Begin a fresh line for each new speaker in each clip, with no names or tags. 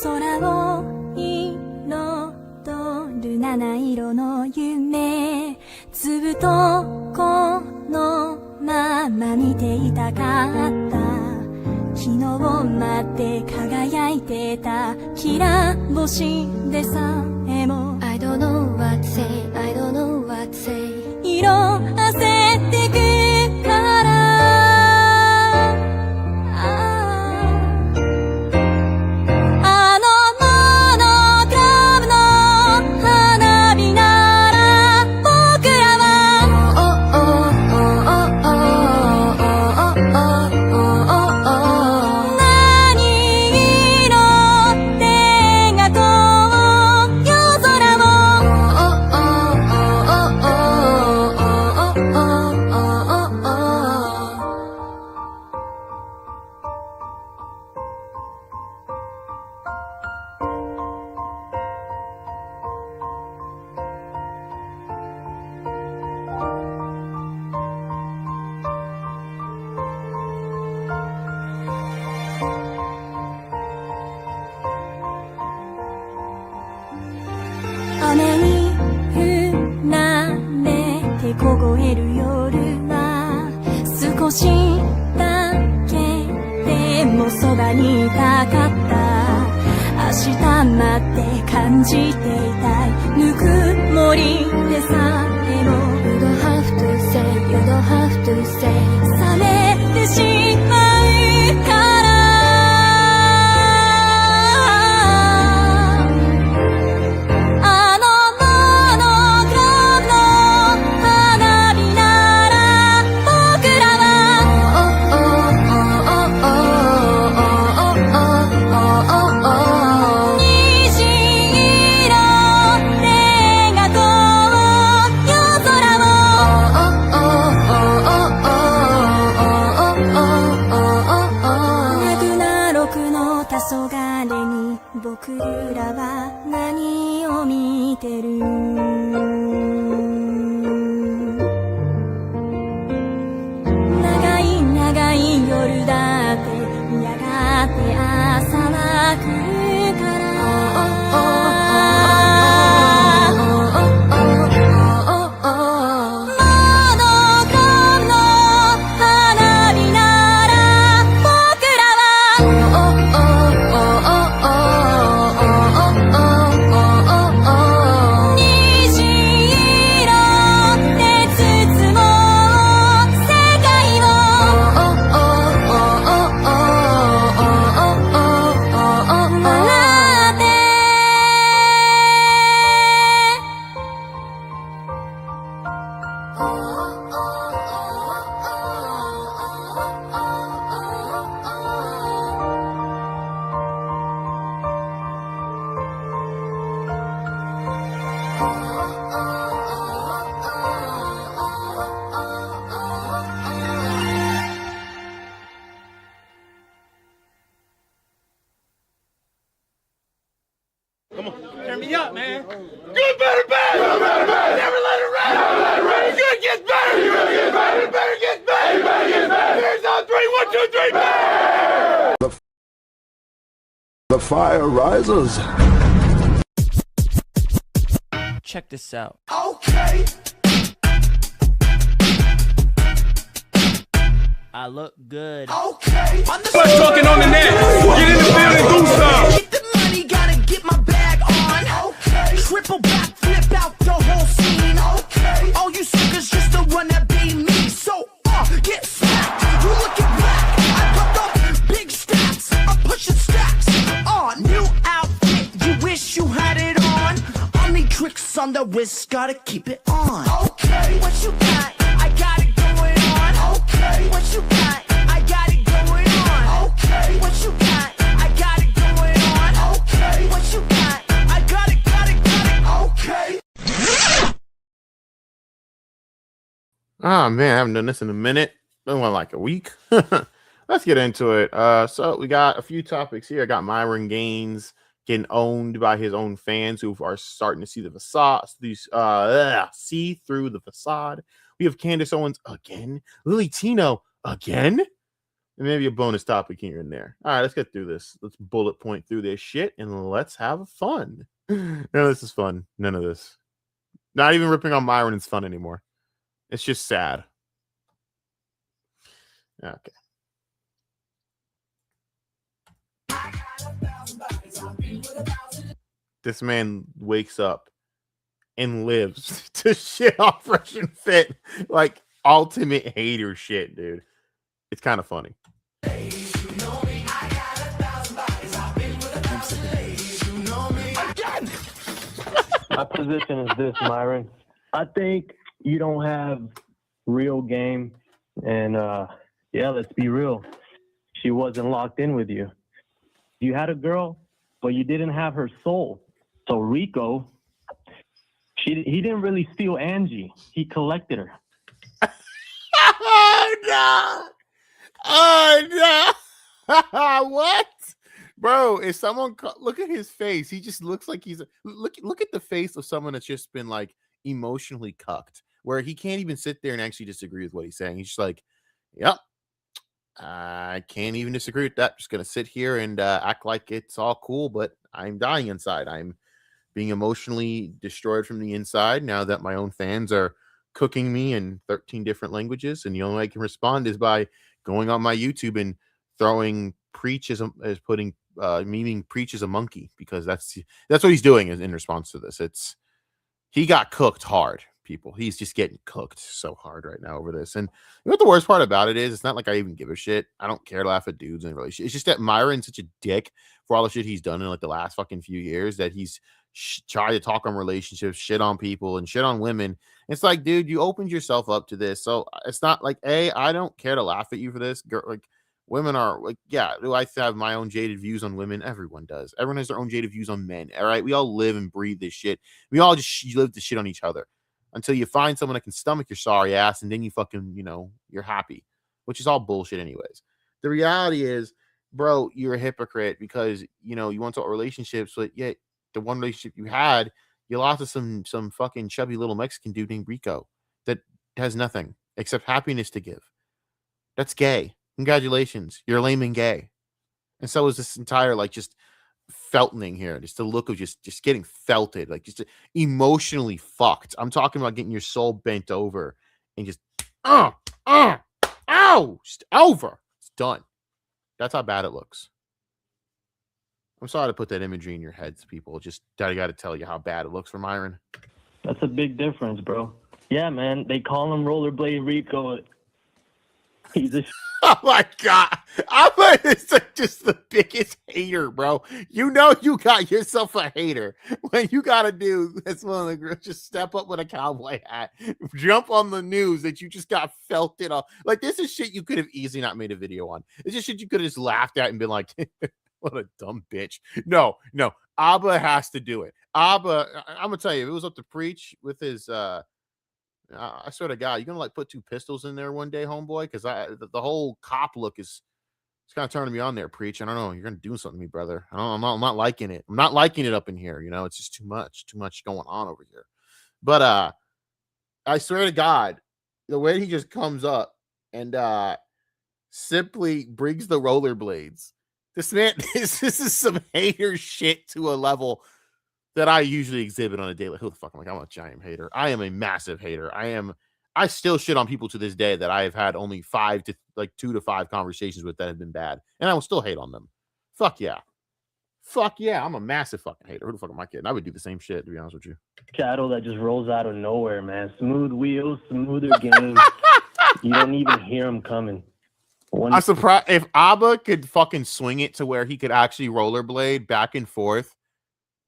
空を彩る七色の夢、ずっとこのまま見ていたかった。昨日まで輝いてたきら星でさえも I don't know what to say, I don't know what to say 色あせてくから雨に降られて凍える夜は少しだけでもそばにいたかった。明日まで感じていたいぬくもりでさえも You don't have to say, you don't have to say 冷めてしまうから僕らは何を見てる？長い長い夜だってやがて朝は来るから
Come on, turn me up, man. Good, better, bad. Good, better, bad. Never let it rest. Never let it rest. Good gets better. Good gets better. Better gets better. Better gets better. Here's on 3, 1, 2, 3, better.
The fire rises.
Check this out.
Okay.
I look good.
Okay. Let's talking on the net. Get in the field and do some.
Get the money, gotta get my bag on.
Okay.
Triple back, flip out the whole scene.
Okay.
All you suckers just to run that be me. So, get smacked. You looking black. I popped up big stacks. I'm pushing stacks. New outfit. You wish you had it on. Only tricks on the wrist, gotta keep it on.
Okay.
What you got? I got it going on.
Okay.
What you got? I got it going on.
Okay.
What you got? I got it going on.
Okay.
What you got? I got it.
Okay.
Ah, man, I haven't done this in a minute. Been like a week. Let's get into it. So we got a few topics here. I got Myron Gaines getting owned by his own fans who are starting to see the facade, see through the facade. We have Candace Owens again, Tino again. And maybe a bonus topic here and there. All right, let's get through this. Let's bullet point through this shit and let's have fun. No, this is fun. None of this. Not even ripping on Myron is fun anymore. It's just sad. Okay. This man wakes up and lives to shit off Fresh and Fit. Like ultimate hater shit, dude. It's kind of funny.
My position is this, Myron. I think you don't have real game. And, yeah, let's be real. She wasn't locked in with you. You had a girl, but you didn't have her soul. So Rico, he didn't really steal Angie. He collected her.
Oh, no. Oh, no. What? Bro, if someone look at his face, he just looks like he's look at the face of someone that's just been like emotionally cucked, where he can't even sit there and actually disagree with what he's saying. He's just like, yep, I can't even disagree with that. Just gonna sit here and act like it's all cool, but I'm dying inside. I'm being emotionally destroyed from the inside now that my own fans are cooking me in 13 different languages, and the only way I can respond is by going on my YouTube and throwing Preach as putting meaning Preach as a monkey, because that's what he's doing in response to this. He got cooked hard, people. He's just getting cooked so hard right now over this. And you know what the worst part about it is? It's not like I even give a shit. I don't care to laugh at dudes in a relationship. It's just that Myron's such a dick for all the shit he's done in like the last fucking few years, that he's tried to talk on relationships, shit on people, and shit on women. It's like, dude, you opened yourself up to this. So it's not like, I don't care to laugh at you for this. Like, women are like, yeah, do I have my own jaded views on women? Everyone does. Everyone has their own jaded views on men. All right. We all live and breathe this shit. We all just live to shit on each other until you find someone that can stomach your sorry ass, and then you fucking, you're happy, which is all bullshit anyways. The reality is, bro, you're a hypocrite because, you want to talk relationships, but yet the one relationship you had, you lost to some fucking chubby little Mexican dude named Rico that has nothing except happiness to give. That's gay. Congratulations, you're lame and gay. And so is this entire just feltoning here. Just the look of just getting felted, like just emotionally fucked. I'm talking about getting your soul bent over and just ow, just over. It's done. That's how bad it looks. I'm sorry to put that imagery in your heads, people. Just I got to tell you how bad it looks for Myron.
That's a big difference, bro. Yeah, man. They call him Rollerblade Rico. He's a
Oh my god, I'm just the biggest hater, bro. You got yourself a hater when you gotta do that's one of the girls. Just step up with a cowboy hat, jump on the news that you just got felted off. Like, this is shit you could have easily not made a video on. It's just shit you could have just laughed at and been like, what a dumb bitch. No, Abba has to do it. Abba, I'm gonna tell you, if it was up to Preach with his I swear to God, you're gonna put two pistols in there one day, homeboy, because the whole cop look it's kind of turning me on there, Preach. I don't know, you're gonna do something to me, brother. I'm not liking it. I'm not liking it up in here. It's just too much going on over here. But I swear to God, the way he just comes up and simply brings the rollerblades. This man, this is some hater shit to a level that I usually exhibit on a daily. Who the fuck am I? I'm a giant hater. I am a massive hater. I still shit on people to this day that I have had only 2 to 5 conversations with that have been bad, and I will still hate on them. Fuck yeah. I'm a massive fucking hater. Who the fuck am I kidding? I would do the same shit, to be honest with you.
shadow that just rolls out of nowhere, man. Smooth wheels, smoother game. You don't even hear him coming.
I'm surprised if Abba could fucking swing it to where he could actually rollerblade back and forth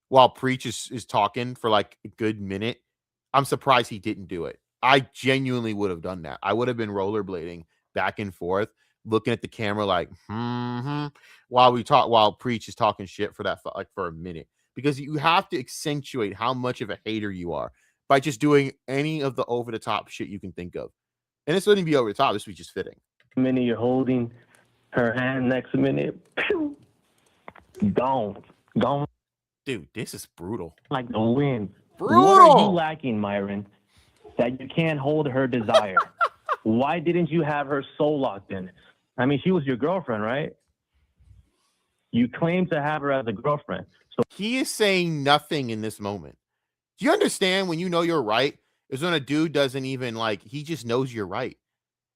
while Preach is talking for like a good minute. I'm surprised he didn't do it. I genuinely would have done that. I would have been rollerblading back and forth, looking at the camera like, while Preach is talking shit for a minute, because you have to accentuate how much of a hater you are by just doing any of the over the top shit you can think of. And this wouldn't be over the top. This would be just fitting.
Minute you're holding her hand, next minute, pew, gone.
Dude, this is brutal.
Like the wind.
Brutal.
What are you lacking, Myron, that you can't hold her desire? Why didn't you have her soul locked in? I mean, she was your girlfriend, right? You claim to have her as a girlfriend. So
He is saying nothing in this moment. Do you understand when you know you're right is when a dude doesn't even like, he just knows you're right.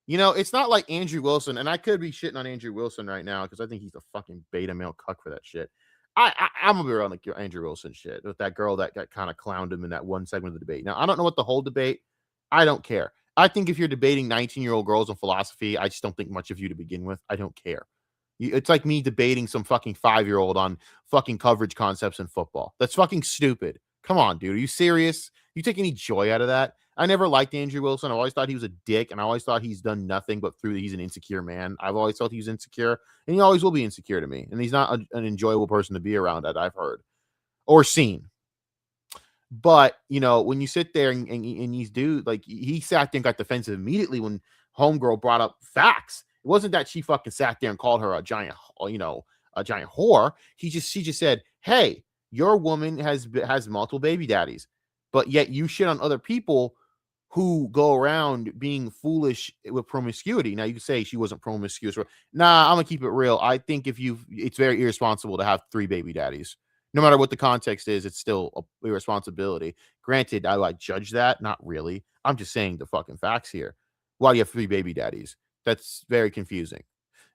You know, it's not like Andrew Wilson, and I could be shitting on Andrew Wilson right now because I think he's a fucking beta male cuck for that shit. I'm gonna be around like Andrew Wilson shit with that girl that got kind of clowned him in that one segment of the debate. Now, I don't know what the whole debate. I don't care. I think if you're debating 19-year-old girls on philosophy, I just don't think much of you to begin with. I don't care. It's like me debating some fucking 5-year-old on fucking coverage concepts in football. That's fucking stupid. Come on, dude. Are you serious? You take any joy out of that? I never liked Andrew Wilson. I always thought he was a dick, and I always thought he's done nothing but he's an insecure man. I've always felt he's insecure, and he always will be insecure to me. And he's not an enjoyable person to be around, that I've heard or seen. But, you know, when you sit there and these dudes, like, he sat there and got defensive immediately when homegirl brought up facts. It wasn't that she fucking sat there and called her a giant, a giant whore. She just said, hey, your woman has multiple baby daddies, but yet you shit on other people who go around being foolish with promiscuity. Now, you can say she wasn't promiscuous. Nah, I'm gonna keep it real. I think it's very irresponsible to have 3 baby daddies. No matter what the context is, it's still a irresponsibility. Granted, I judge that. Not really. I'm just saying the fucking facts here. Why do you have 3 baby daddies? That's very confusing.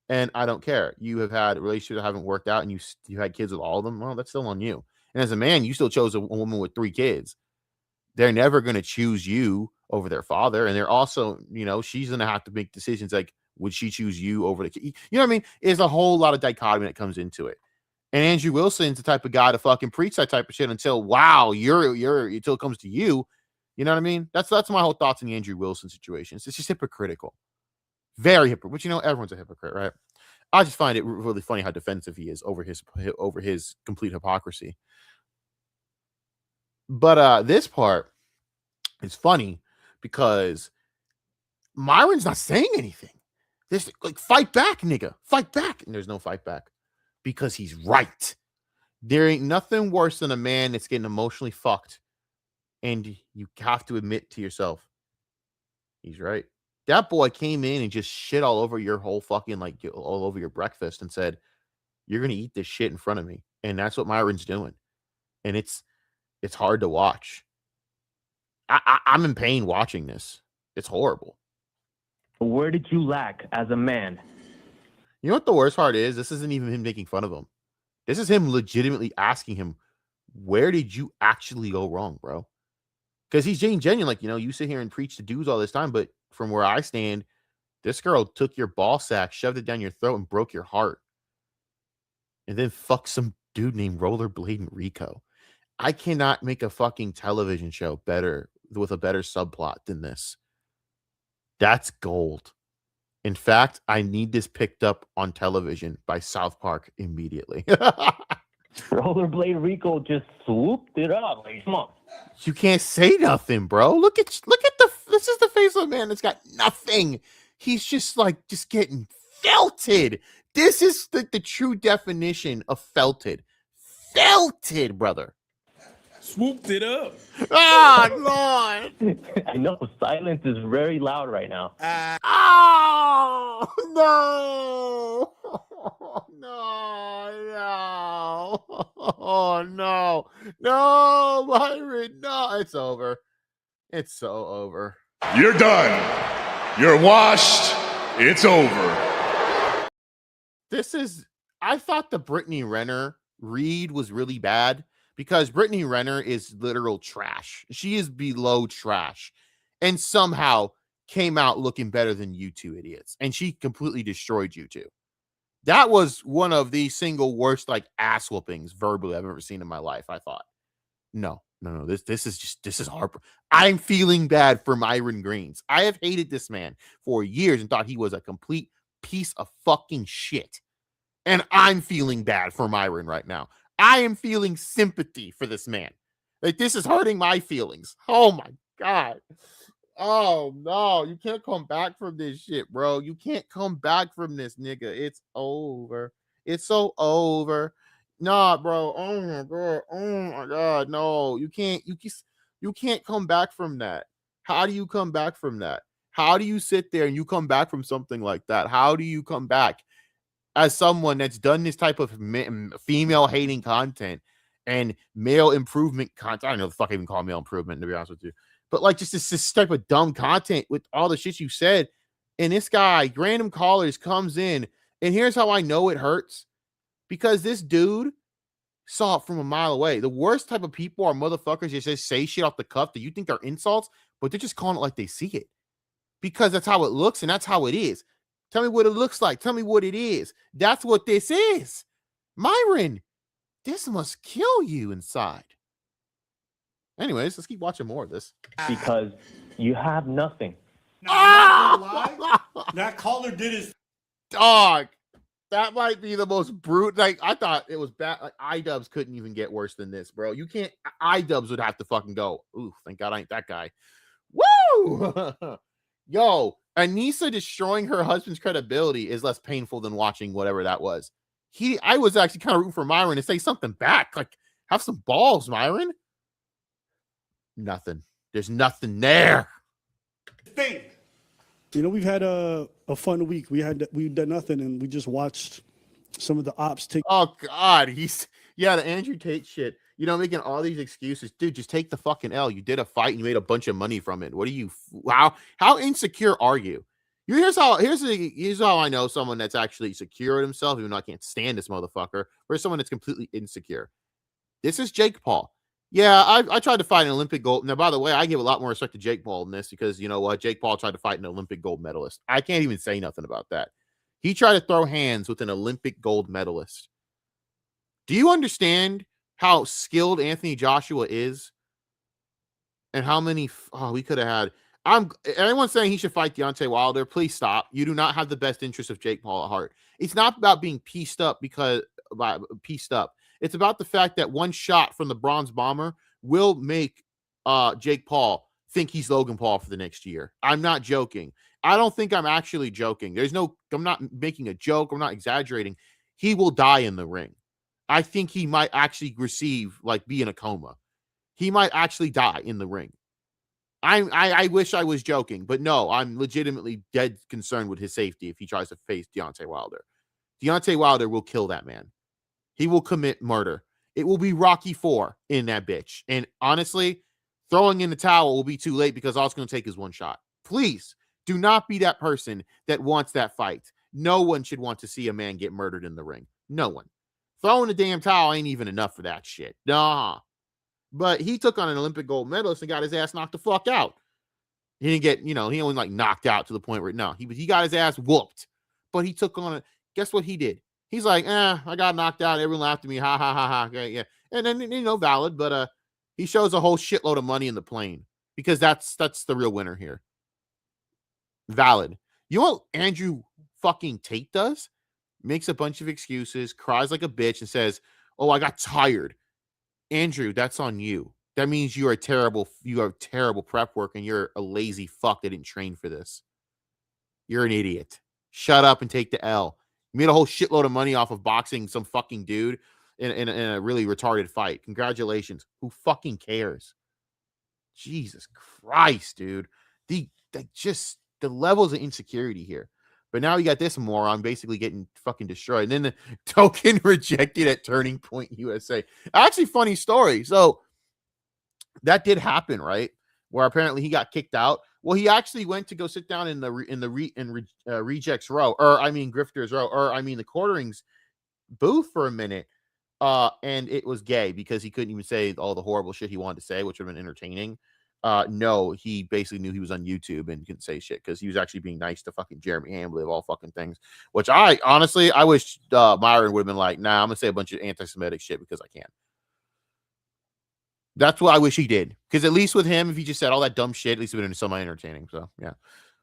And I don't care. You have had relationships that haven't worked out and you had kids with all of them. Well, that's still on you. And as a man, you still chose a woman with 3 kids. They're never going to choose you over their father. And they're also, she's going to have to make decisions like, would she choose you over the kid? You know what I mean? There's a whole lot of dichotomy that comes into it. And Andrew Wilson's the type of guy to fucking preach that type of shit until it comes to you. You know what I mean? That's my whole thoughts on the Andrew Wilson situation. It's just hypocritical. Very hypocritical. But everyone's a hypocrite, right? I just find it really funny how defensive he is over his complete hypocrisy. But this part is funny because Myron's not saying anything. There's like, fight back, nigga. Fight back. And there's no fight back because he's right. There ain't nothing worse than a man that's getting emotionally fucked. And you have to admit to yourself, he's right. That boy came in and just shit all over your whole fucking, all over your breakfast and said, you're going to eat this shit in front of me. And that's what Myron's doing. And it's hard to watch. I'm in pain watching this. It's horrible.
where did you lack as a man?
You know what the worst part is? This isn't even him making fun of him. This is him legitimately asking him, where did you actually go wrong, bro? Because he's being genuine. You sit here and preach to dudes all this time, but from where I stand, this girl took your ball sack, shoved it down your throat, and broke your heart. And then fucked some dude named Rollerblading Rico. I cannot make a fucking television show better with a better subplot than this. That's gold. In fact, I need this picked up on television by South Park immediately.
Rollerblade Rico just swooped it up. Come on.
You can't say nothing, bro. Look at this is the face of a man that's got nothing. He's just getting felted. This is the true definition of felted. Felted, brother.
Swooped it up.
Oh, Lord.
I know silence is very loud right now.
Oh, no. No. Oh, no. No, Myron. No, it's over. It's so over.
You're done. You're washed. It's over.
I thought the Brittany Renner read was really bad because Brittany Renner is literal trash. She is below trash and somehow came out looking better than you two idiots. And she completely destroyed you two. That was one of the single worst ass whoopings verbally I've ever seen in my life. I thought, no. This is Harper. I'm feeling bad for Myron Greens. I have hated this man for years and thought he was a complete piece of fucking shit. And I'm feeling bad for Myron right now. I am feeling sympathy for this man. This is hurting my feelings. Oh my God. Oh no, you can't come back from this shit, bro. You can't come back from this, nigga. It's over. It's so over. Nah, bro. Oh my God. No, you can't come back from that. How do you come back from that? How do you sit there and you come back from something like that? How do you come back as someone that's done this type of female hating content and male improvement content? I don't know the fuck I even call male improvement, to be honest with you. But like just this type of dumb content with all the shit you said. And this guy, random callers, comes in. And here's how I know it hurts. Because this dude saw it from a mile away. The worst type of people are motherfuckers that just say shit off the cuff that you think are insults, but they're just calling it like they see it. Because that's how it looks and that's how it is. Tell me what it looks like. Tell me what it is. That's what this is. Myron, this must kill you inside. Anyways, let's keep watching more of this.
Because you have nothing.
That caller did his
dog. That might be the most brute. Like, I thought it was bad. Like, iDubbbz couldn't even get worse than this, bro. You can't. iDubbbz would have to fucking go. Ooh, thank God I ain't that guy. Woo! Yo, Anissa destroying her husband's credibility is less painful than watching whatever that was. I was actually kind of rooting for Myron to say something back. Like, have some balls, Myron. Nothing. There's nothing there.
thing.
You know, we've had a fun week. We've done nothing, and we just watched some of the ops take.
Oh God, the Andrew Tate shit. You know, making all these excuses, dude. Just take the fucking L. You did a fight and you made a bunch of money from it. What are you? How insecure are you? Here's how I know someone that's actually secure in himself, even though I can't stand this motherfucker. Or someone that's completely insecure. This is Jake Paul. Yeah, I tried to fight an Olympic gold. Now, by the way, I give a lot more respect to Jake Paul in this because you know what? Jake Paul tried to fight an Olympic gold medalist. I can't even say nothing about that. He tried to throw hands with an Olympic gold medalist. Do you understand how skilled Anthony Joshua is? And how many we could have had. Everyone's saying he should fight Deontay Wilder. Please stop. You do not have the best interest of Jake Paul at heart. It's not about being pieced up. It's about the fact that one shot from the Bronze Bomber will make Jake Paul think he's Logan Paul for the next year. I'm not joking. I don't think I'm actually joking. I'm not making a joke. I'm not exaggerating. He will die in the ring. I think he might actually be in a coma. He might actually die in the ring. I wish I was joking, but no, I'm legitimately dead concerned with his safety if he tries to face Deontay Wilder. Deontay Wilder will kill that man. He will commit murder. It will be Rocky IV in that bitch. And honestly, throwing in the towel will be too late because all it's going to take is one shot. Please do not be that person that wants that fight. No one should want to see a man get murdered in the ring. No one. Throwing the damn towel ain't even enough for that shit. Nah. But he took on an Olympic gold medalist and got his ass knocked the fuck out. He didn't get, he only knocked out to the point where, no, he got his ass whooped. But he took on it. Guess what he did? He's like, I got knocked out. Everyone laughed at me. Ha, ha, ha, ha. Okay, yeah. And then, valid. But he shows a whole shitload of money in the plane because that's the real winner here. Valid. You know what Andrew fucking Tate does? Makes a bunch of excuses, cries like a bitch, and says, oh, I got tired. Andrew, that's on you. That means you have terrible prep work and you're a lazy fuck that didn't train for this. You're an idiot. Shut up and take the L. You made a whole shitload of money off of boxing some fucking dude in a really retarded fight. Congratulations. Who fucking cares? Jesus Christ, dude. The levels of insecurity here. But now you got this moron basically getting fucking destroyed. And then the token rejected at Turning Point USA. Actually, funny story. So that did happen, right? Where apparently he got kicked out. Well, he actually went to go sit down in rejects row, grifters row, the quarterings booth for a minute. And it was gay because he couldn't even say all the horrible shit he wanted to say, which would have been entertaining. No, he basically knew he was on YouTube and couldn't say shit because he was actually being nice to fucking Jeremy Hambley of all fucking things. Which I wish Myron would have been like, nah, I'm gonna say a bunch of anti-Semitic shit because I can. That's what I wish he did. Because at least with him, if he just said all that dumb shit, at least it would have been semi-entertaining. So yeah.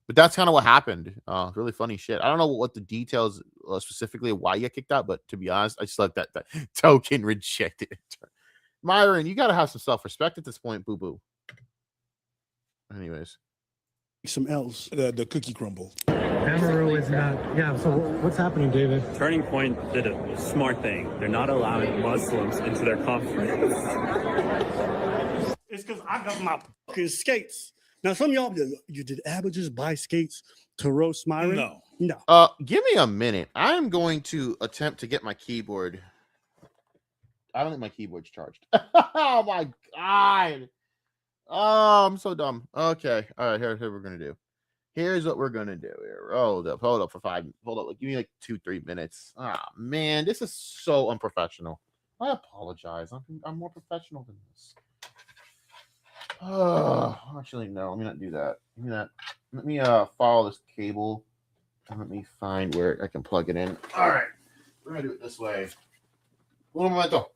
But that's kind of what happened. Really funny shit. I don't know what the details specifically of why you got kicked out, but to be honest, I just like that token rejected. Myron, you gotta have some self-respect at this point, boo-boo. Anyways,
some L's.
The cookie crumble.
NOOOO is not. Yeah. So what's happening, David?
Turning Point did a smart thing. They're not allowing Muslims into their conference.
It's because I got my fucking skates.
Now, some of y'all, you did Abba just buy skates to roast Myron? No.
Give me a minute. I am going to attempt to get my keyboard. I don't think my keyboard's charged. Oh my god. Oh, I'm so dumb. Okay. All right, here's what we're gonna do. Here's what we're gonna do here. Hold up for 5. Hold up. Give me like 2-3 minutes. Ah, man, this is so unprofessional. I apologize. I'm more professional than this. Oh, actually, no. Let me not do that. Give me that. Let me follow this cable and let me find where I can plug it in. All right, we're gonna do it this way. Un momento.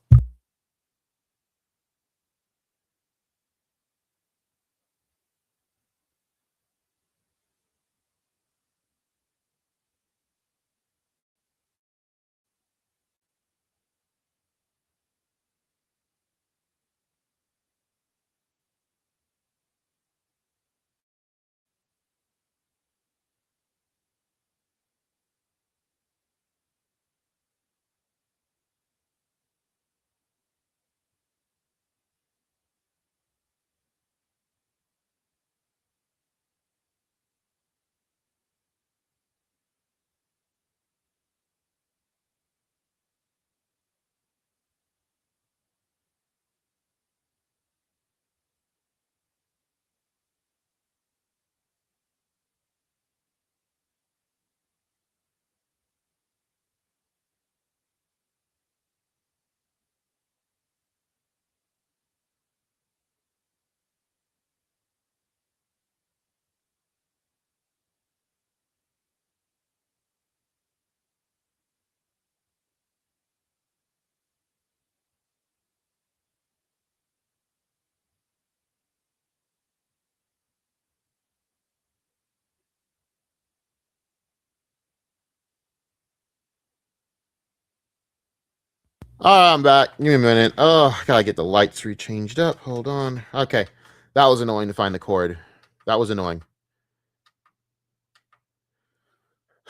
I'm back. Give me a minute. Oh, I gotta get the lights rechanged up. Hold on. Okay. That was annoying to find the cord. That was annoying.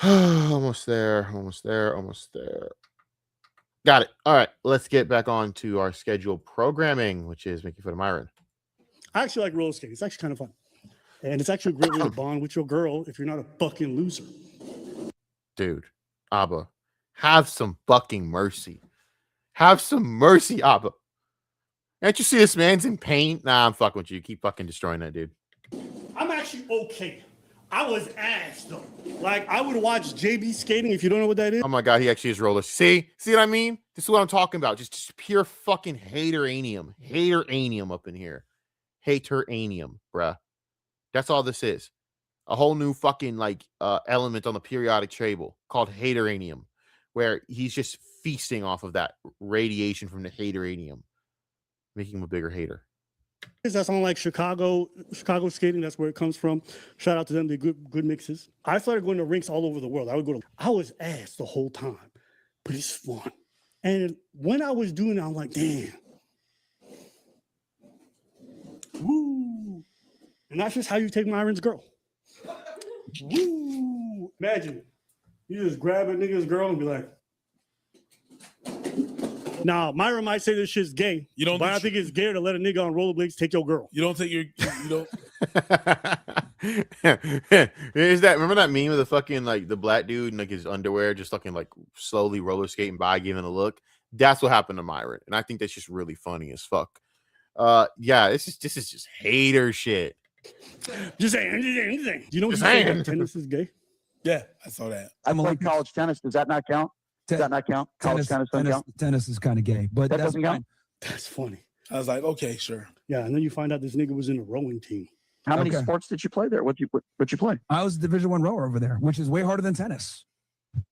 Almost there. Almost there. Almost there. Got it. All right. Let's get back on to our scheduled programming, which is Making Fun of Myron.
I actually like roller skating. It's actually kind of fun. And it's actually a great way to bond with your girl if you're not a fucking loser.
Dude, Abba, have some fucking mercy. Have some mercy, Abba. Can't you see this man's in pain? Nah, I'm fucking with you. Keep fucking destroying that dude.
I'm actually okay. I was ass though. Like I would watch JB skating if you don't know what that is.
Oh my god, he actually is roller. See what I mean? This is what I'm talking about. Just pure fucking hateranium. Hateranium up in here. Hateranium, bruh. That's all this is. A whole new fucking like element on the periodic table called hateranium, where he's just feasting off of that radiation from the hateranium, making him a bigger hater.
That's on like Chicago skating. That's where it comes from. Shout out to them. They're good mixes. I started going to rinks all over the world. I was ass the whole time, but it's fun. And when I was doing it, I'm like, damn. Woo. And that's just how you take Myron's girl. Woo. Imagine you just grab a nigga's girl and be like, now, Myron might say this shit's gay, but I think it's gay to let a nigga on rollerblades take your girl.
You don't think you don't.
Is that, remember that meme of the fucking like the black dude in like his underwear just fucking like slowly roller skating by, giving a look? That's what happened to Myron, and I think that's just really funny as fuck. Yeah, this is just hater shit.
Just saying. You know what tennis is gay?
Yeah, I saw that.
I played college tennis. Does that not count? Does that not count? College tennis doesn't count?
Tennis is kind of gay, but
that
that's
doesn't count.
That's funny.
I was like, okay, sure.
Yeah, and then you find out this nigga was in a rowing team.
How many sports did you play there? What you play?
I was a Division I rower over there, which is way harder than tennis.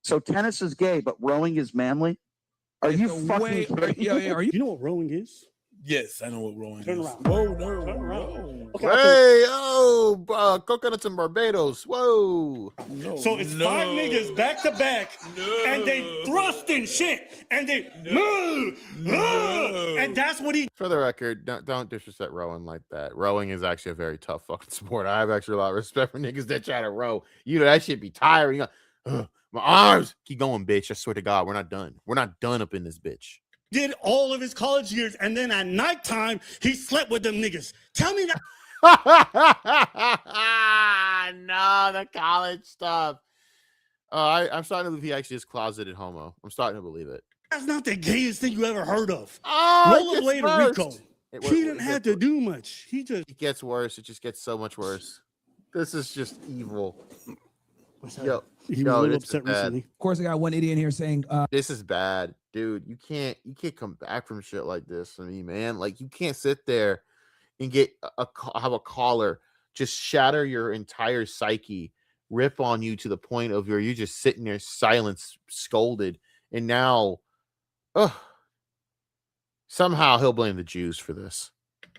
So tennis is gay, but rowing is manly? Are you fucking kidding?
Yeah, are you?
You know what rowing is?
Yes, I know what rowing
Turn
is.
around.
Whoa, no.
Turn around. Okay,
Hey, coconuts and Barbados. Whoa.
No,
so it's 5 niggas back to back, and they thrust and shit, and they move, and that's what he.
For the record, don't disrespect rowing like that. Rowing is actually a very tough fucking sport. I have actually a lot of respect for niggas that try to row. You know that shit be tiring. You know, my arms. Keep going, bitch. I swear to God, we're not done. We're not done up in this bitch.
Did all of his college years, and then at nighttime he slept with them niggas. Tell me that.
No, the college stuff. I'm starting to believe he actually is closeted homo. I'm starting to believe it.
That's not the gayest thing you ever heard of.
Oh,
Rollerblade Rico. He didn't have to do much.
It gets worse. It just gets so much worse. This is just evil. Yo,
he was a little upset recently.
Of course, I got one idiot in here saying,
"This is bad, dude. You can't come back from shit like this." I mean, man, like you can't sit there and get have a caller just shatter your entire psyche, rip on you to the point of where you're just sitting there silent, scolded, and now, somehow he'll blame the Jews for this.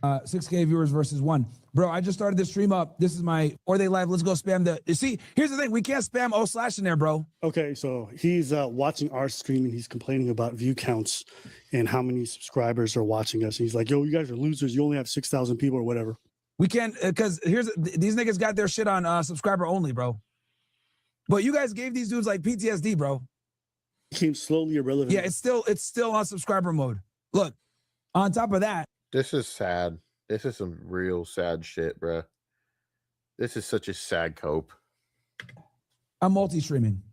6K viewers versus 1. Bro, I just started the stream up. This is my Or They Live. Let's go spam the. You see, here's the thing. We can't spam O/ in there, bro.
Okay, so he's watching our stream and he's complaining about view counts and how many subscribers are watching us. And he's like, yo, you guys are losers. You only have 6,000 people or whatever.
We can't, because these niggas got their shit on subscriber only, bro. But you guys gave these dudes like PTSD, bro.
Became slowly irrelevant.
Yeah, it's still on subscriber mode. Look, on top of that.
This is sad. This is some real sad shit, bro. This is such a sad cope.
I'm multi-streaming.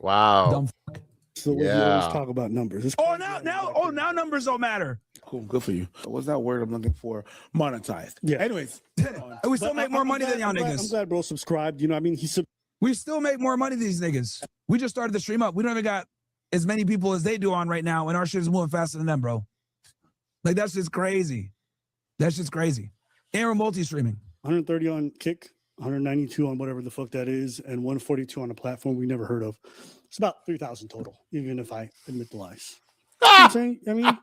Wow.
Dumb fuck.
So we always talk about numbers.
Now numbers don't matter.
Cool, good for you. What's that word I'm looking for? Monetized.
Yeah.
Anyways,
we still make more money than y'all niggas.
I'm glad bro subscribed. You know, I mean,
we still make more money than these niggas. We just started the stream up. We don't even got as many people as they do on right now, and our shit is moving faster than them, bro. Like, that's just crazy. That's just crazy. And we're multi-streaming.
130 on Kick, 192 on whatever the fuck that is, and 142 on a platform we never heard of. It's about 3,000 total, even if I admit the lies. You know what I'm saying? I mean,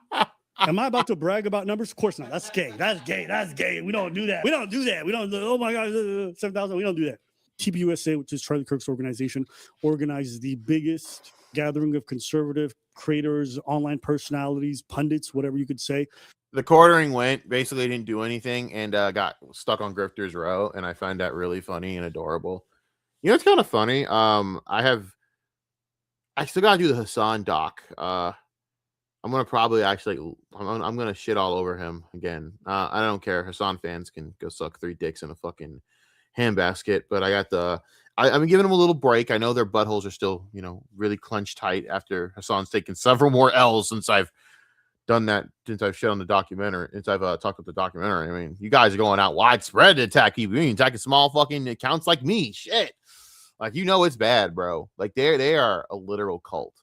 am I about to brag about numbers? Of course not. That's gay. That's gay. That's gay. We don't do that. We don't do that. We don't, oh my God, 7,000. We don't do that. TPUSA, which is Charlie Kirk's organization, organizes the biggest gathering of conservative creators, online personalities, pundits, whatever you could say.
The quartering went, basically didn't do anything, and got stuck on Grifter's Row, and I find that really funny and adorable. You know, it's kind of funny. I still gotta do the Hassan doc. I'm gonna probably actually, I'm gonna shit all over him again. I don't care. Hassan fans can go suck 3 dicks in a fucking handbasket, but I got I've been giving them a little break. I know their buttholes are still, you know, really clenched tight after Hassan's taken several more L's since I've done that, since I've shit on the documentary, since I've talked about the documentary. I mean, you guys are going out widespread to attack people. You attacking small fucking accounts like me. Shit. Like, you know, it's bad, bro. Like, they are a literal cult.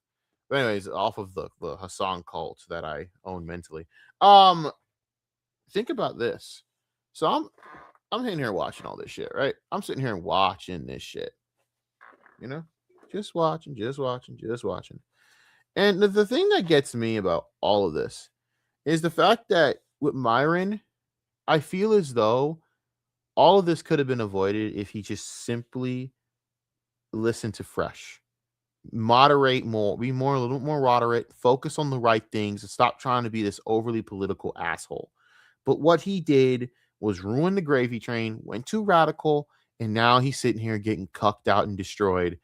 But anyways, off of the Hassan cult that I own mentally. Think about this. So I'm sitting here watching all this shit, right? I'm sitting here and watching this shit. You know? Just watching. And the thing that gets me about all of this is the fact that with Myron, I feel as though all of this could have been avoided if he just simply listened to Fresh. Moderate more, be more, a little more moderate, focus on the right things, and stop trying to be this overly political asshole. But what he did was ruin the gravy train, went too radical, and now he's sitting here getting cucked out and destroyed.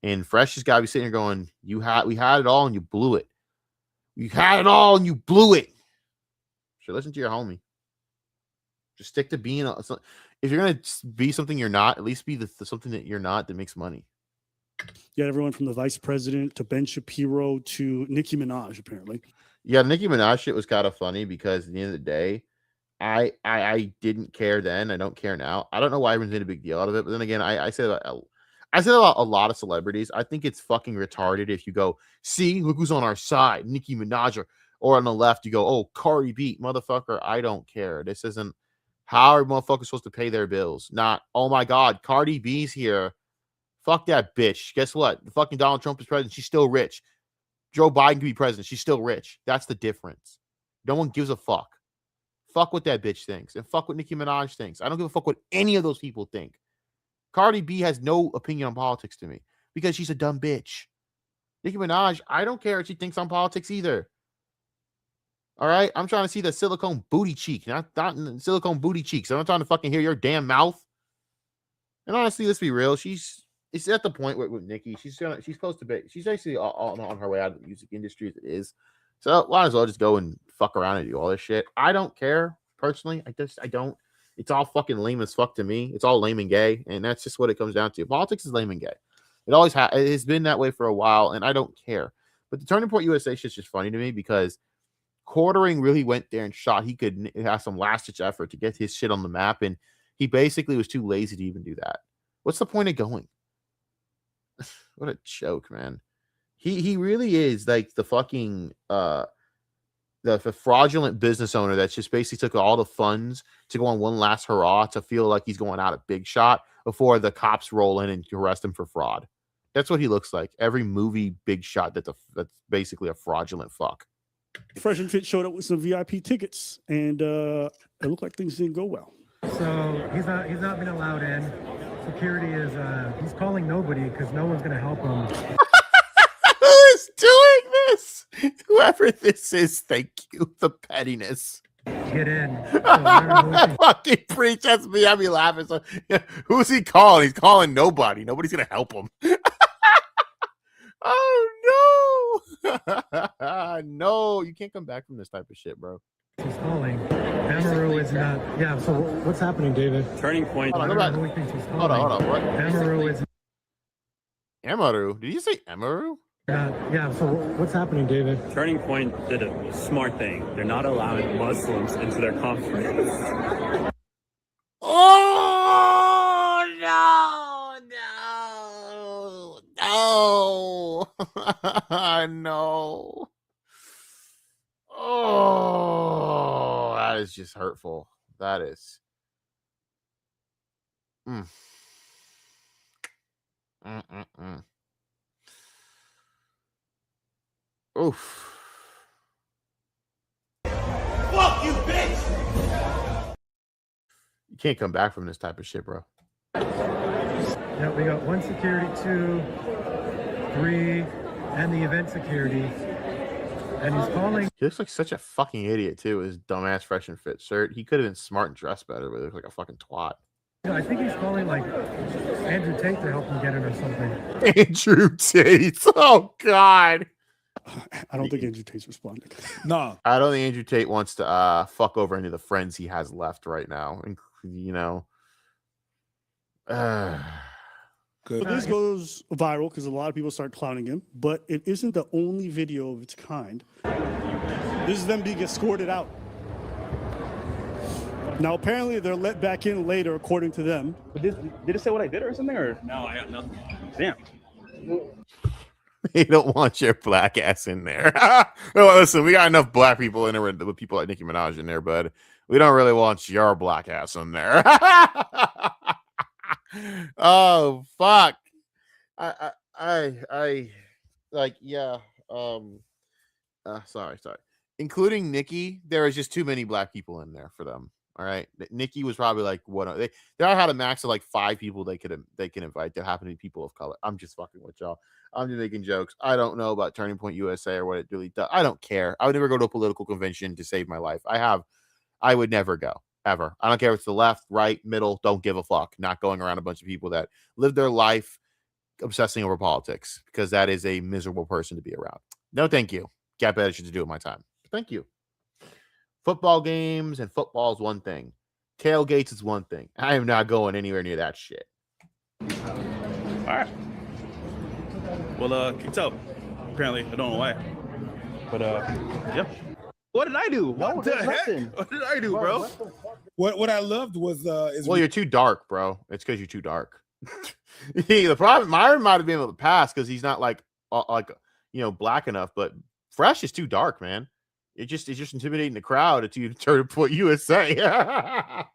And Fresh has got to be sitting here going, we had it all and you blew it. You had it all and you blew it. So listen to your homie. Just stick to being if you're gonna be something you're not, at least be something that you're not that makes money.
You had everyone from the vice president to Ben Shapiro to Nicki Minaj, apparently.
Yeah, Nicki Minaj shit was kind of funny because at the end of the day, I didn't care then. I don't care now. I don't know why everyone's made a big deal out of it. But then again, I said about a lot of celebrities. I think it's fucking retarded if you go, see, look who's on our side, Nicki Minaj, or on the left, you go, oh, Cardi B, motherfucker, I don't care. This isn't how are motherfuckers supposed to pay their bills. Not, oh my God, Cardi B's here. Fuck that bitch. Guess what? The fucking Donald Trump is president. She's still rich. Joe Biden can be president. She's still rich. That's the difference. No one gives a fuck. Fuck what that bitch thinks. And fuck what Nicki Minaj thinks. I don't give a fuck what any of those people think. Cardi B has no opinion on politics to me because she's a dumb bitch. Nicki Minaj, I don't care if she thinks on politics either. All right? I'm trying to see the silicone booty cheek, not silicone booty cheeks. I'm not trying to fucking hear your damn mouth. And honestly, let's be real. It's at the point with Nicki. She's supposed to be. She's actually on her way out of the music industry as it is. So might as well just go and fuck around and do all this shit. I don't care personally. I don't. It's all fucking lame as fuck to me. It's all lame and gay, and that's just what it comes down to. Politics is lame and gay. It always it has been that way for a while, and I don't care. But the Turning Point USA shit's just funny to me because Quartering really went there and shot. He could have some last-ditch effort to get his shit on the map, and he basically was too lazy to even do that. What's the point of going? What a joke, man. He really is like the fucking the fraudulent business owner that's just basically took all the funds to go on one last hurrah to feel like he's going out a big shot before the cops roll in and arrest him for fraud. That's what he looks like. Every movie big shot that's basically a fraudulent fuck.
Fresh and Fit showed up with some VIP tickets, and it looked like things didn't go well.
So he's not being allowed in. Security is he's calling nobody because no one's gonna help him.
Who is doing this? Whoever this is, thank you. The pettiness.
Get in.
Fucking preach. That's me. I'd be laughing. So, who's he calling? He's calling nobody. Nobody's gonna help him. Oh no. No, you can't come back from this type of shit, bro.
He's calling. NOOOO is not. Yeah. So what's happening, David?
Turning Point.
Hold on. Hold on. What?
NOOOO is.
Amaru? Did you say Amaru?
Yeah. So what's happening, David?
Turning Point did a smart thing. They're not allowing Muslims into their conference.
Oh no! No! Oh, that is just hurtful. That is. Oof.
Fuck you, bitch!
You can't come back from this type of shit, bro.
Yeah, we got 1 security, 2, 3, and the event security. And he's calling.
He looks like such a fucking idiot, too. His dumbass Fresh and Fit shirt. He could have been smart and dressed better, but he looks like a fucking twat.
Yeah, I think he's calling like Andrew Tate to help him get in or something.
Andrew Tate. Oh, God.
I don't think Andrew Tate's responding.
No.
I don't think Andrew Tate wants to fuck over any of the friends he has left right now. And, you know.
So this goes viral because a lot of people start clowning him, but it isn't the only video of its kind. This is them being escorted out. Now, apparently, they're let back in later, according to them.
But did it say what I did or something? Or no, I got nothing. Damn.
They don't want your black ass in there. Well, listen, we got enough black people in there with people like Nicki Minaj in there, but we don't really want your black ass in there. Oh fuck! I like yeah. Sorry. Including Nikki, there is just too many black people in there for them. All right, Nikki was probably like one. They had a max of like 5 people they can invite that happen to be people of color. I'm just fucking with y'all. I'm just making jokes. I don't know about Turning Point USA or what it really does. I don't care. I would never go to a political convention to save my life. I would never go. Ever. I don't care if it's the left, right, middle, don't give a fuck. Not going around a bunch of people that live their life obsessing over politics because that is a miserable person to be around. No, thank you. Got better shit to do with my time. Thank you. Football games and football is one thing. Tailgates is one thing. I am not going anywhere near that shit.
All right. Well, kicked out. Apparently, I don't know why. But, yeah. What did I do? What the heck? What did I do, bro?
What I loved was
well, you're too dark, bro. It's because you're too dark. The problem, Myron might have been able to pass because he's not like black enough, but Fresh is too dark, man. It's just intimidating the crowd until you turn to put USA.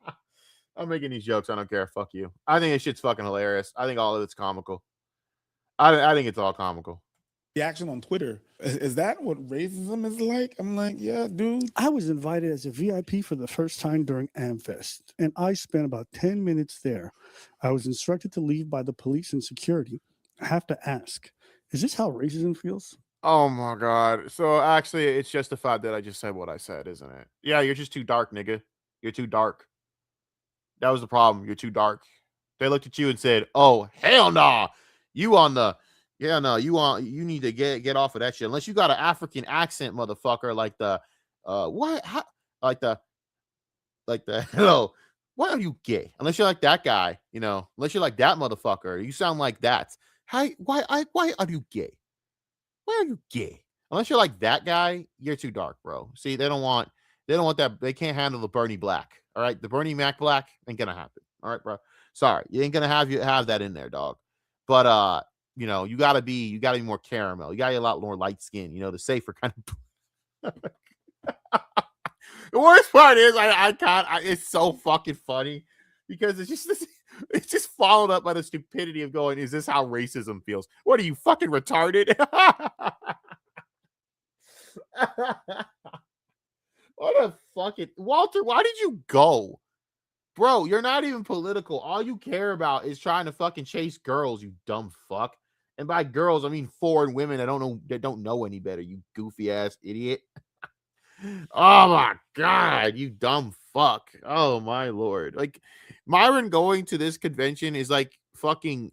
I'm making these jokes. I don't care. Fuck you. I think this shit's fucking hilarious. I think all of it's comical. I think it's all comical.
The action on Twitter. Is that what racism is like? I'm like, yeah, dude.
I was invited as a VIP for the first time during AmFest, and I spent about 10 minutes there. I was instructed to leave by the police and security. I have to ask, is this how racism feels?
Oh my God. So actually, it's justified that I just said what I said, isn't it? Yeah, you're just too dark, nigga. You're too dark. That was the problem. You're too dark. They looked at you and said, oh, hell nah. You on the... Yeah, no, you need to get off of that shit. Unless you got an African accent, motherfucker, like the hello, Why are you gay? Unless you're like that guy, you know, unless you're like that motherfucker. You sound like that. Why are you gay? Why are you gay? Unless you're like that guy, you're too dark, bro. See, they don't want that. They can't handle the Bernie Black. All right. The Bernie Mac Black ain't gonna happen. All right, bro. Sorry. You ain't gonna have that in there, dog. But you know, you gotta be more caramel. You gotta be a lot more light skin, you know, the safer kind of. The worst part is it's so fucking funny because it's just followed up by the stupidity of going, is this how racism feels? What are you, fucking retarded? What a fucking Walter, why did you go? Bro, you're not even political. All you care about is trying to fucking chase girls, you dumb fuck. And by girls, I mean foreign women that don't know any better, you goofy ass idiot. Oh my god, you dumb fuck. Oh my lord. Like, Myron going to this convention is like fucking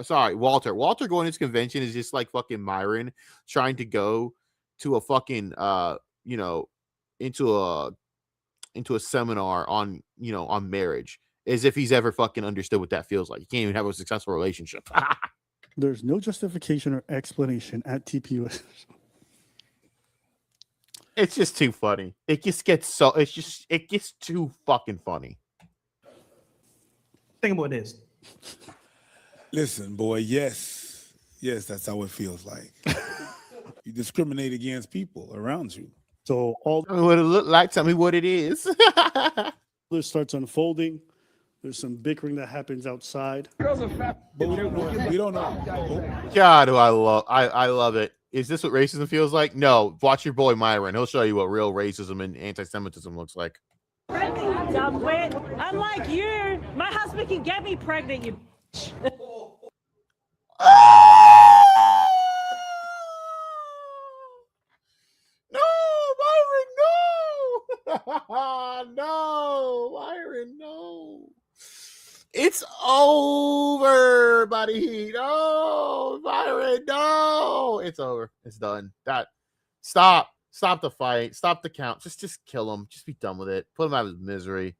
Walter going to this convention is just like fucking Myron trying to go to a fucking you know, into a seminar on, you know, on marriage, as if he's ever fucking understood what that feels like. You can't even have a successful relationship.
There's no justification or explanation at TPUS.
It's just too funny. It gets too fucking funny.
Think about this.
Listen, boy, yes, that's how it feels like. You discriminate against people around you.
So
tell me what it look like. Tell me what it is.
This starts unfolding. There's some bickering that happens outside.
Girls are fat, but we don't know.
God, I love it. Is this what racism feels like? No. Watch your boy Myron. He'll show you what real racism and anti-Semitism looks like.
Unlike you, my husband can get me pregnant, you bitch.
No, Myron, no. No, Myron, no. It's over, buddy. No, Myron, no. It's over. It's done. Stop the fight. Stop the count. Just kill him. Just be done with it. Put him out of his misery.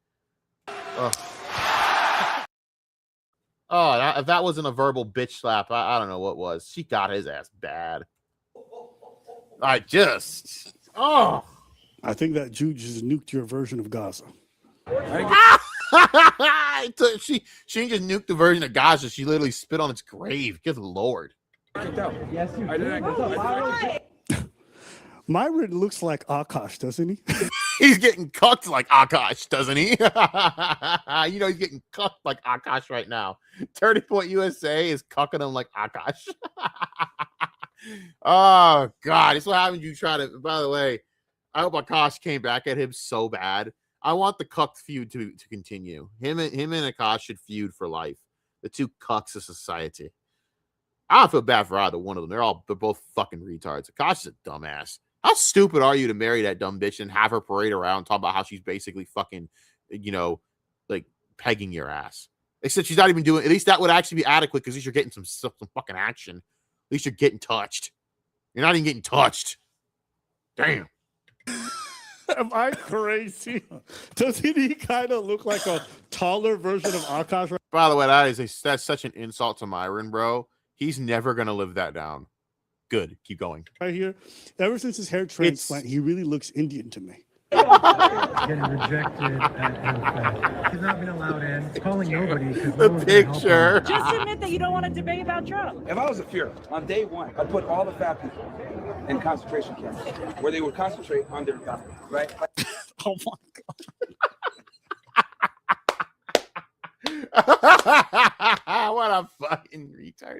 Oh, if that wasn't a verbal bitch slap, I don't know what was. She got his ass bad. I
think that Jew just nuked your version of Gaza.
She didn't just nuke the version of Gaza. She literally spit on its grave. Good Lord.
Yes, you did.
Myron looks like Akash, doesn't he?
He's getting cucked like Akash, doesn't he? You know, he's getting cucked like Akash right now. 30 Point USA is cucking him like Akash. Oh, God. It's what happens. You try to, by the way, I hope Akash came back at him so bad. I want the cucked feud to continue. Him and Akash should feud for life. The two cucks of society. I don't feel bad for either one of them. They're both fucking retards. Akash is a dumbass. How stupid are you to marry that dumb bitch and have her parade around, talk about how she's basically fucking, you know, like pegging your ass? Except she's not even doing. At least that would actually be adequate because at least you're getting some fucking action. At least you're getting touched. You're not even getting touched. Damn.
Am I crazy? Doesn't he kind of look like a taller version of Akash?
By the way, that's such an insult to Myron, bro. He's never gonna live that down. Good. Keep going.
Right here. Ever since his hair transplant, he really looks Indian to me.
Getting rejected at he's not been allowed in. He's calling nobody.
The picture.
Just admit that you don't want to debate about Trump.
If I was a Fuhrer, on day one, I'd put all the fat people in concentration camps where they would concentrate on their government, right?
Oh my
What a fucking retard.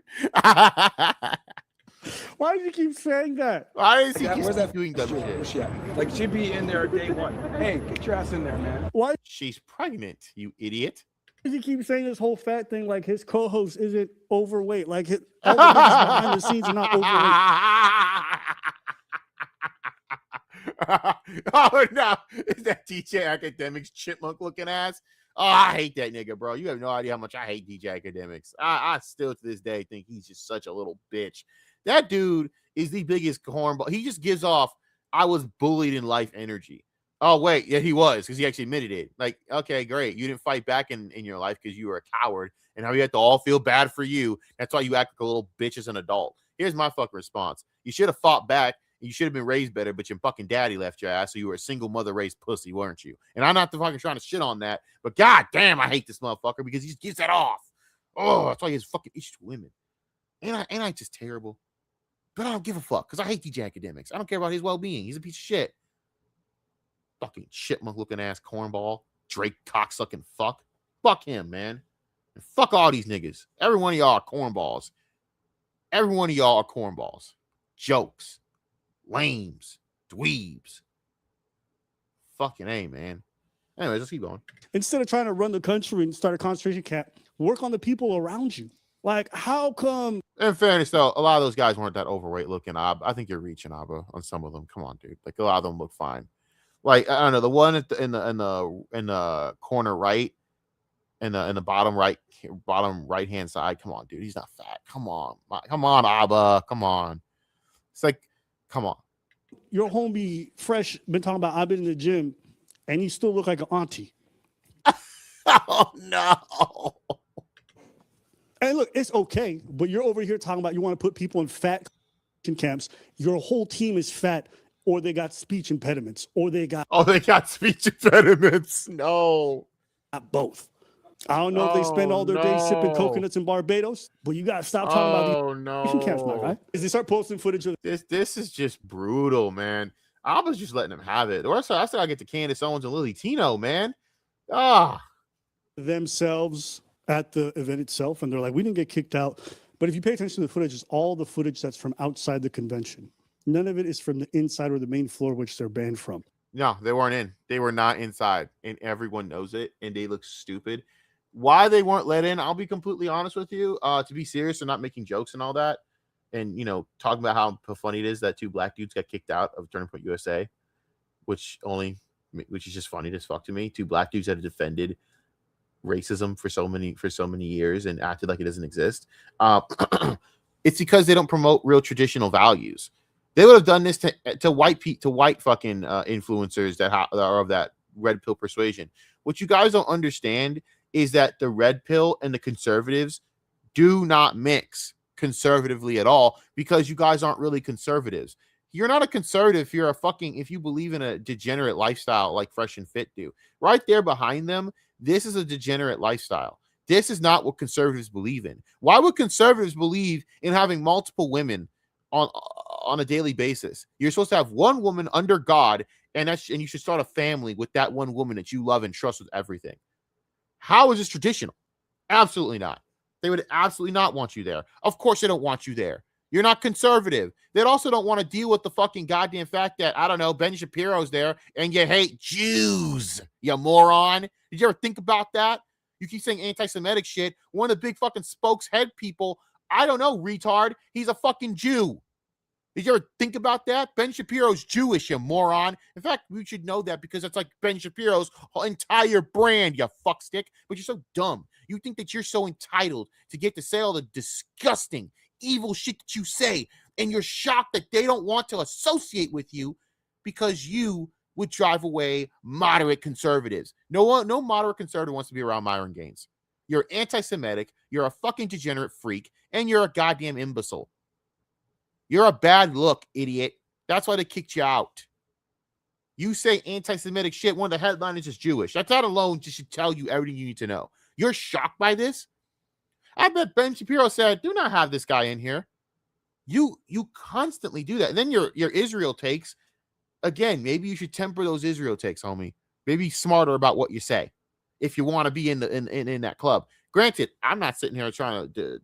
Why do you keep saying that?
Why is he
Where's that
doing dumb shit?
Like, she'd be in there day one. Hey, get your ass in there, man.
Why?
She's pregnant, you idiot.
Why does he keep saying this whole fat thing like his co-host isn't overweight? Like all the bitches behind the scenes are not overweight.
Oh no, is that DJ Academics chipmunk looking ass? Oh, I hate that nigga, bro. You have no idea how much I hate DJ Academics. I still to this day think he's just such a little bitch. That dude is the biggest cornball. He just gives off I was bullied in life energy. Oh, wait. Yeah, he was, because he actually admitted it. Like, okay, great. You didn't fight back in your life because you were a coward, and now you have to all feel bad for you. That's why you act like a little bitch as an adult. Here's my fucking response. You should have fought back. You should have been raised better, but your fucking daddy left your ass, so you were a single mother raised pussy, weren't you? And I'm not the fucking trying to shit on that, but god damn, I hate this motherfucker because he just gives that off. Oh, that's why he has fucking issues with women. And I just terrible. But I don't give a fuck because I hate DJ Academics. I don't care about his well-being. He's a piece of shit. Fucking chipmunk looking ass cornball. Drake cocksucking fuck. Fuck him, man. And fuck all these niggas. Every one of y'all are cornballs. Every one of y'all are cornballs. Jokes. Lames. Dweebs. Fucking A, man. Anyways, let's keep going.
Instead of trying to run the country and start a concentration camp, work on the people around you. Like, how come?
In fairness, though, a lot of those guys weren't that overweight looking. I think you're reaching, Abba, on some of them. Come on, dude. Like, a lot of them look fine. Like, I don't know, the one in the corner right, in the bottom right hand side. Come on, dude. He's not fat. Come on, Abba. Come on. It's like, come on.
Your homie Fresh been talking about I've been in the gym, and you still look like an auntie.
Oh no.
And look, it's okay, but you're over here talking about you want to put people in fat camps. Your whole team is fat, or they got speech impediments, or they got
speech impediments. No,
not both. I don't know if they spend all their days sipping coconuts in Barbados, but you gotta stop talking about these camps, my guy. Is they start posting footage of
this is just brutal, man. I was just letting them have it. Or I still gotta get to Candace, Owens, and Lily Tino, man.
Themselves at the event itself, and they're like, we didn't get kicked out. But if you pay attention to the footage, it's all the footage that's from outside the convention. None of it is from the inside or the main floor, which they're banned from.
No, they weren't in. They were not inside, and everyone knows it, and they look stupid. Why they weren't let in, I'll be completely honest with you. To be serious and not making jokes and all that, and, talking about how funny it is that 2 black dudes got kicked out of Turning Point USA, which is just funny as fuck to me. 2 black dudes that have defended racism for so many years and acted like it doesn't exist. It's because they don't promote real traditional values. They would have done this to white fucking influencers that are of that red pill persuasion. What you guys don't understand is that the red pill and the conservatives do not mix conservatively at all, because you guys aren't really conservatives. You're not a conservative if you believe in a degenerate lifestyle like Fresh and Fit do. Right there behind them, this is a degenerate lifestyle. This is not what conservatives believe in. Why would conservatives believe in having multiple women on a daily basis? You're supposed to have one woman under God, and you should start a family with that one woman that you love and trust with everything. How is this traditional? Absolutely not. They would absolutely not want you there. Of course they don't want you there. You're not conservative. They also don't want to deal with the fucking goddamn fact that, I don't know, Ben Shapiro's there and you hate Jews, you moron. Did you ever think about that? You keep saying anti-Semitic shit. One of the big fucking spokes head people, I don't know, retard. He's a fucking Jew. Did you ever think about that? Ben Shapiro's Jewish, you moron. In fact, we should know that because that's like Ben Shapiro's entire brand, you fuckstick. But you're so dumb. You think that you're so entitled to get to say all the disgusting, evil shit that you say, and you're shocked that they don't want to associate with you because you would drive away moderate conservatives. No moderate conservative wants to be around Myron Gaines. You're anti-Semitic, you're a fucking degenerate freak, and you're a goddamn imbecile. You're a bad look, idiot. That's why they kicked you out. You say anti-Semitic shit, one of the headliners is Jewish. That alone just should tell you everything you need to know. You're shocked by this? I bet Ben Shapiro said, do not have this guy in here. You constantly do that. And then your Israel takes, again, maybe you should temper those Israel takes, homie. Maybe be smarter about what you say if you want to be in that club. Granted, I'm not sitting here trying to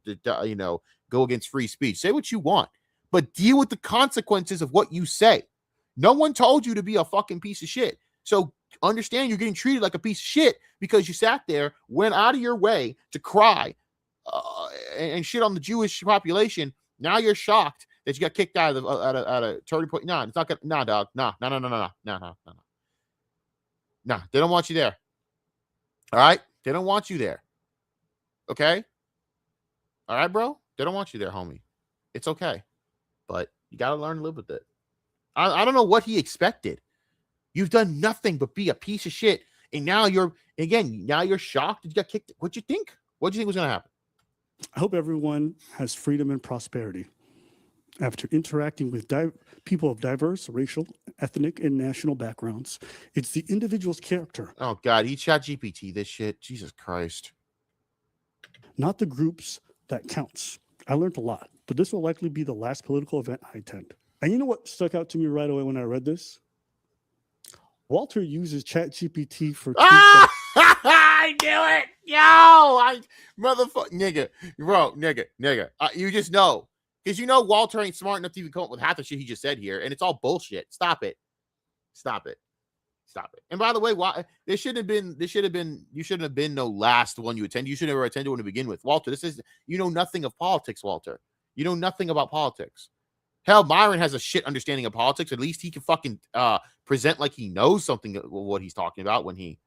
go against free speech. Say what you want, but deal with the consequences of what you say. No one told you to be a fucking piece of shit. So understand you're getting treated like a piece of shit because you sat there, went out of your way to cry and shit on the Jewish population. Now you're shocked that you got kicked out of Turning Point. No, it's not gonna. Nah, dog. No. Nah, they don't want you there. All right, they don't want you there. Okay. All right, bro. They don't want you there, homie. It's okay, but you gotta learn to live with it. I don't know what he expected. You've done nothing but be a piece of shit. And now you're shocked that you got kicked. What'd you think? What'd you think was going to happen?
I hope everyone has freedom and prosperity after interacting with people of diverse racial, ethnic, and national backgrounds. It's the individual's character.
Oh, God. He chat GPT this shit. Jesus Christ.
Not the groups that counts. I learned a lot, but this will likely be the last political event I attend. And you know what stuck out to me right away when I read this? Walter uses ChatGPT for tweets.
I knew it. Yo, motherfucker, nigga. You just know. Because you know Walter ain't smart enough to even come up with half the shit he just said here, and it's all bullshit. Stop it. And by the way, why you shouldn't have been no last one you attend. You should never attend one to begin with. Walter, you know nothing of politics, Walter. You know nothing about politics. Hell, Myron has a shit understanding of politics. At least he can fucking present like he knows something of what he's talking about when he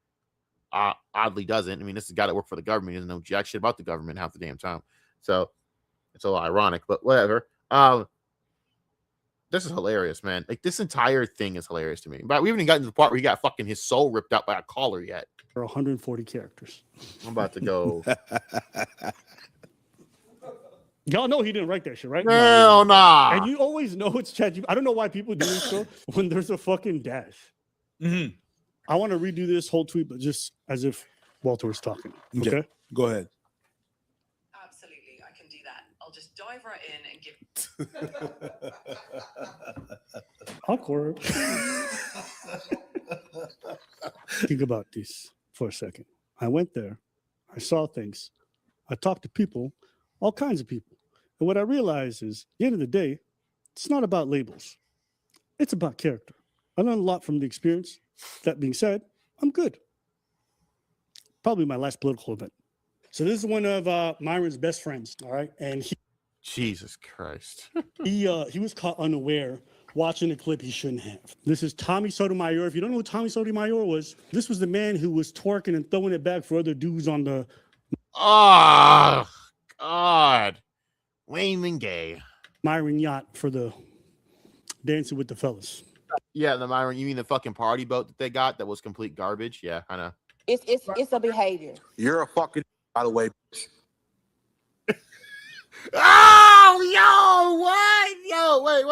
oddly doesn't. I mean, this is a guy that worked for the government. He doesn't know jack shit about the government half the damn time. So it's a little ironic, but whatever. This is hilarious, man. Like, this entire thing is hilarious to me. But we haven't even gotten to the part where he got fucking his soul ripped out by a collar yet.
There are 140 characters.
I'm about to go.
Y'all know he didn't write that shit, right?
Hell nah.
And you always know it's ChatGPT. I don't know why people do this so when there's a fucking dash.
Mm-hmm.
I want to redo this whole tweet, but just as if Walter was talking. Okay?
Go ahead.
Absolutely, I can do that. I'll just dive right in and give.
Awkward. Think about this for a second. I went there. I saw things. I talked to people, all kinds of people. And what I realized is, at the end of the day, it's not about labels. It's about character. I learned a lot from the experience. That being said, I'm good. Probably my last political event. So this is one of Myron's best friends, all right? And
Jesus Christ.
he was caught unaware watching a clip he shouldn't have. This is Tommy Sotomayor. If you don't know who Tommy Sotomayor was, this was the man who was twerking and throwing it back for other dudes on the...
Oh, God. Lame and gay.
Myron yacht for the Dancing with the Fellas.
Yeah, the Myron, you mean the fucking party boat that they got that was complete garbage? Yeah, I know.
It's a behavior.
You're a fucking, by the way.
Oh, yo, what? Yo, wait,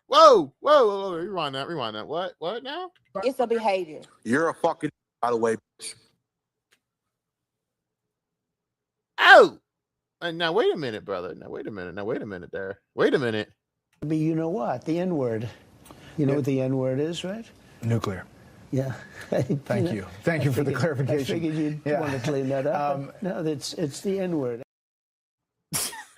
whoa. Rewind that. What now?
It's a behavior.
You're a fucking, by the way.
Oh, and now wait a minute, brother. Now wait a minute there. Wait a minute.
But you know what? The N-word. You know what the N-word is, right?
Nuclear.
Yeah.
Thank you. Thank you for the clarification.
I figured you'd want to clean that up. No, it's the N-word.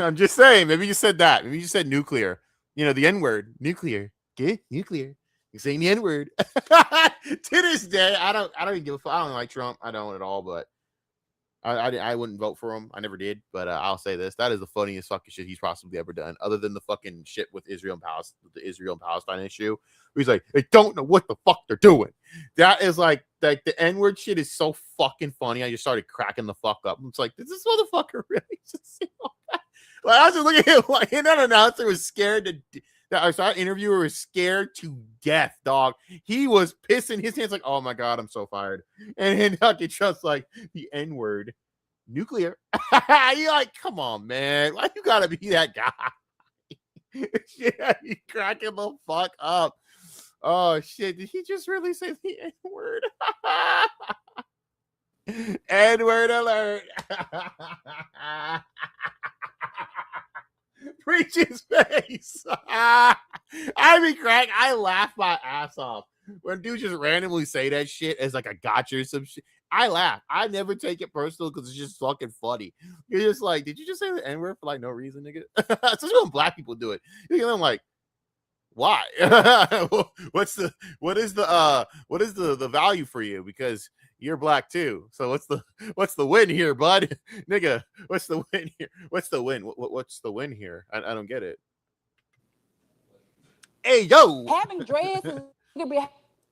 I'm just saying. Maybe you said that. Maybe you said nuclear. You know, the N-word. Nuclear. Get nuclear. You're saying the N-word. To this day, I don't even give a fuck. I don't like Trump. I don't at all, but I wouldn't vote for him. I never did, but I'll say this: that is the funniest fucking shit he's possibly ever done, other than the fucking shit with Israel and the Israel and Palestine issue. He's like, they don't know what the fuck they're doing. That is like the N-word shit is so fucking funny. I just started cracking the fuck up. It's like, does this motherfucker really just say all that? Like, I was just looking at him like, and that announcer was scared to. That interviewer was scared to death, dog. He was pissing his hands like, oh my God, I'm so fired. And Hucky just like the N-word, nuclear. You're like, come on, man. Why you gotta be that guy? Yeah, he's cracking the fuck up. Oh shit, did he just really say the N-word? N-word alert. Preach his face. I mean, Craig, I laugh my ass off when dudes just randomly say that shit as like a gotcha or some shit. I laugh. I never take it personal because it's just fucking funny. You're just like, did you just say the N-word for like no reason, nigga? Especially when black people do it. I'm like, why? What is the value for you? Because you're black too. So what's the win here, bud? Nigga, what's the win here? What's the win? What's the win here? I don't get it. Hey, yo.
Having dreads is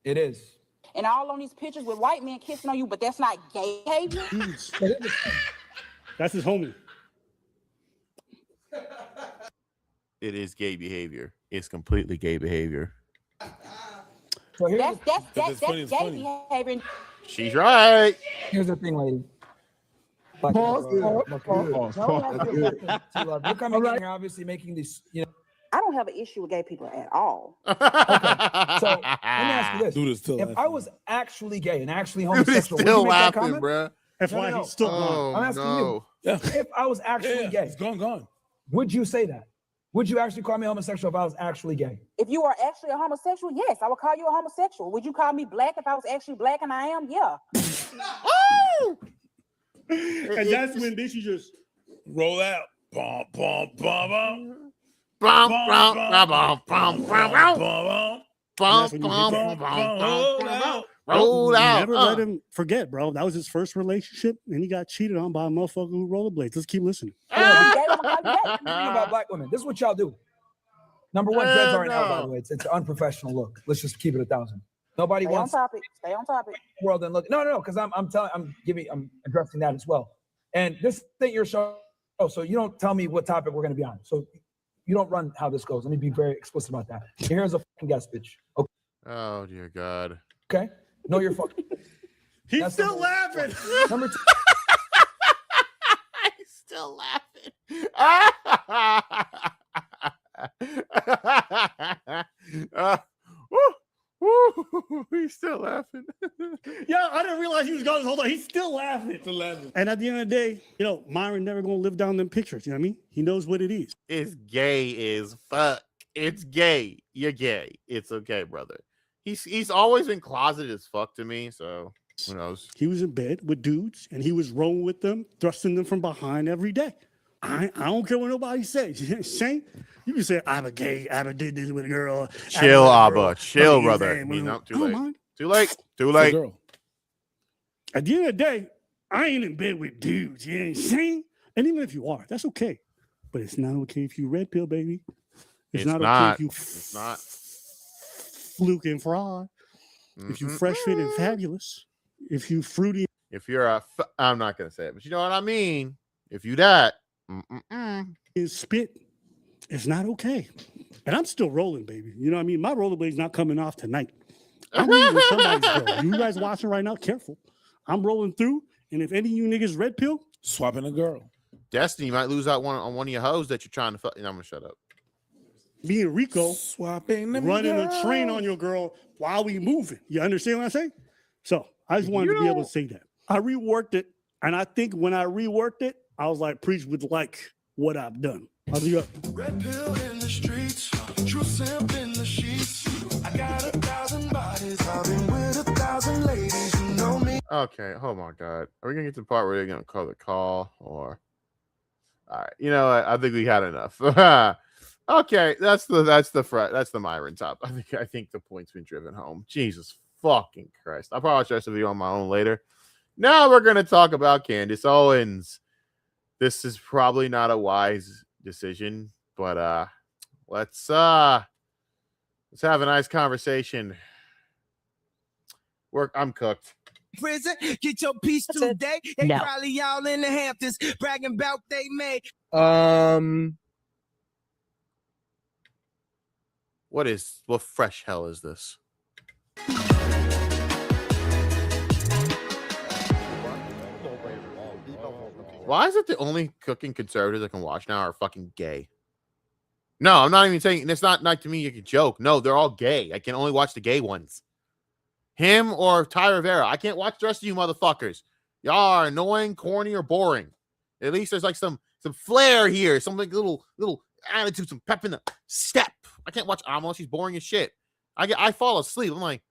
It is.
and all on these pictures with white men kissing on you, but that's not gay behavior.
That's his homie.
It is gay behavior. It's completely gay behavior.
So
That's gay behavior.
She's right.
Here's the thing, lady.
Pause.
You're coming in here obviously making these,
I don't have an issue with gay people at all.
So let me ask you this.
Dude is still
if
laughing.
I was actually gay and actually
Dude is
homosexual, would
still
you make that
laughing,
comment?
bro.
That's why he's still gone.
I'm asking you. If I was actually gay,
it's gone.
Would you say that? Would you actually call me homosexual if I was actually gay?
If you are actually a homosexual, yes, I would call you a homosexual. Would you call me black if I was actually black and I am? Yeah.
And that's when they should just
roll out. Bum, bum, bum, bum.
Bum, bum, bum, bum, bum, bum, roll out.
Never let him forget, bro. That was his first relationship, and he got cheated on by a motherfucker who rollerblades. Let's keep listening.
About black women. This is what y'all do. Number one, dreads aren't out, by the way. It's an unprofessional look. Let's just keep it 1,000. Nobody
Stay
wants
on topic. Stay on topic.
world and look. No, because I'm addressing that as well. And this thing your show, so you don't tell me what topic we're gonna be on. So you don't run how this goes. Let me be very explicit about that. Here's a fucking guest bitch. Okay.
Oh dear God.
Okay. No, you're fucking.
He's still laughing.
Number two.
He's still laughing. He's still laughing.
Yeah, I didn't realize he was gone this whole time. He's still laughing. And at the end of the day, Myron never gonna live down them pictures. You know what I mean? He knows what it is.
It's gay as fuck. It's gay. You're gay. It's okay, brother. He's always been closeted as fuck to me. So who knows?
He was in bed with dudes, and he was rolling with them, thrusting them from behind every day. I don't care what nobody says. Shane, you can say I'm a gay. I did this with a girl.
Chill, Abba. Chill, brother. Too late. Too late. Too late.
At the end of the day, I ain't in bed with dudes. You know what I'm saying? And even if you are, that's okay. But it's not okay if you red pill, baby. It's not okay if you fluke and fraud. If you fresh fit and fabulous. If you fruity.
If you're I'm not gonna say it, but you know what I mean. If you that.
Is spit. It's not okay. And I'm still rolling, baby. You know what I mean? My rollerblade's not coming off tonight. I'm with somebody's girl. You guys watching right now, careful. I'm rolling through, and if any of you niggas red pill,
swapping a girl.
Destiny, you might lose out on one of your hoes that you're trying to fuck. I'm gonna shut up.
Me and Rico
swapping
running a train on your girl while we moving. You understand what I'm saying? So I just wanted to be able to say that. I reworked it, and I think when I reworked it, I was like, preach with like what I've done. I'll do you.
Red pill in the streets, true simp in the sheets. I got 1,000 bodies, I've been with 1,000 ladies, you know me.
Okay, oh my God. Are we gonna get to the part where they're gonna call the call or all right, you know what? I think we had enough. Okay, that's the Myron top. I think the point's been driven home. Jesus fucking Christ. I'll probably share some video on my own later. Now we're gonna talk about Candace Owens. This is probably not a wise decision, but let's have a nice conversation. I'm cooked.
Prison, get your piece today. They probably all in the Hamptons bragging about they made.
What fresh hell is this? Why is it the only cooking conservatives I can watch now are fucking gay? No, I'm not even saying it's not to me like a joke. No, they're all gay. I can only watch the gay ones. Him or Ty Rivera. I can't watch the rest of you motherfuckers. Y'all are annoying, corny, or boring. At least there's like some flair here, some like little attitude, some pep in the step. I can't watch Amala. She's boring as shit. I fall asleep. I'm like,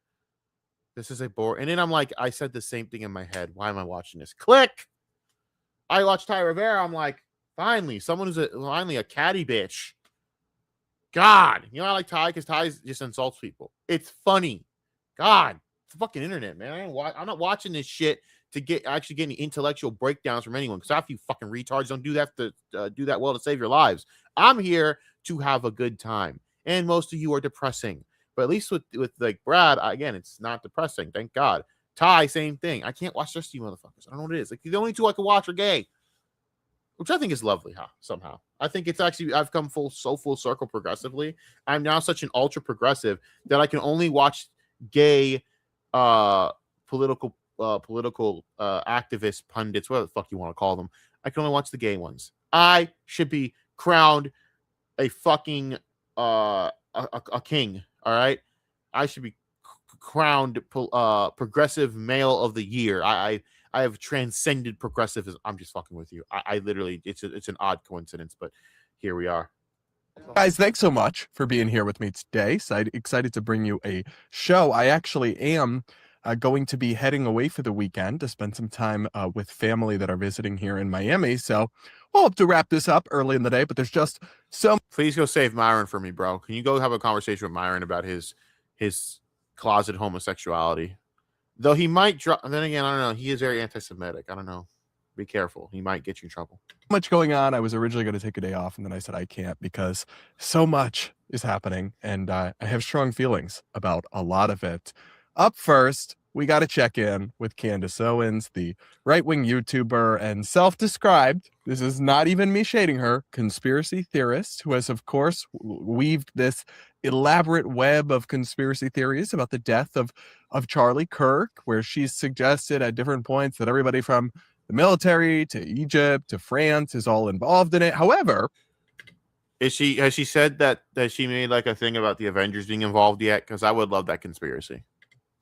this is a bore. And then I'm like, I said the same thing in my head. Why am I watching this? Click. I watched Ty Rivera. I'm like, finally, someone who's finally a catty bitch. God, you know I like Ty because Ty just insults people. It's funny. God, it's the fucking internet, man. I'm not watching this shit to get any intellectual breakdowns from anyone because half you fucking retards don't do that to do that well to save your lives. I'm here to have a good time, and most of you are depressing. But at least with like Brad, again, it's not depressing. Thank God. Ty, same thing. I can't watch the rest of you motherfuckers. I don't know what it is. Like the only two I can watch are gay, which I think is lovely. Somehow, I think it's actually I've come full circle progressively. I'm now such an ultra progressive that I can only watch gay political activist pundits, whatever the fuck you want to call them. I can only watch the gay ones. I should be crowned a fucking a king. All right, I should be crowned progressive male of the year. I have transcended progressivism. I'm just fucking with you. I literally, it's an odd coincidence, but here we are.
Guys, thanks so much for being here with me today. Excited to bring you a show. I actually am going to be heading away for the weekend to spend some time with family that are visiting here in Miami. So we'll have to wrap this up early in the day, but there's just so.
Please go save Myron for me, bro. Can you go have a conversation with Myron about his closet homosexuality? Though he might drop. Then again, I don't know. He is very anti-Semitic. I don't know. Be careful. He might get you in trouble.
Much going on. I was originally going to take a day off, and then I said I can't because so much is happening, and I have strong feelings about a lot of it. Up first, we got to check in with Candace Owens, the right-wing YouTuber and self-described, this is not even me shading her, conspiracy theorist who has, of course, weaved this elaborate web of conspiracy theories about the death of Charlie Kirk, where she's suggested at different points that everybody from the military to Egypt to France is all involved in it. However,
has she said that she made like a thing about the Avengers being involved yet? Because I would love that conspiracy.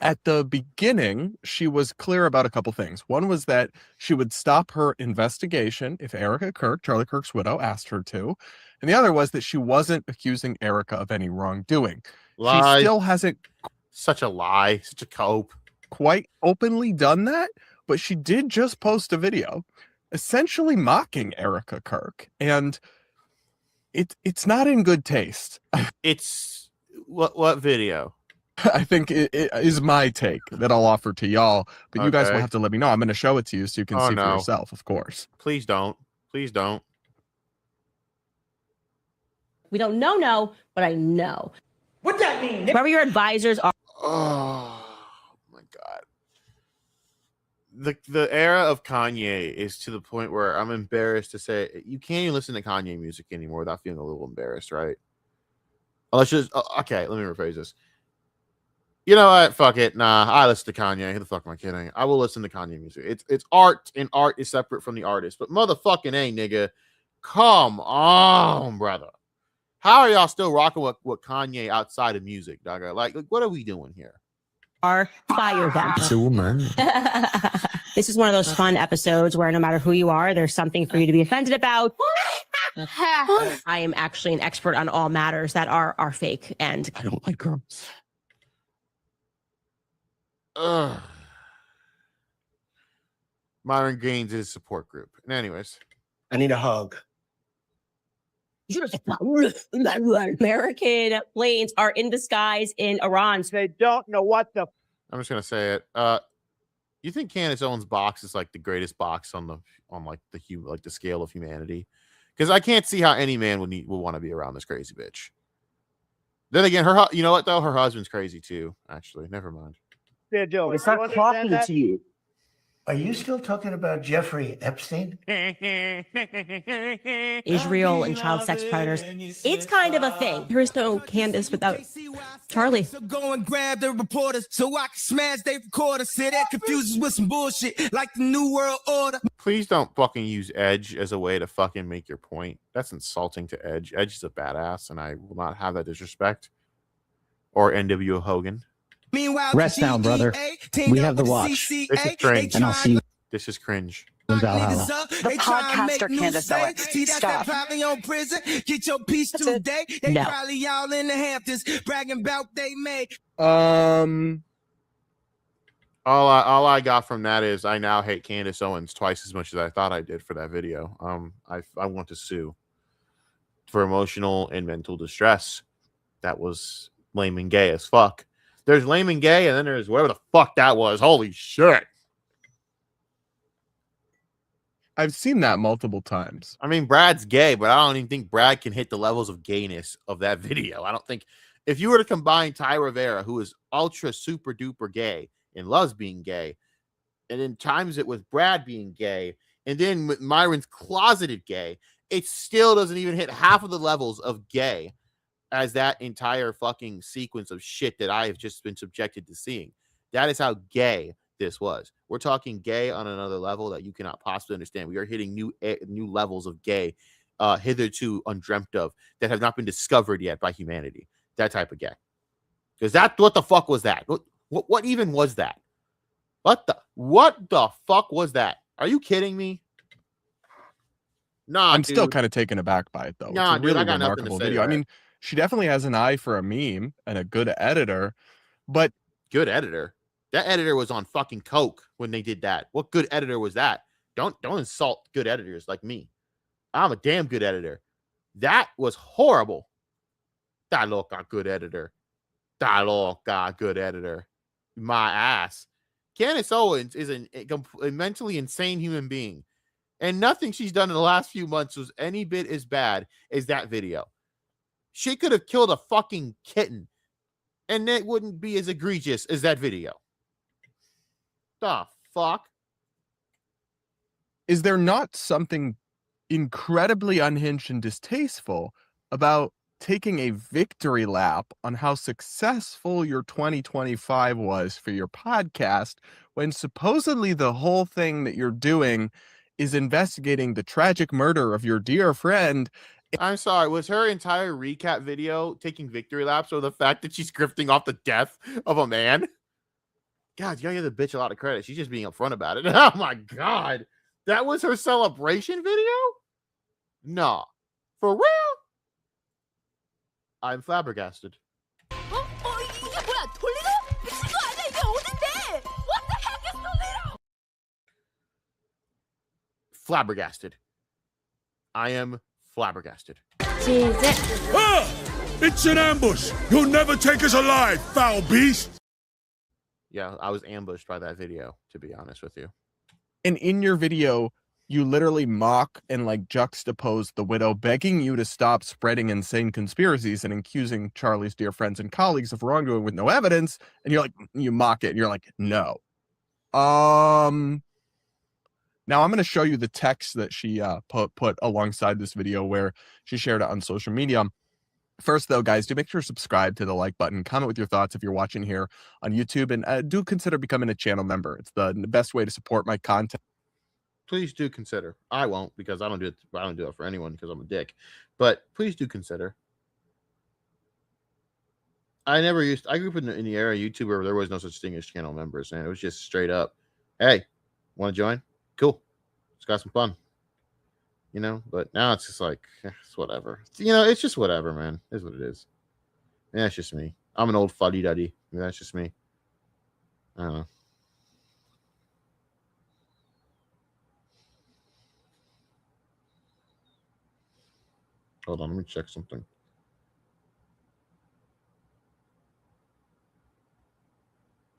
At the beginning, she was clear about a couple things. One was that she would stop her investigation if Erica Kirk, Charlie Kirk's widow, asked her to. And the other was that she wasn't accusing Erica of any wrongdoing.
Lie.
She still hasn't.
Such a lie, such a cope.
Quite openly done that, but she did just post a video essentially mocking Erica Kirk. And it's not in good taste.
It's what video?
I think it is my take that I'll offer to y'all, but you guys will
Okay.
have to let me know. I'm going to show it to you so you can see for yourself, of course.
Please don't. Please don't.
We don't know, but I know.
What that mean?
Whoever your advisors are.
Oh my god. The era of Kanye is to the point where I'm embarrassed to say you can't even listen to Kanye music anymore without feeling a little embarrassed, right? Unless just okay, let me rephrase this. You know what? Fuck it. Nah, I listen to Kanye. Who the fuck am I kidding? I will listen to Kanye music. It's art, and art is separate from the artist. But motherfucking A, nigga. Come on, brother. How are y'all still rocking with Kanye outside of music, dog? Like, what are we doing here?
Fire them.
It's a woman.
This is one of those fun episodes where no matter who you are, there's something for you to be offended about. I am actually an expert on all matters that are fake, and I don't like girls.
Myron Gaines is support group. And anyways,
I need a hug.
American planes are in disguise in Iran. So they don't know what the.
I'm just gonna say it. You think Candace Owens' box is like the greatest box on the scale of humanity? Because I can't see how any man would want to be around this crazy bitch. Then again, you know what though? Her husband's crazy too. Actually, never mind.
It's not talking to you. Are you still talking about Jeffrey Epstein?
Israel and child sex predators. It's kind of a thing. There is no Candace without Charlie.
So go and grab the reporters so I can smash their recorders. Say that confuses with some bullshit like the New World Order.
Please don't fucking use Edge as a way to fucking make your point. That's insulting to Edge. Edge is a badass, and I will not have that disrespect. Or NWO Hogan.
Meanwhile,
Rest down, brother. We have the watch.
This is cringe.
And I'll see you
This is cringe.
in Valhalla.
The podcaster Candace Owens. See, that's that probably on prison. Get your piece today. They
No.
probably all in the Hamptons bragging about they made.
All I got from that is I now hate Candace Owens twice as much as I thought I did for that video. I want to sue for emotional and mental distress. That was lame and gay as fuck. There's lame and gay, and then there's whatever the fuck that was. Holy shit.
I've seen that multiple times.
I mean, Brad's gay, but I don't even think Brad can hit the levels of gayness of that video. I don't think if you were to combine Ty Rivera, who is ultra super duper gay and loves being gay, and then times it with Brad being gay, and then with Myron's closeted gay, it still doesn't even hit half of the levels of gay as that entire fucking sequence of shit that I have just been subjected to seeing. That is how gay this was. We're talking gay on another level that you cannot possibly understand. We are hitting new levels of gay, hitherto undreamt of, that have not been discovered yet by humanity. That type of gay. Because what the fuck was that? What even was that? What the fuck was that? Are you kidding me? Nah,
I'm
dude.
still kind of taken aback by it, though.
Nah,
it's a
dude,
really
I got nothing to
remarkable
say to
video. I
that.
mean, she definitely has an eye for a meme and a good editor, but
good editor. That editor was on fucking coke when they did that. What good editor was that? Don't insult good editors like me. I'm a damn good editor. That was horrible. That look a good editor. That look a good editor. My ass. Candace Owens is a mentally insane human being. And nothing she's done in the last few months was any bit as bad as that video. She could have killed a fucking kitten, and it wouldn't be as egregious as that video. The fuck?
Is there not something incredibly unhinged and distasteful about taking a victory lap on how successful your 2025 was for your podcast when supposedly the whole thing that you're doing is investigating the tragic murder of your dear friend?
I'm sorry, was her entire recap video taking victory laps or the fact that she's scripting off the death of a man? God, you gotta give the bitch a lot of credit. She's just being upfront about it. Oh my God. That was her celebration video? Nah. For real? I'm flabbergasted. Flabbergasted. I am flabbergasted.
Ah! It's an ambush! You'll never take us alive, foul beast!
Yeah, I was ambushed by that video, to be honest with you.
And in your video, you literally mock and like juxtapose the widow begging you to stop spreading insane conspiracies and accusing Charlie's dear friends and colleagues of wrongdoing with no evidence. And you're like, you mock it and you're like, no. Now I'm going to show you the text that she put alongside this video where she shared it on social media. First, though, guys, do make sure to subscribe to the like button, comment with your thoughts if you're watching here on YouTube, and do consider becoming a channel member. It's the best way to support my content.
Please do consider. I won't, because I don't do it for anyone because I'm a dick. But please do consider. I grew up in the era of YouTube where there was no such thing as channel members, and it was just straight up, hey, want to join? Cool. Let's got some fun. You know, but now it's just like, it's whatever. You know, it's just whatever, man. It's what it is. And that's just me. I'm an old fuddy-duddy. That's just me. I don't know. Hold on, let me check something.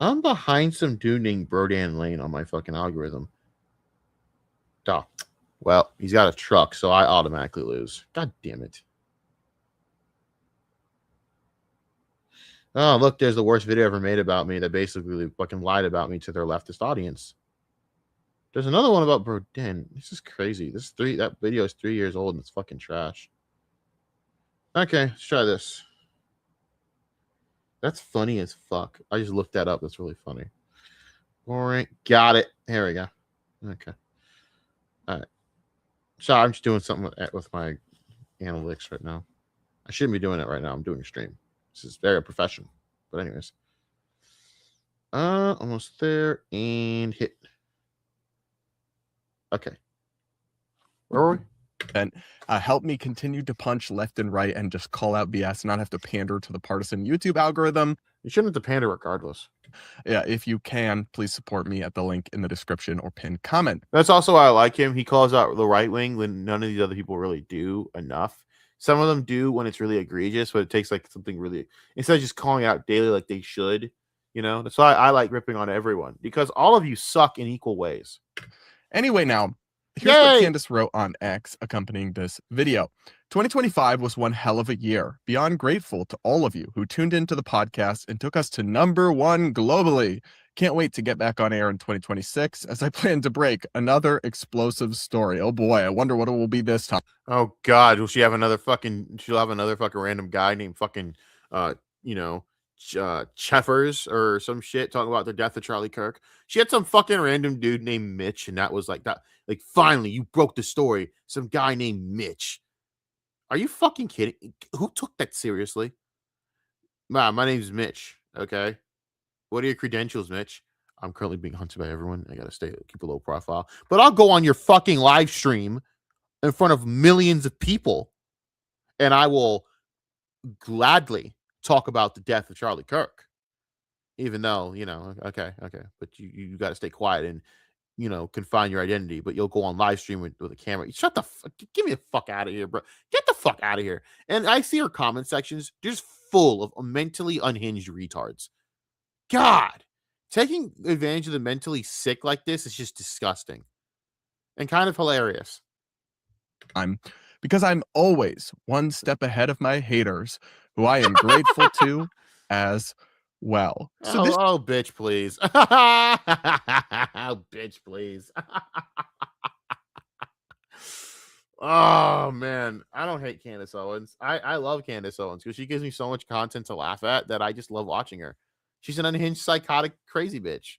I'm behind some dude named Brodan Lane on my fucking algorithm. Duh. Well, he's got a truck, so I automatically lose. God damn it. Oh, look, there's the worst video ever made about me that basically fucking lied about me to their leftist audience. There's another one about Brodan. This is crazy. That video is 3 years old and it's fucking trash. Okay, let's try this. That's funny as fuck. I just looked that up. That's really funny. All right, got it. Here we go. Okay. All right. So I'm just doing something with my analytics right now. I shouldn't be doing it right now. I'm doing a stream. This is very professional. But anyways. Almost there and hit. Okay. Where were we?
And help me continue to punch left and right and just call out BS and not have to pander to the partisan YouTube algorithm.
You shouldn't have to pander regardless.
Yeah, if you can, please support me at the link in the description or pinned comment.
That's also why I like him. He calls out the right wing when none of these other people really do enough. Some of them do when it's really egregious, but it takes like something really, instead of just calling out daily like they should, you know. That's why I like ripping on everyone, because all of you suck in equal ways.
Anyway, now here's what Candace wrote on X accompanying this video. 2025 was one hell of a year. Beyond grateful to all of you who tuned into the podcast and took us to #1 globally. Can't wait to get back on air in 2026 as I plan to break another explosive story. Oh boy, I wonder what it will be this time.
Oh God, will she have another fucking? She'll have another fucking random guy named fucking, Cheffers or some shit talking about the death of Charlie Kirk. She had some fucking random dude named Mitch, and that was like that. Like, finally, you broke the story. Some guy named Mitch. Are you fucking kidding? Who took that seriously? My name's Mitch. Okay. What are your credentials, Mitch? I'm currently being hunted by everyone. I gotta keep a low profile. But I'll go on your fucking live stream in front of millions of people, and I will gladly talk about the death of Charlie Kirk. Even though, okay. But you gotta stay quiet and confine your identity, but you'll go on live stream with a camera. Shut the fuck, get me the fuck out of here, bro. Get the fuck out of here. And I see her comment sections just full of mentally unhinged retards. God, taking advantage of the mentally sick like this is just disgusting and kind of hilarious.
Because I'm always one step ahead of my haters, who I am grateful to as well. So
Bitch, please. Bitch, please. Oh man, I don't hate Candace Owens. I love Candace Owens because she gives me so much content to laugh at that I just love watching her. She's an unhinged, psychotic, crazy bitch.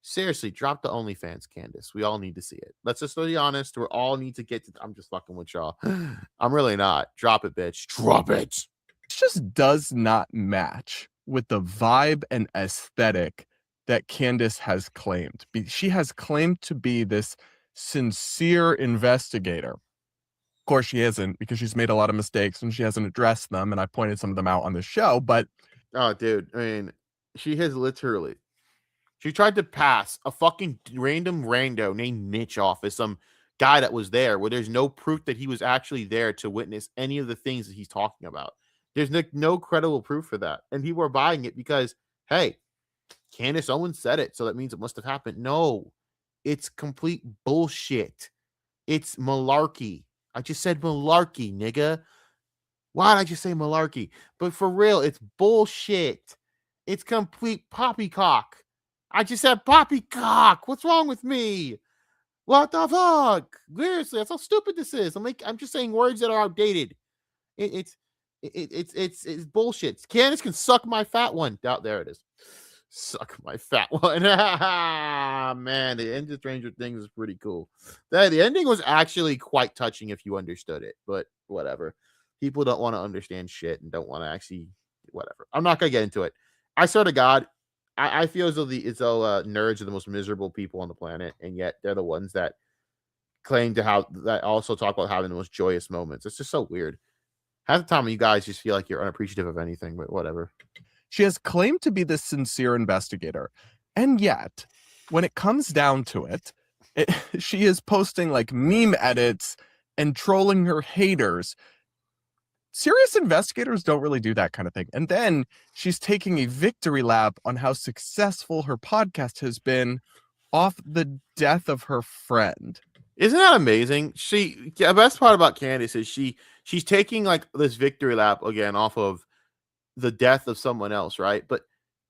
Seriously, drop the OnlyFans, Candace. We all need to see it. Let's just be honest. We all need to get to. I'm just fucking with y'all. I'm really not. Drop it, bitch. Drop it.
It just does not match with the vibe and aesthetic that Candace has claimed. She has claimed to be this sincere investigator. Of course, she isn't, because she's made a lot of mistakes and she hasn't addressed them, and I pointed some of them out on the show. But
oh, dude, I mean, she has literally. She tried to pass a fucking random rando named Mitch off as some guy that was there, where there's no proof that he was actually there to witness any of the things that he's talking about. There's no credible proof for that. And people are buying it because, hey, Candace Owens said it, so that means it must have happened. No, it's complete bullshit. It's malarkey. I just said malarkey, nigga. Why did I just say malarkey? But for real, it's bullshit. It's complete poppycock. I just said poppycock. What's wrong with me? What the fuck? Seriously, that's how stupid this is. I'm just saying words that are outdated. It's bullshit. Candace can suck my fat one. There it is. Suck my fat one. Man, the end of Stranger Things is pretty cool. The ending was actually quite touching if you understood it, but whatever. People don't want to understand shit and don't want to actually whatever. I'm not gonna get into it. I swear to God, I feel as though nerds are the most miserable people on the planet, and yet they're the ones that claim to have that also talk about having the most joyous moments. It's just so weird. Half the time, you guys just feel like you're unappreciative of anything, but whatever.
She has claimed to be this sincere investigator, and yet, when it comes down to it, she is posting like meme edits and trolling her haters. Serious investigators don't really do that kind of thing. And then she's taking a victory lap on how successful her podcast has been off the death of her friend.
Isn't that amazing? The best part about Candace is she's taking like this victory lap again off of the death of someone else, right? But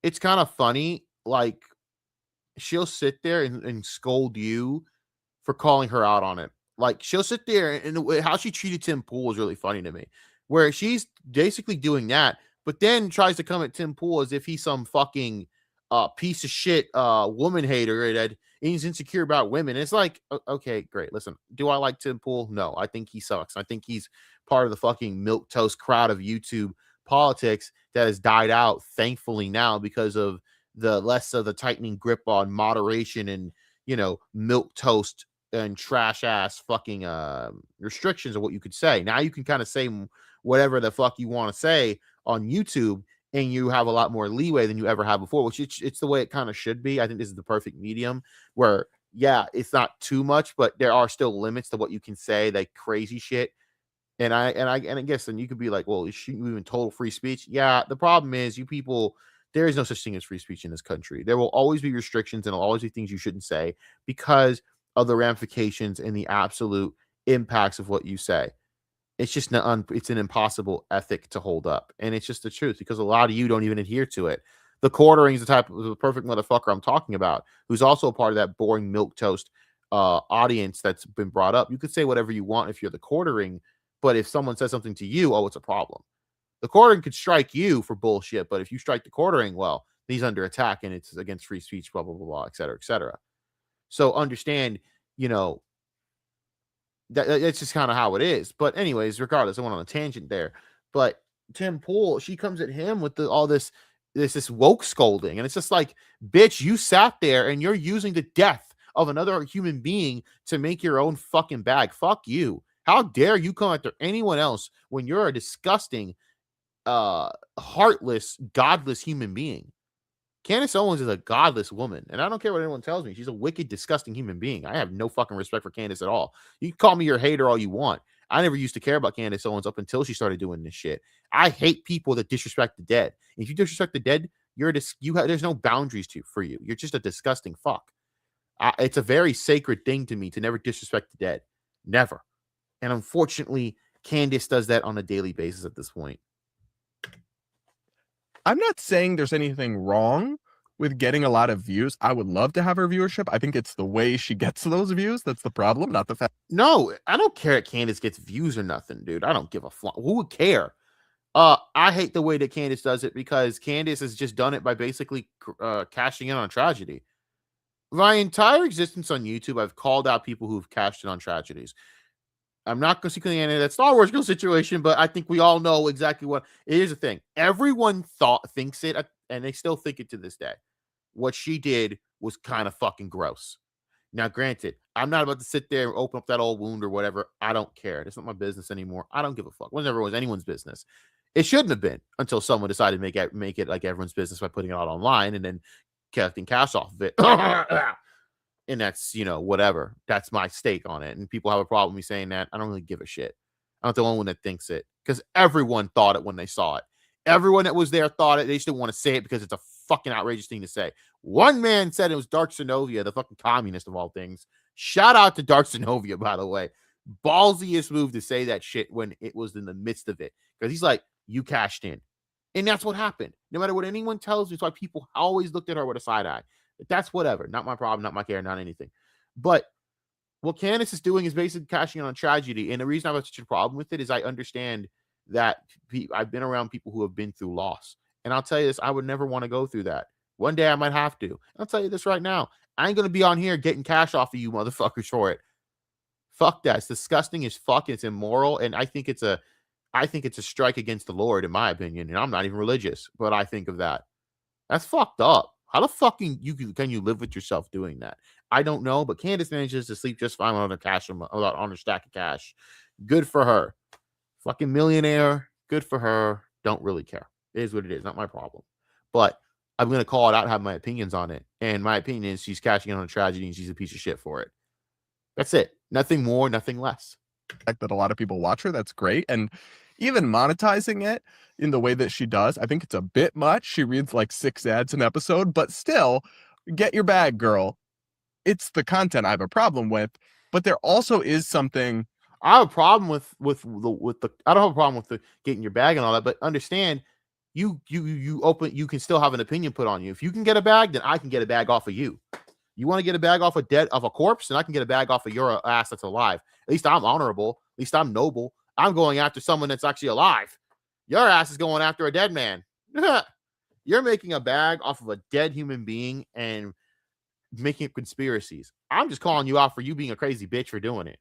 it's kind of funny. Like, she'll sit there and scold you for calling her out on it. Like, she'll sit there and how she treated Tim Pool is really funny to me. Where she's basically doing that, but then tries to come at Tim Pool as if he's some fucking piece of shit woman hater that he's insecure about women. It's like, okay, great. Listen, do I like Tim Pool? No, I think he sucks. I think he's part of the fucking milquetoast crowd of YouTube politics that has died out, thankfully, now because of the less of the tightening grip on moderation and, milquetoast and trash ass fucking restrictions of what you could say. Now you can kind of say whatever the fuck you want to say on YouTube, and you have a lot more leeway than you ever have before, which it's the way it kind of should be. I think this is the perfect medium where, yeah, it's not too much, but there are still limits to what you can say, like crazy shit. And I guess then you could be like, well, is she even total free speech? Yeah, the problem is you people, there is no such thing as free speech in this country. There will always be restrictions and there'll always be things you shouldn't say because of the ramifications and the absolute impacts of what you say. It's just it's an impossible ethic to hold up, and it's just the truth because a lot of you don't even adhere to it. The quartering is the perfect motherfucker I'm talking about, who's also a part of that boring milquetoast audience that's been brought up. You could say whatever you want if you're the quartering, but if someone says something to you, oh, it's a problem. The quartering could strike you for bullshit, but if you strike the quartering, well, he's under attack and it's against free speech, blah blah blah, blah, et cetera, et cetera. So understand, that's just kind of how it is. But anyways, regardless, I went on a tangent there. But Tim Pool, she comes at him with all this woke scolding, and it's just like, bitch, you sat there and you're using the death of another human being to make your own fucking bag. Fuck you. How dare you come after anyone else when you're a disgusting, heartless, godless human being? Candace Owens is a godless woman, and I don't care what anyone tells me. She's a wicked, disgusting human being. I have no fucking respect for Candace at all. You can call me your hater all you want. I never used to care about Candace Owens up until she started doing this shit. I hate people that disrespect the dead. If you disrespect the dead, there's no boundaries for you. You're just a disgusting fuck. It's a very sacred thing to me to never disrespect the dead. Never. And unfortunately, Candace does that on a daily basis at this point.
I'm not saying there's anything wrong with getting a lot of views. I would love to have her viewership. I think it's the way she gets those views that's the problem, not the fact.
No, I don't care if Candace gets views or nothing, dude. I don't give a fuck. Who would care? I hate the way that Candace does it because Candace has just done it by basically cashing in on tragedy. My entire existence on YouTube, I've called out people who've cashed in on tragedies. I'm not going to see any of that Star Wars girl situation, but I think we all know exactly what. Here's the thing. Everyone thinks it, and they still think it to this day. What she did was kind of fucking gross. Now, granted, I'm not about to sit there and open up that old wound or whatever. I don't care. It's not my business anymore. I don't give a fuck. It never was anyone's business. It shouldn't have been until someone decided to make it like everyone's business by putting it out online and then collecting cash off of it. And that's, whatever. That's my stake on it. And people have a problem with me saying that. I don't really give a shit. I'm not the only one that thinks it because everyone thought it when they saw it. Everyone that was there thought it. They just didn't want to say it because it's a fucking outrageous thing to say. One man said it was Dark Sinovia, the fucking communist of all things. Shout out to Dark Sinovia, by the way. Ballsiest move to say that shit when it was in the midst of it. Because he's like, you cashed in. And that's what happened. No matter what anyone tells me, it's why people always looked at her with a side eye. But that's whatever. Not my problem, not my care, not anything. But what Candace is doing is basically cashing in on tragedy. And the reason I have such a problem with it is I understand that I've been around people who have been through loss. And I'll tell you this, I would never want to go through that. One day I might have to. I'll tell you this right now. I ain't going to be on here getting cash off of you motherfuckers for it. Fuck that. It's disgusting as fuck. It's immoral. And I think it's a strike against the Lord, in my opinion. And I'm not even religious, but I think of that. That's fucked up. How the fuck can you live with yourself doing that? I don't know, but Candace manages to sleep just fine on her stack of cash. Good for her. Fucking millionaire. Good for her. Don't really care. It is what it is. Not my problem. But I'm going to call it out and have my opinions on it. And my opinion is she's cashing in on a tragedy and she's a piece of shit for it. That's it. Nothing more, nothing less.
That a lot of people watch her. That's great. And even monetizing it in the way that she does, I think it's a bit much. She reads like 6 ads an episode, but still, get your bag, girl. It's the content I have a problem with, but there also is something.
I have a problem with the. I don't have a problem with the getting your bag and all that, but understand, you can still have an opinion put on you. If you can get a bag, then I can get a bag off of you. You want to get a bag off a corpse, and I can get a bag off of your ass that's alive. At least I'm honorable. At least I'm noble. I'm going after someone that's actually alive. Your ass is going after a dead man. You're making a bag off of a dead human being and making up conspiracies. I'm just calling you out for you being a crazy bitch for doing it.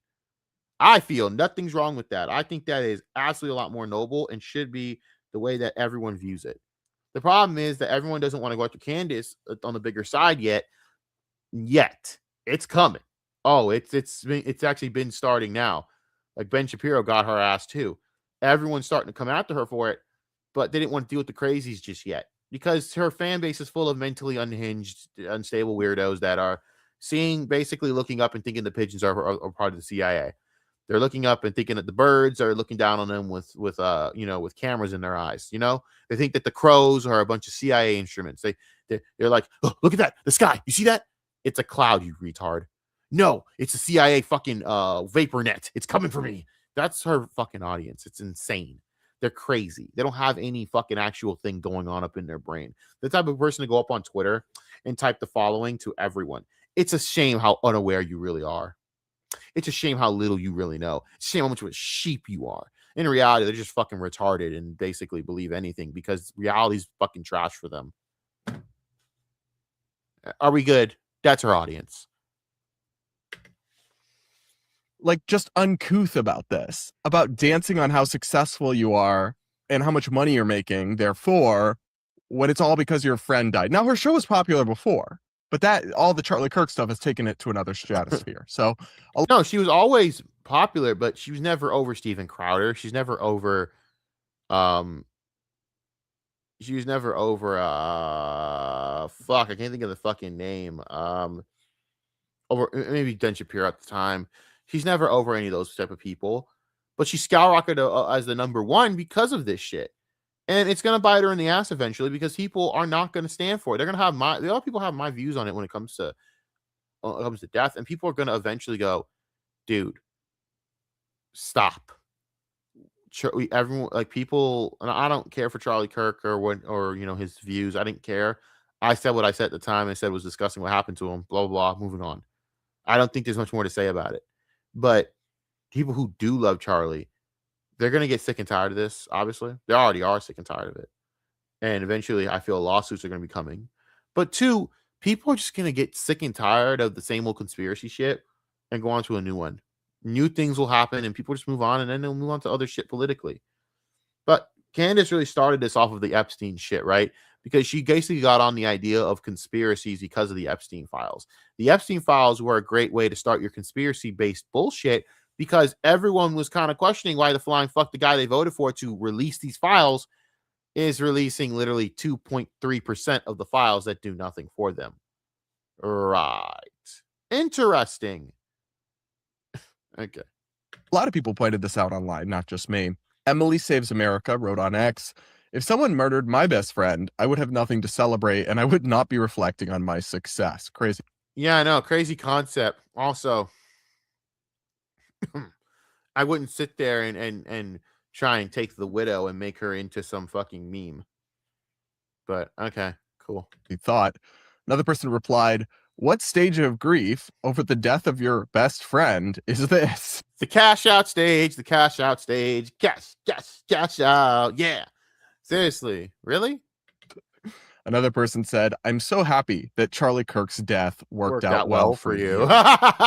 I feel nothing's wrong with that. I think that is absolutely a lot more noble and should be the way that everyone views it. The problem is that everyone doesn't want to go after Candace on the bigger side yet. It's coming. Oh, it's actually been starting now. Like Ben Shapiro got her ass too. Everyone's starting to come after her for it, but they didn't want to deal with the crazies just yet because her fan base is full of mentally unhinged, unstable weirdos that are basically looking up and thinking the pigeons are part of the CIA. They're looking up and thinking that the birds are looking down on them with cameras in their eyes. They think that the crows are a bunch of CIA instruments. They're like, oh, look at that, the sky. You see that? It's a cloud, you retard. No, it's a CIA fucking vapor net. It's coming for me. That's her fucking audience. It's insane. They're crazy. They don't have any fucking actual thing going on up in their brain. The type of person to go up on Twitter and type the following to everyone. It's a shame how unaware you really are. It's a shame how little you really know. It's a shame how much of a sheep you are. In reality, they're just fucking retarded and basically believe anything because reality's fucking trash for them. Are we good? That's her audience.
Like, just uncouth about this, about dancing on how successful you are and how much money you're making, therefore, when it's all because your friend died. Now, her show was popular before, but that all the Charlie Kirk stuff has taken it to another stratosphere. So,
no, she was always popular, but she was never over Steven Crowder. She's never over, she was never over, fuck, I can't think of the fucking name. Over maybe Ben Shapiro at the time. She's never over any of those type of people, but she skyrocketed as the number one because of this shit. And it's going to bite her in the ass eventually because people are not going to stand for it. They're going to have a lot of people have my views on it when it comes to death. And people are going to eventually go, dude, stop. Everyone, like people, and I don't care for Charlie Kirk or you know, his views. I didn't care. I said what I said at the time. I said was discussing what happened to him, blah, blah, blah, moving on. I don't think there's much more to say about it. But people who do love Charlie, they're going to get sick and tired of this, obviously. They already are sick and tired of it. And eventually, I feel lawsuits are going to be coming. But two, people are just going to get sick and tired of the same old conspiracy shit and go on to a new one. New things will happen, and people just move on, and then they'll move on to other shit politically. But Candace really started this off of the Epstein shit, right? Because she basically got on the idea of conspiracies because of the Epstein files. The Epstein files were a great way to start your conspiracy-based bullshit because everyone was kind of questioning why the flying fuck the guy they voted for to release these files is releasing literally 2.3% of the files that do nothing for them. Right. Interesting. Okay.
A lot of people pointed this out online, not just me. Emily Saves America wrote on X, if someone murdered my best friend, I would have nothing to celebrate and I would not be reflecting on my success. Crazy.
Yeah, I know. Crazy concept. Also, I wouldn't sit there and try and take the widow and make her into some fucking meme. But okay, cool.
He thought. Another person replied, what stage of grief over the death of your best friend is this?
The cash out stage, the cash out stage. Cash out. Yeah. Seriously, really?
Another person said, I'm so happy that Charlie Kirk's death worked out well for you.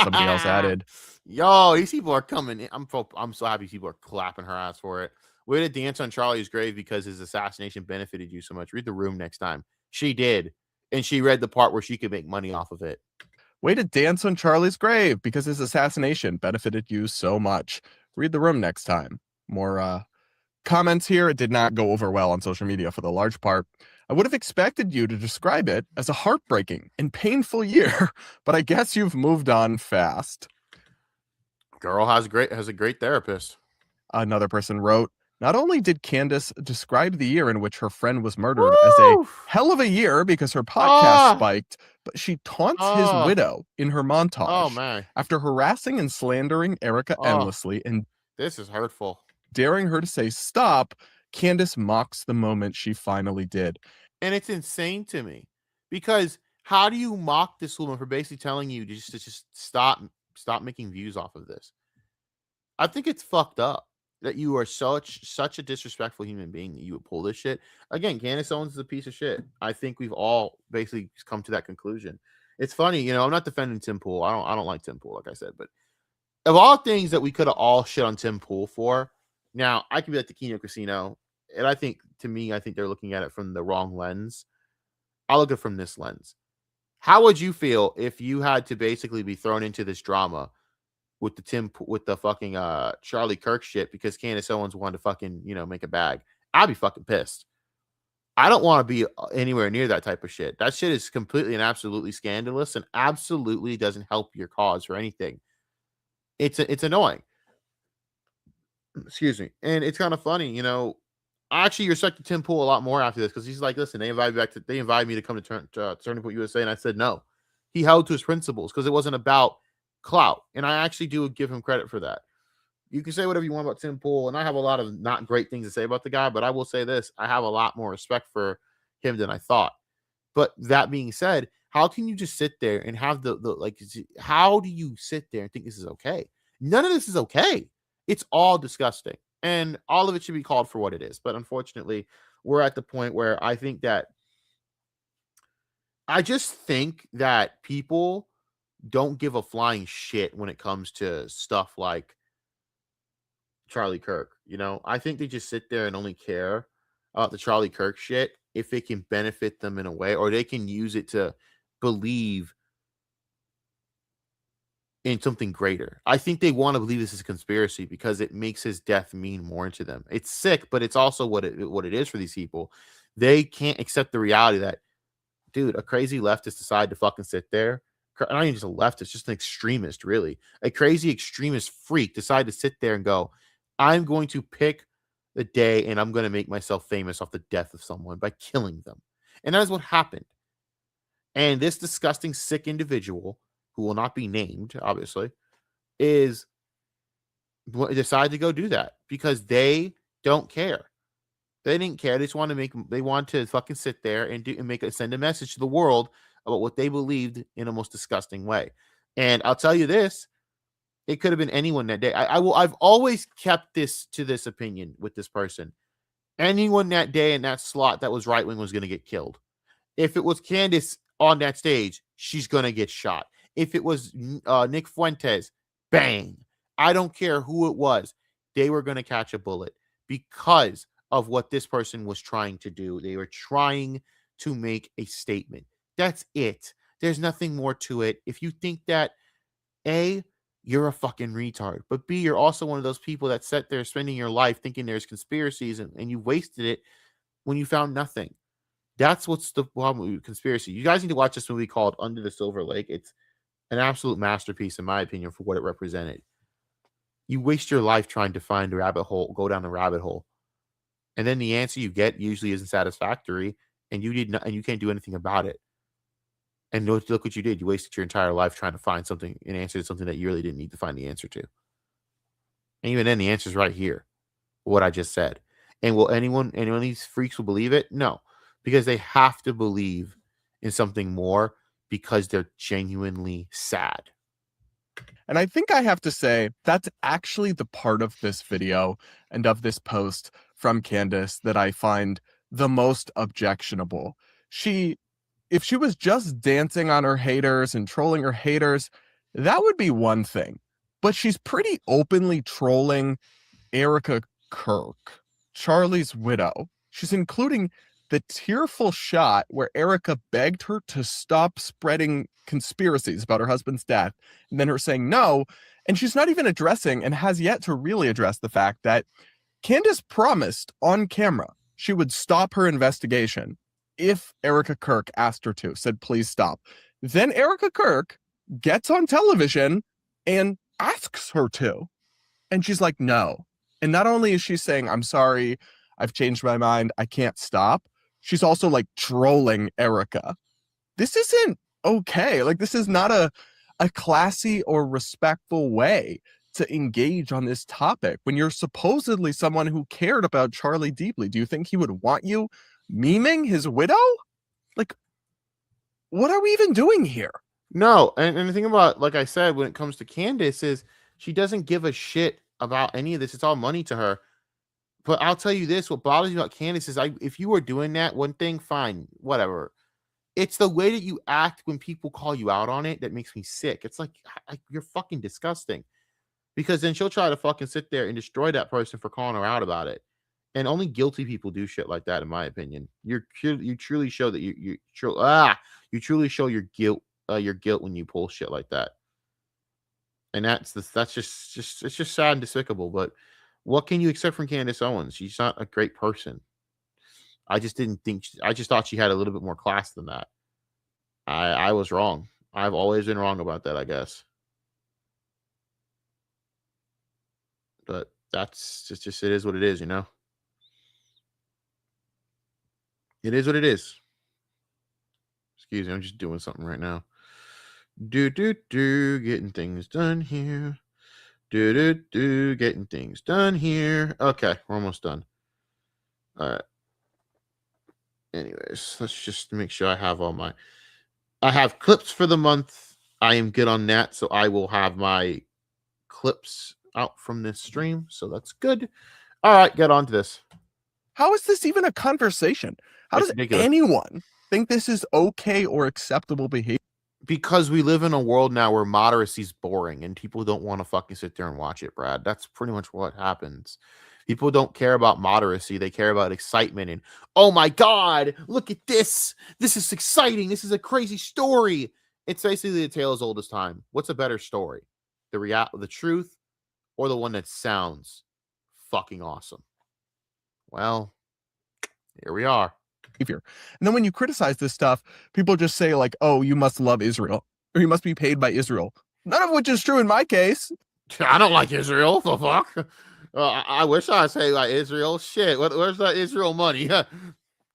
Somebody else added,
yo, these people are coming in. I'm so happy people are clapping her ass for it. Way to dance on Charlie's grave because his assassination benefited you so much. Read The Room next time. She did. And she read the part where she could make money off of it.
Way to dance on Charlie's grave because his assassination benefited you so much. Read The Room next time. More comments here. It did not go over well on social media for the large part. I would have expected you to describe it as a heartbreaking and painful year, but I guess you've moved on fast.
Girl has a great therapist.
Another person wrote, not only did Candace describe the year in which her friend was murdered as a hell of a year because her podcast spiked, but she taunts his widow in her montage after harassing and slandering Erica endlessly and
this is hurtful.
Daring her to say stop. Candace mocks the moment she finally did.
And it's insane to me because how do you mock this woman for basically telling you to just stop making views off of this? I think it's fucked up that you are such a disrespectful human being that you would pull this shit. Again, Candace Owens is a piece of shit. I think we've all basically come to that conclusion. It's funny, you know, I'm not defending Tim Pool. I don't like Tim Pool, like I said, but of all things that we could have all shit on Tim Pool for, now I could be like the Keno Casino. And I think they're looking at it from the wrong lens. I'll look at it from this lens. How would you feel if you had to basically be thrown into this drama with the fucking Charlie Kirk shit because Candace Owens wanted to fucking, you know, make a bag? I'd be fucking pissed. I don't want to be anywhere near that type of shit. That shit is completely and absolutely scandalous and absolutely doesn't help your cause or anything. It's annoying. Excuse me. And it's kind of funny, you know. I actually respected Tim Pool a lot more after this because he's like, listen, they invited me to come to Turning Point USA, and I said no. He held to his principles because it wasn't about clout, and I actually do give him credit for that. you can say whatever you want about Tim Pool, and I have a lot of not great things to say about the guy, but I will say this: I have a lot more respect for him than I thought. But that being said, how can you just sit there and have the like? How do you sit there and think this is okay? None of this is okay. It's all disgusting, and all of it should be called for what it is. But unfortunately, we're at the point where I just think that people don't give a flying shit when it comes to stuff like Charlie Kirk. You know, I think they just sit there and only care about the Charlie Kirk shit if it can benefit them in a way, or they can use it to believe in something greater. I think they want to believe this is a conspiracy because it makes his death mean more to them. It's sick, but it's also what it is for these people. They can't accept the reality that, dude, a crazy leftist decided to fucking sit there. Not even just a leftist, just an extremist, really. A crazy extremist freak decided to sit there and go, I'm going to pick the day and I'm going to make myself famous off the death of someone by killing them. And that is what happened. And this disgusting, sick individual, who will not be named, obviously, decided to go do that because they don't care. They didn't care. They just want to fucking sit there and send a message to the world about what they believed in a most disgusting way. And I'll tell you this, it could have been anyone that day. I've always kept this opinion with this person. Anyone that day in that slot that was right wing was going to get killed. If it was Candace on that stage, she's going to get shot. If it was Nick Fuentes, bang. I don't care who it was. They were going to catch a bullet because of what this person was trying to do. They were trying to make a statement. That's it. There's nothing more to it. If you think that, A, you're a fucking retard, but B, you're also one of those people that sat there spending your life thinking there's conspiracies and you wasted it when you found nothing. That's what's the problem with conspiracy. You guys need to watch this movie called Under the Silver Lake. It's an absolute masterpiece, in my opinion, for what it represented. You waste your life trying to find a rabbit hole, go down a rabbit hole. And then the answer you get usually isn't satisfactory, and you can't do anything about it. And look what you did. You wasted your entire life trying to find an answer to something that you really didn't need to find the answer to. And even then, the answer is right here, what I just said. And will any of these freaks will believe it? No, because they have to believe in something more because they're genuinely sad.
And I think I have to say that's actually the part of this video and of this post from Candace that I find the most objectionable. If she was just dancing on her haters and trolling her haters, that would be one thing. But she's pretty openly trolling Erica Kirk, Charlie's widow. She's including the tearful shot where Erica begged her to stop spreading conspiracies about her husband's death, and then her saying no. And she's not even addressing and has yet to really address the fact that Candace promised on camera she would stop her investigation if Erica Kirk asked her to, said, please stop. Then Erica Kirk gets on television and asks her to. And she's like, no. And not only is she saying, I'm sorry, I've changed my mind, I can't stop, she's also like trolling Erica. This isn't okay. Like, this is not a classy or respectful way to engage on this topic when you're supposedly someone who cared about Charlie deeply. Do you think he would want you memeing his widow? Like, what are we even doing here?
No, and the thing about, like I said, when it comes to Candace is she doesn't give a shit about any of this. It's all money to her. But I'll tell you this, what bothers me about Candace is if you were doing that, one thing, fine, whatever. It's the way that you act when people call you out on it that makes me sick. It's like you're fucking disgusting. Because then she'll try to fucking sit there and destroy that person for calling her out about it. And only guilty people do shit like that, in my opinion. You truly show that you truly show your guilt when you pull shit like that. And that's just it's just sad and despicable. But what can you expect from Candace Owens? She's not a great person. I just thought she had a little bit more class than that. I was wrong. I've always been wrong about that, I guess. But that's just it is what it is, you know? It is what it is. Excuse me, I'm just doing something right now. Getting things done here. Getting things done here. Okay, we're almost done. All right. Anyways, let's just make sure I have I have clips for the month. I am good on that, so I will have my clips out from this stream. So that's good. All right, get on to this.
How is this even a conversation? How does anyone think this is okay or acceptable behavior?
Because we live in a world now where moderacy is boring and people don't want to fucking sit there and watch it, Brad. That's pretty much what happens. People don't care about moderacy. They care about excitement and, oh my God, look at this. This is exciting. This is a crazy story. It's basically the tale as old as time. What's a better story? The truth or the one that sounds fucking awesome? Well, here we are.
And then when you criticize this stuff, people just say like, oh, you must love Israel or you must be paid by Israel. None of which is true in my case.
I don't like Israel. The fuck? I wish I say like Israel. Shit, where's that Israel money?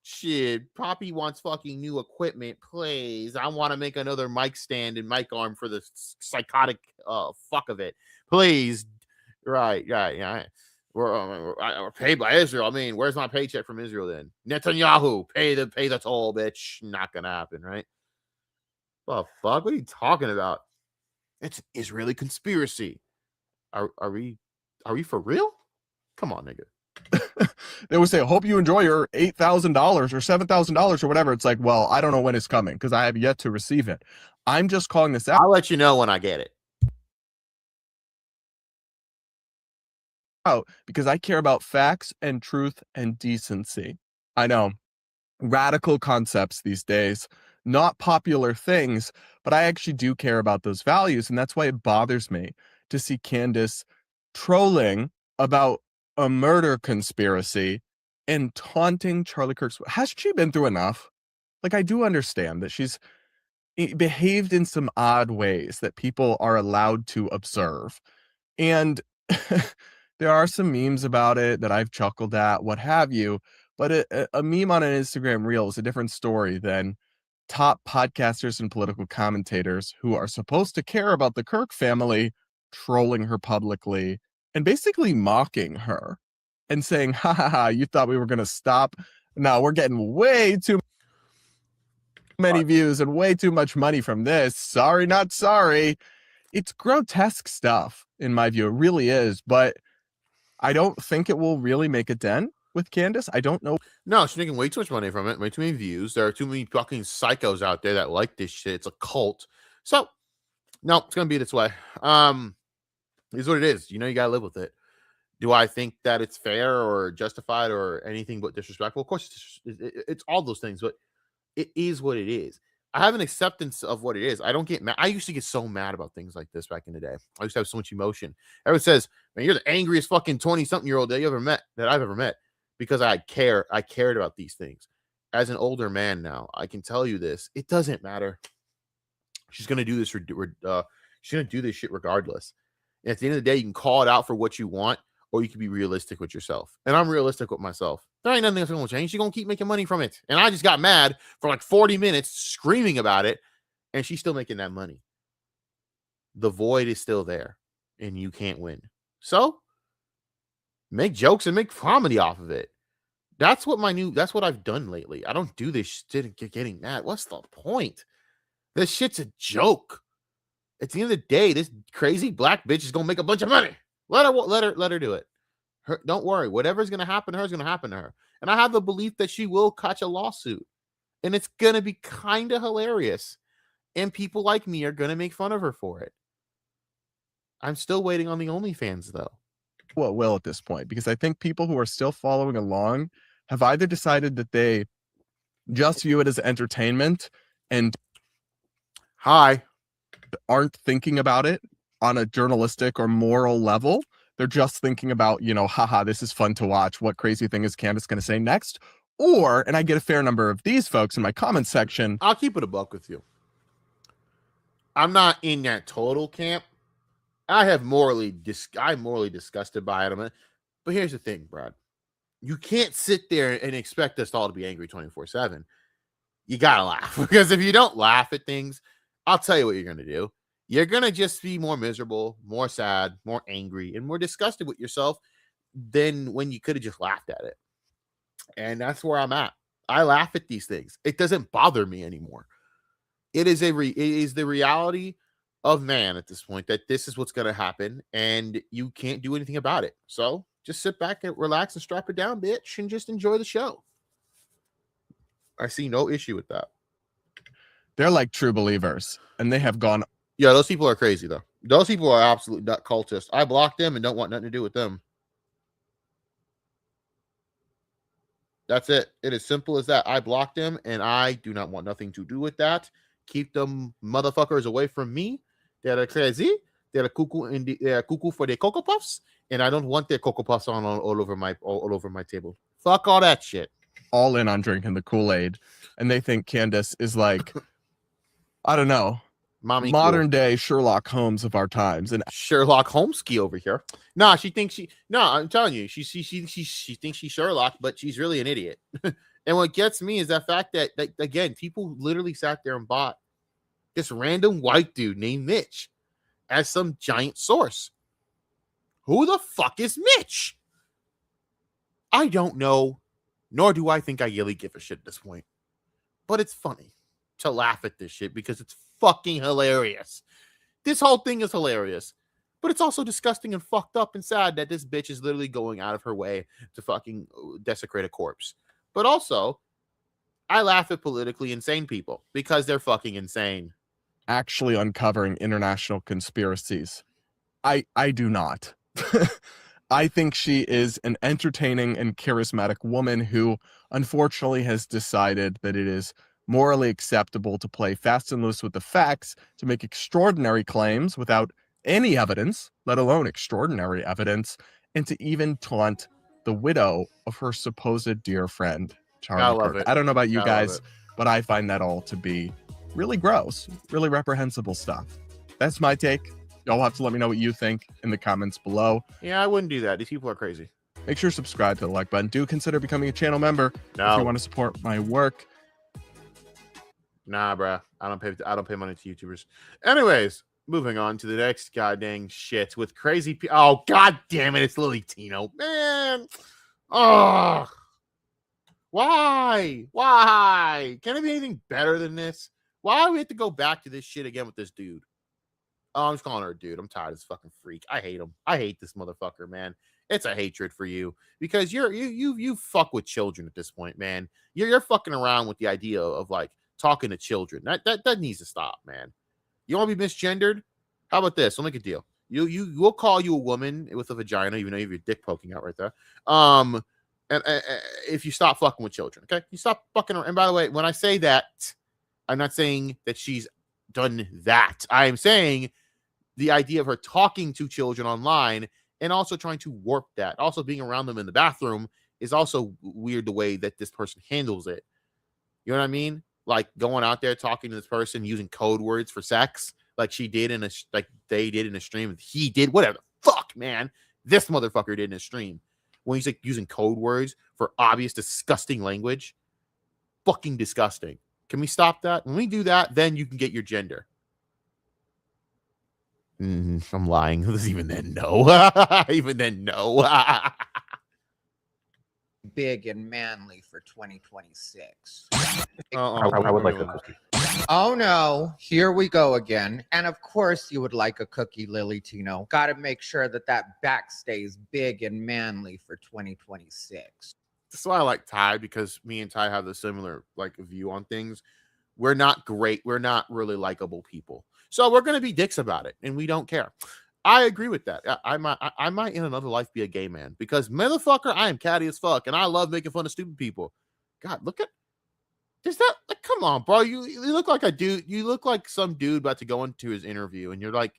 Shit, Poppy wants fucking new equipment. Please, I want to make another mic stand and mic arm for the psychotic fuck of it. Please, right. We're paid by Israel. I mean, where's my paycheck from Israel then? Netanyahu, pay the toll, bitch. Not gonna happen, right? The fuck? What are you talking about? It's an Israeli conspiracy. Are we for real? Come on, nigga.
They would say, I hope you enjoy your $8,000 or $7,000 or whatever. It's like, well, I don't know when it's coming because I have yet to receive it. I'm just calling this out.
I'll let you know when I get it.
Out because I care about facts and truth and decency. I know, radical concepts these days, not popular things, but I actually do care about those values, and that's why it bothers me to see Candace trolling about a murder conspiracy and taunting Charlie Kirk's. Hasn't she been through enough? Like, I do understand that she's behaved in some odd ways that people are allowed to observe, and there are some memes about it that I've chuckled at, what have you, but a meme on an Instagram reel is a different story than top podcasters and political commentators who are supposed to care about the Kirk family trolling her publicly and basically mocking her and saying, ha ha ha, you thought we were going to stop? No, we're getting way too many views and way too much money from this. Sorry, not sorry. It's grotesque stuff, in my view. It really is, but I don't think it will really make a dent with Candace. I don't know.
No, she's making way too much money from it. Way too many views. There are too many fucking psychos out there that like this shit. It's a cult. So, no, it's going to be this way. Is what it is. You know, you got to live with it. Do I think that it's fair or justified or anything but disrespectful? Of course, it's all those things, but it is what it is. I have an acceptance of what it is. I don't get mad. I used to get so mad about things like this back in the day. I used to have so much emotion. Everyone says, man, you're the angriest fucking 20-something-year-old that I've ever met because I cared about these things. As an older man now, I can tell you this. It doesn't matter. She's going to do this. She's going to do this shit regardless. And at the end of the day, you can call it out for what you want, or you can be realistic with yourself. And I'm realistic with myself. There ain't nothing that's going to change. She's going to keep making money from it. And I just got mad for like 40 minutes screaming about it, and she's still making that money. The void is still there, and you can't win. So make jokes and make comedy off of it. That's what I've done lately. I don't do this shit and getting mad. What's the point? This shit's a joke. At the end of the day, this crazy black bitch is going to make a bunch of money. Let her do it. Don't worry. Whatever's going to happen to her is going to happen to her. And I have the belief that she will catch a lawsuit. And it's going to be kind of hilarious. And people like me are going to make fun of her for it. I'm still waiting on the OnlyFans, though.
What will at this point? Because I think people who are still following along have either decided that they just view it as entertainment and aren't thinking about it on a journalistic or moral level. They're just thinking about, haha, this is fun to watch. What crazy thing is Candace going to say next? Or, and I get a fair number of these folks in my comment section.
I'll keep it a buck with you. I'm not in that total camp. I'm morally disgusted by it. But here's the thing, Brad. You can't sit there and expect us all to be angry 24/7. You got to laugh. Because if you don't laugh at things, I'll tell you what you're going to do. you're going to just be more miserable, more sad, more angry, and more disgusted with yourself than when you could have just laughed at it. And that's where I'm at. I laugh at these things. It doesn't bother me anymore. It is the reality of man at this point that this is what's going to happen, and you can't do anything about it. So just sit back and relax and strap it down, bitch, and just enjoy the show. I see no issue with that.
They're like true believers, and they have gone.
Yeah, those people are crazy, though. Those people are absolute nut cultists. I blocked them and don't want nothing to do with them. That's it. It is simple as that. I blocked them, and I do not want nothing to do with that. Keep them motherfuckers away from me. They're crazy. They're cuckoo for their Cocoa Puffs, and I don't want their Cocoa Puffs on all over my table. Fuck all that shit.
All in on drinking the Kool-Aid, and they think Candace is like, I don't know, modern day Sherlock Holmes of our times, and
Sherlock Holmeski over here. Nah, she thinks I'm telling you, she thinks she's Sherlock, but she's really an idiot. And what gets me is that fact that again, people literally sat there and bought this random white dude named Mitch as some giant source. Who the fuck is Mitch? I don't know, nor do I think I really give a shit at this point. But it's funny to laugh at this shit because it's fucking hilarious. This whole thing is hilarious. But it's also disgusting and fucked up and sad that this bitch is literally going out of her way to fucking desecrate a corpse. But also, I laugh at politically insane people because they're fucking insane.
Actually uncovering international conspiracies. I do not. I think she is an entertaining and charismatic woman who unfortunately has decided that it is morally acceptable to play fast and loose with the facts, to make extraordinary claims without any evidence, let alone extraordinary evidence, and to even taunt the widow of her supposed dear friend, Charlie Kirk. I don't know about you guys, but I find that all to be really gross, really reprehensible stuff. That's my take. Y'all have to let me know what you think in the comments below.
Yeah, I wouldn't do that. These people are crazy.
Make sure to subscribe to the like button. Do consider becoming a channel member if you want to support my work.
Nah, bruh. I don't pay money to YouTubers. Anyways, moving on to the next goddamn shit with crazy people. Oh, god damn it. It's Lily Tino. Man. Oh. Why? Can it be anything better than this? Why do we have to go back to this shit again with this dude? Oh, I'm just calling her a dude. I'm tired of this fucking freak. I hate him. I hate this motherfucker, man. It's a hatred for you because you fuck with children at this point, man. You're fucking around with the idea of like talking to children. That needs to stop, man. You want to be misgendered? How about this? We'll make a deal. We'll call you a woman with a vagina, even though you have your dick poking out right there. And if you stop fucking with children, okay? You stop fucking around. And by the way, when I say that, I'm not saying that she's done that. I am saying the idea of her talking to children online and also trying to warp that. Also being around them in the bathroom is also weird the way that this person handles it. You know what I mean? Like going out there talking to this person using code words for sex, like they did in a stream. He did whatever. Fuck, man. This motherfucker did in a stream when he's like using code words for obvious disgusting language. Fucking disgusting. Can we stop that? When we do that, then you can get your gender. I'm lying. Even then, no. Even then, no.
Big and manly for 2026.
I would like a cookie.
Oh no, here we go again. And of course you would like a cookie, Lily Tino. Got to make sure that back stays big and manly for 2026.
That's why I like Ty, because me and Ty have the similar like view on things. We're not great. We're not really likable people. So we're going to be dicks about it, and we don't care. I agree with that. I might in another life be a gay man because motherfucker, I am catty as fuck, and I love making fun of stupid people. God, look at does that? Like, come on, bro. You look like a dude. You look like some dude about to go into his interview, and you're like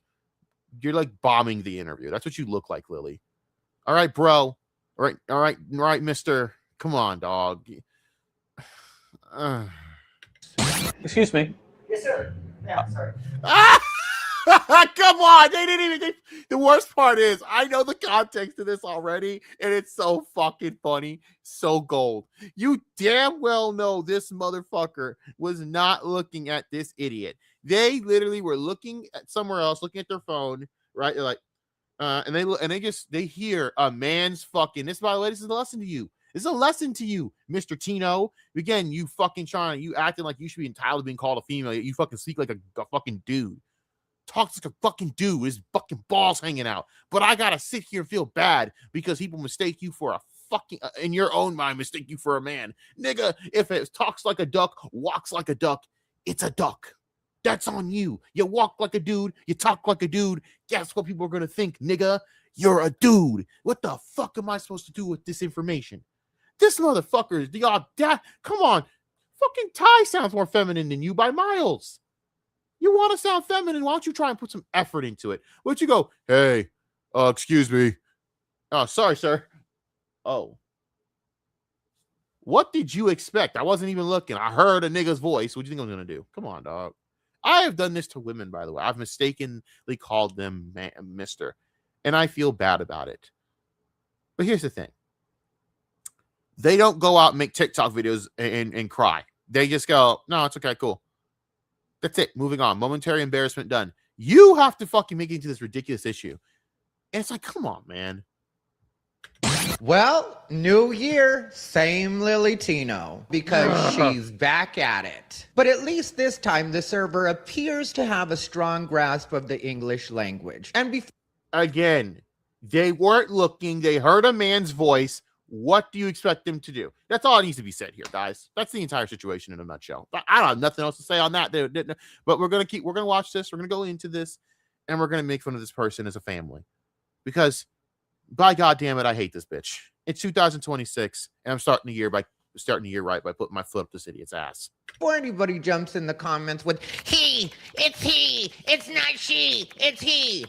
bombing the interview. That's what you look like, Lily. All right, bro. All right, Mister. Come on, dog.
Excuse me.
Yes, sir. Yeah, sorry.
Come on. They didn't even. The worst part is I know the context of this already, and it's so fucking funny. So gold. You damn well know this motherfucker was not looking at this idiot. They literally were looking at somewhere else, looking at their phone, right? They're like, and they hear a man's fucking. This, by the way, this is a lesson to you. This is a lesson to you, Mr. Tino. Again, you fucking you acting like you should be entitled to being called a female. You fucking speak like a fucking dude. Talks like a fucking dude with his fucking balls hanging out. But I gotta sit here and feel bad because people mistake you for a fucking, in your own mind, mistake you for a man. Nigga, if it talks like a duck, walks like a duck, it's a duck. That's on you. You walk like a dude, you talk like a dude. Guess what people are gonna think, nigga? You're a dude. What the fuck am I supposed to do with this information? This motherfucker is the audacity. Come on. Fucking Ty sounds more feminine than you by miles. You want to sound feminine? Why don't you try and put some effort into it? Why don't you go, hey, excuse me. Oh, sorry, sir. Oh. What did you expect? I wasn't even looking. I heard a nigga's voice. What do you think I was going to do? Come on, dog. I have done this to women, by the way. I've mistakenly called them mister, and I feel bad about it. But here's the thing. They don't go out and make TikTok videos and cry. They just go, no, it's okay, cool. That's it. Moving on. Momentary embarrassment done. You have to fucking make it into this ridiculous issue. And it's like, come on, man.
Well, new year, same Lily Tino, because she's back at it. But at least this time, the server appears to have a strong grasp of the English language. And
again, they weren't looking. They heard a man's voice. What do you expect them to do? That's all that needs to be said here, guys. That's the entire situation in a nutshell. I don't have nothing else to say on that. But we're going to watch this. We're going to go into this, and we're going to make fun of this person as a family. Because, by God damn it, I hate this bitch. It's 2026, and I'm starting the year right by putting my foot up this idiot's ass.
Before anybody jumps in the comments with, it's not she, it's he.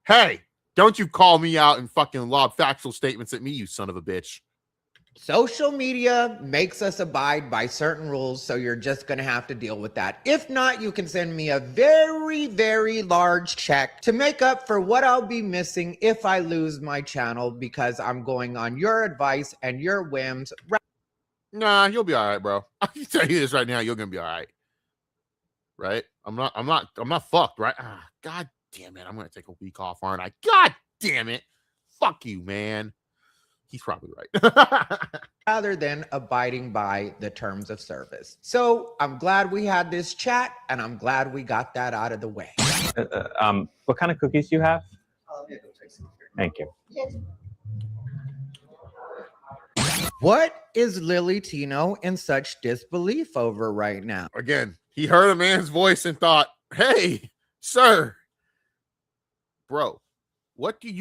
Hey, don't you call me out and fucking lob factual statements at me, you son of a bitch.
Social media makes us abide by certain rules, so you're just going to have to deal with that. If not, you can send me a very, very large check to make up for what I'll be missing if I lose my channel because I'm going on your advice and your whims.
Nah, you'll be all right, bro. I can tell you this right now, you're going to be all right. Right? I'm not fucked, right? God damn it. I'm going to take a week off, aren't I? God damn it. Fuck you, man. He's probably right.
Rather than abiding by the terms of service. So I'm glad we had this chat, and I'm glad we got that out of the way.
What kind of cookies do you have? Thank you.
What is Lily Tino in such disbelief over right now?
Again, he heard a man's voice and thought, hey, sir, bro, what do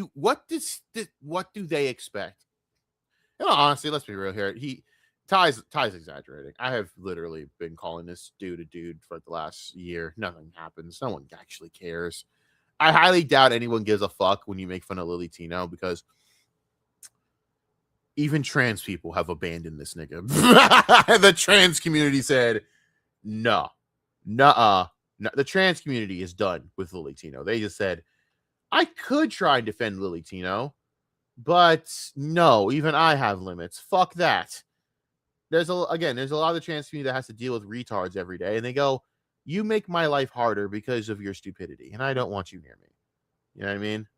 they expect? You know, honestly, let's be real here. Ty's exaggerating. I have literally been calling this dude a dude for the last year. Nothing happens. No one actually cares. I highly doubt anyone gives a fuck when you make fun of Lily Tino because even trans people have abandoned this nigga. The trans community said, no. The trans community is done with Lily Tino. They just said, I could try and defend Lily Tino, but no, even I have limits. Fuck that. There's a lot of the trans community that has to deal with retards every day, and they go, you make my life harder because of your stupidity, and I don't want you near me. You know what I mean?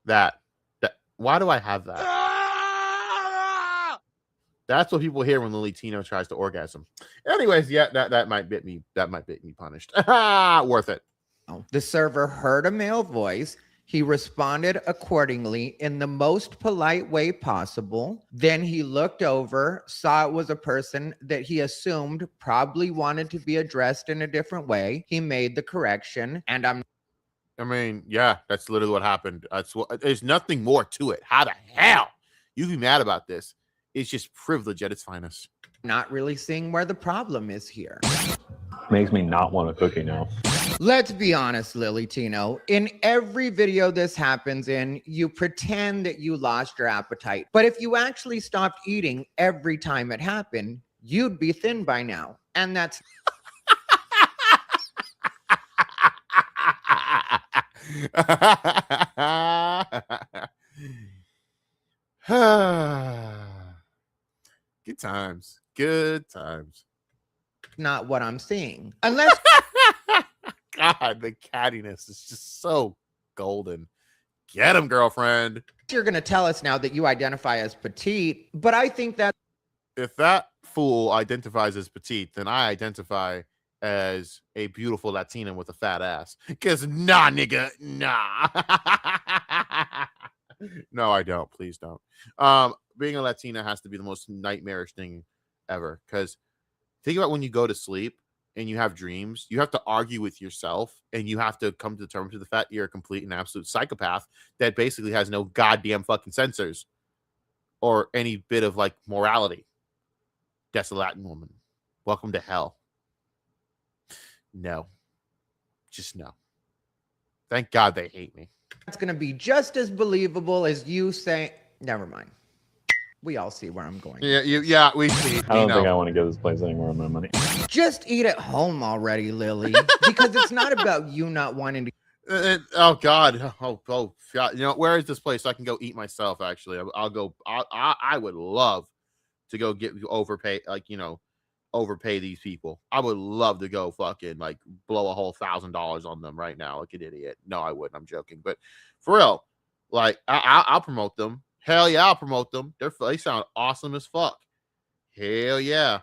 That. Why do I have that? That's what people hear when Lily Tino tries to orgasm. Anyways, yeah, that might get me punished. Worth it.
The server heard a male voice. He responded accordingly in the most polite way possible. Then he looked over, saw it was a person that he assumed probably wanted to be addressed in a different way. He made the correction, and
I mean, yeah, that's literally what happened. There's nothing more to it. How the hell you be mad about this? It's just privilege at its finest.
Not really seeing where the problem is here.
Makes me not want a cookie now.
Let's be honest, Lily Tino. In every video this happens in, you pretend that you lost your appetite. But if you actually stopped eating every time it happened, you'd be thin by now. And that's...
Good times.
not what I'm seeing. Unless
God, the cattiness is just so golden. Get him, girlfriend.
you're going to tell us now that you identify as petite, but I think that
If that fool identifies as petite, then I identify as a beautiful Latina with a fat ass. Because nah, nigga, nah. No, I don't. Please don't. Being a Latina has to be the most nightmarish thing ever. Because think about when you go to sleep and you have dreams, you have to argue with yourself and you have to come to terms with the fact you're a complete and absolute psychopath that basically has no goddamn fucking censors or any bit of like morality. That's a Latin woman. Welcome to hell. No. Just no. Thank God they hate me.
it's going to be just as believable as you saying, never mind. We all see where I'm going.
Yeah, we see.
I don't think I want to give this place any more of my money.
Just eat at home already, Lily, because it's not about you not wanting to.
Oh God. Oh God. You know, where is this place so I can go eat myself? Actually, I'll go. I would love to go get overpay, like, you know, overpay these people. I would love to go fucking like blow a whole $1,000 on them right now, like an idiot. No, I wouldn't. I'm joking, but for real, like I'll promote them. Hell yeah, I'll promote them. They sound awesome as fuck. Hell yeah.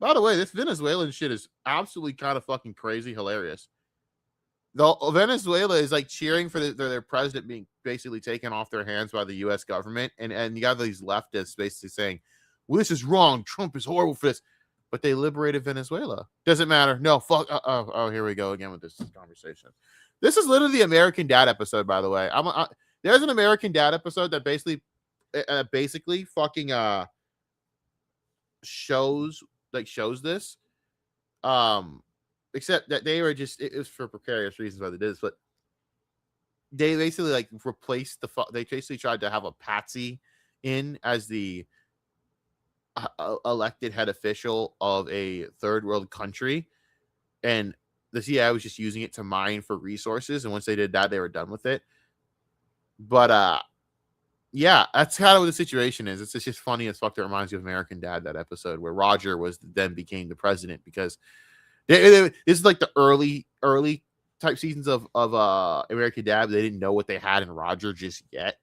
By the way, this Venezuelan shit is absolutely kind of fucking crazy hilarious. Though Venezuela is like cheering for their president being basically taken off their hands by the U.S. government, and you got these leftists basically saying, well, this is wrong. Trump is horrible for this. But they liberated Venezuela. Doesn't matter. No, fuck. Oh, here we go again with this conversation. This is literally the American Dad episode, by the way. There's an American Dad episode that basically fucking shows this. Except that they were just, it was for precarious reasons why they did this, but they basically like replaced they basically tried to have a patsy in as the elected head official of a third world country, and the CIA was just using it to mine for resources, and once they did that, they were done with it. But yeah, that's kind of what the situation is. It's just funny as fuck. That reminds you of American Dad, that episode where Roger then became the president, because this is like the early type seasons of American Dad. They didn't know what they had in Roger just yet,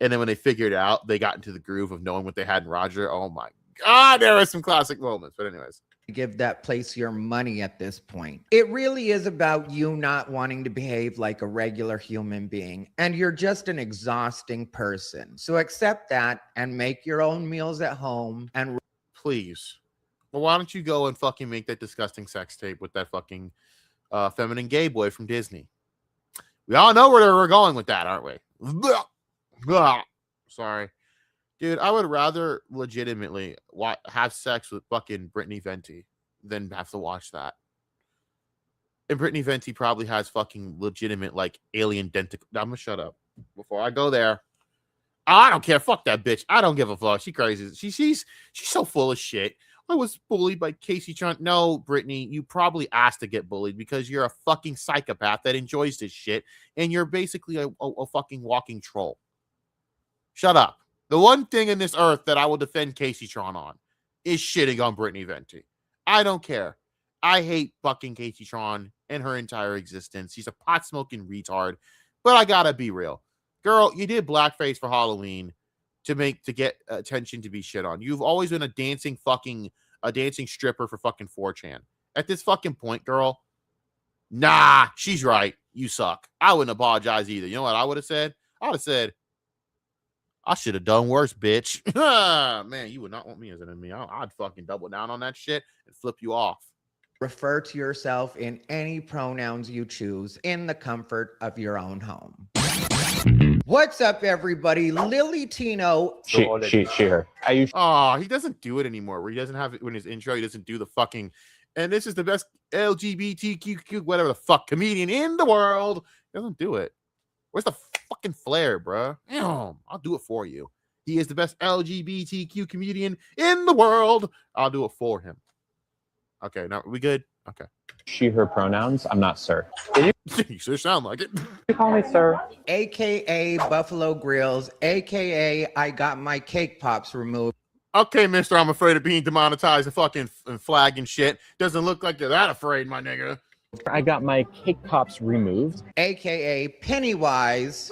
and then when they figured it out, they got into the groove of knowing what they had in Roger. Oh my God, there were some classic moments. But anyways,
give that place your money at this point. It really is about you not wanting to behave like a regular human being, and you're just an exhausting person. So accept that and make your own meals at home. And
please, well, why don't you go and fucking make that disgusting sex tape with that fucking feminine gay boy from Disney? We all know where we're going with that, aren't we? Sorry. Dude, I would rather legitimately have sex with fucking Brittany Venti than have to watch that. And Brittany Venti probably has fucking legitimate, like, alien dentical. I'm gonna shut up before I go there. I don't care. Fuck that bitch. I don't give a fuck. She crazy. She's so full of shit. I was bullied by Casey Tron. No, Brittany, you probably asked to get bullied because you're a fucking psychopath that enjoys this shit, and you're basically a fucking walking troll. Shut up. The one thing in this earth that I will defend Casey Tron on is shitting on Brittany Venti. I don't care. I hate fucking Casey Tron and her entire existence. She's a pot-smoking retard. But I gotta be real. Girl, you did blackface for Halloween to get attention to be shit on. You've always been a dancing stripper for fucking 4chan. At this fucking point, girl, nah, she's right. You suck. I wouldn't apologize either. You know what I would have said? I would have said, I should have done worse, bitch. Man, you would not want me as an enemy. I'd fucking double down on that shit and flip you off.
refer to yourself in any pronouns you choose in the comfort of your own home. What's up, everybody? Lily Tino.
She, her.
Oh, he doesn't do it anymore. Where he doesn't have it in his intro. He doesn't do the fucking. And this is the best LGBTQ whatever the fuck comedian in the world. He doesn't do it. Where's the fucking flair, bro? I'll do it for you. He is the best LGBTQ comedian in the world. I'll do it for him. Okay, now we good? Okay.
She, her pronouns. I'm not sir.
You sure sound like it.
You call me sir.
AKA Buffalo Grills, AKA I got my cake pops removed.
Okay, mister, I'm afraid of being demonetized and fucking flag and shit. Doesn't look like you're that afraid, my nigga.
I got my cake pops removed.
AKA Pennywise.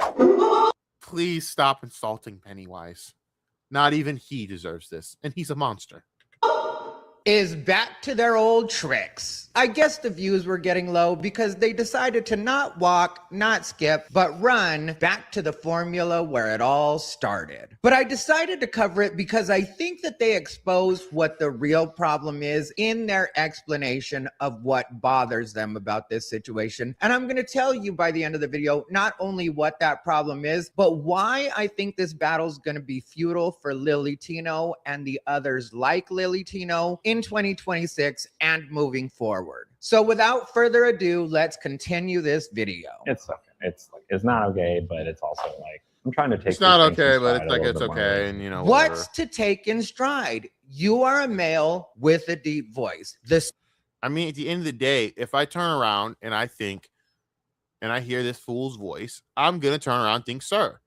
Please stop insulting Pennywise. Not even he deserves this, and he's a monster.
Is back to their old tricks. I guess the views were getting low because they decided to not walk, not skip, but run back to the formula where it all started. But I decided to cover it because I think that they exposed what the real problem is in their explanation of what bothers them about this situation. And I'm going to tell you by the end of the video, not only what that problem is, but why I think this battle is going to be futile for Lily Tino and the others like Lily Tino in 2026 and moving forward. So without further ado, let's continue this video.
It's okay. It's not okay, but it's also like I'm trying to take.
It's not okay, but it's like it's okay, and you know
what's to take in stride? You are a male with a deep voice.
I mean, at the end of the day, if I turn around and I think, and I hear this fool's voice, I'm gonna turn around and think, sir.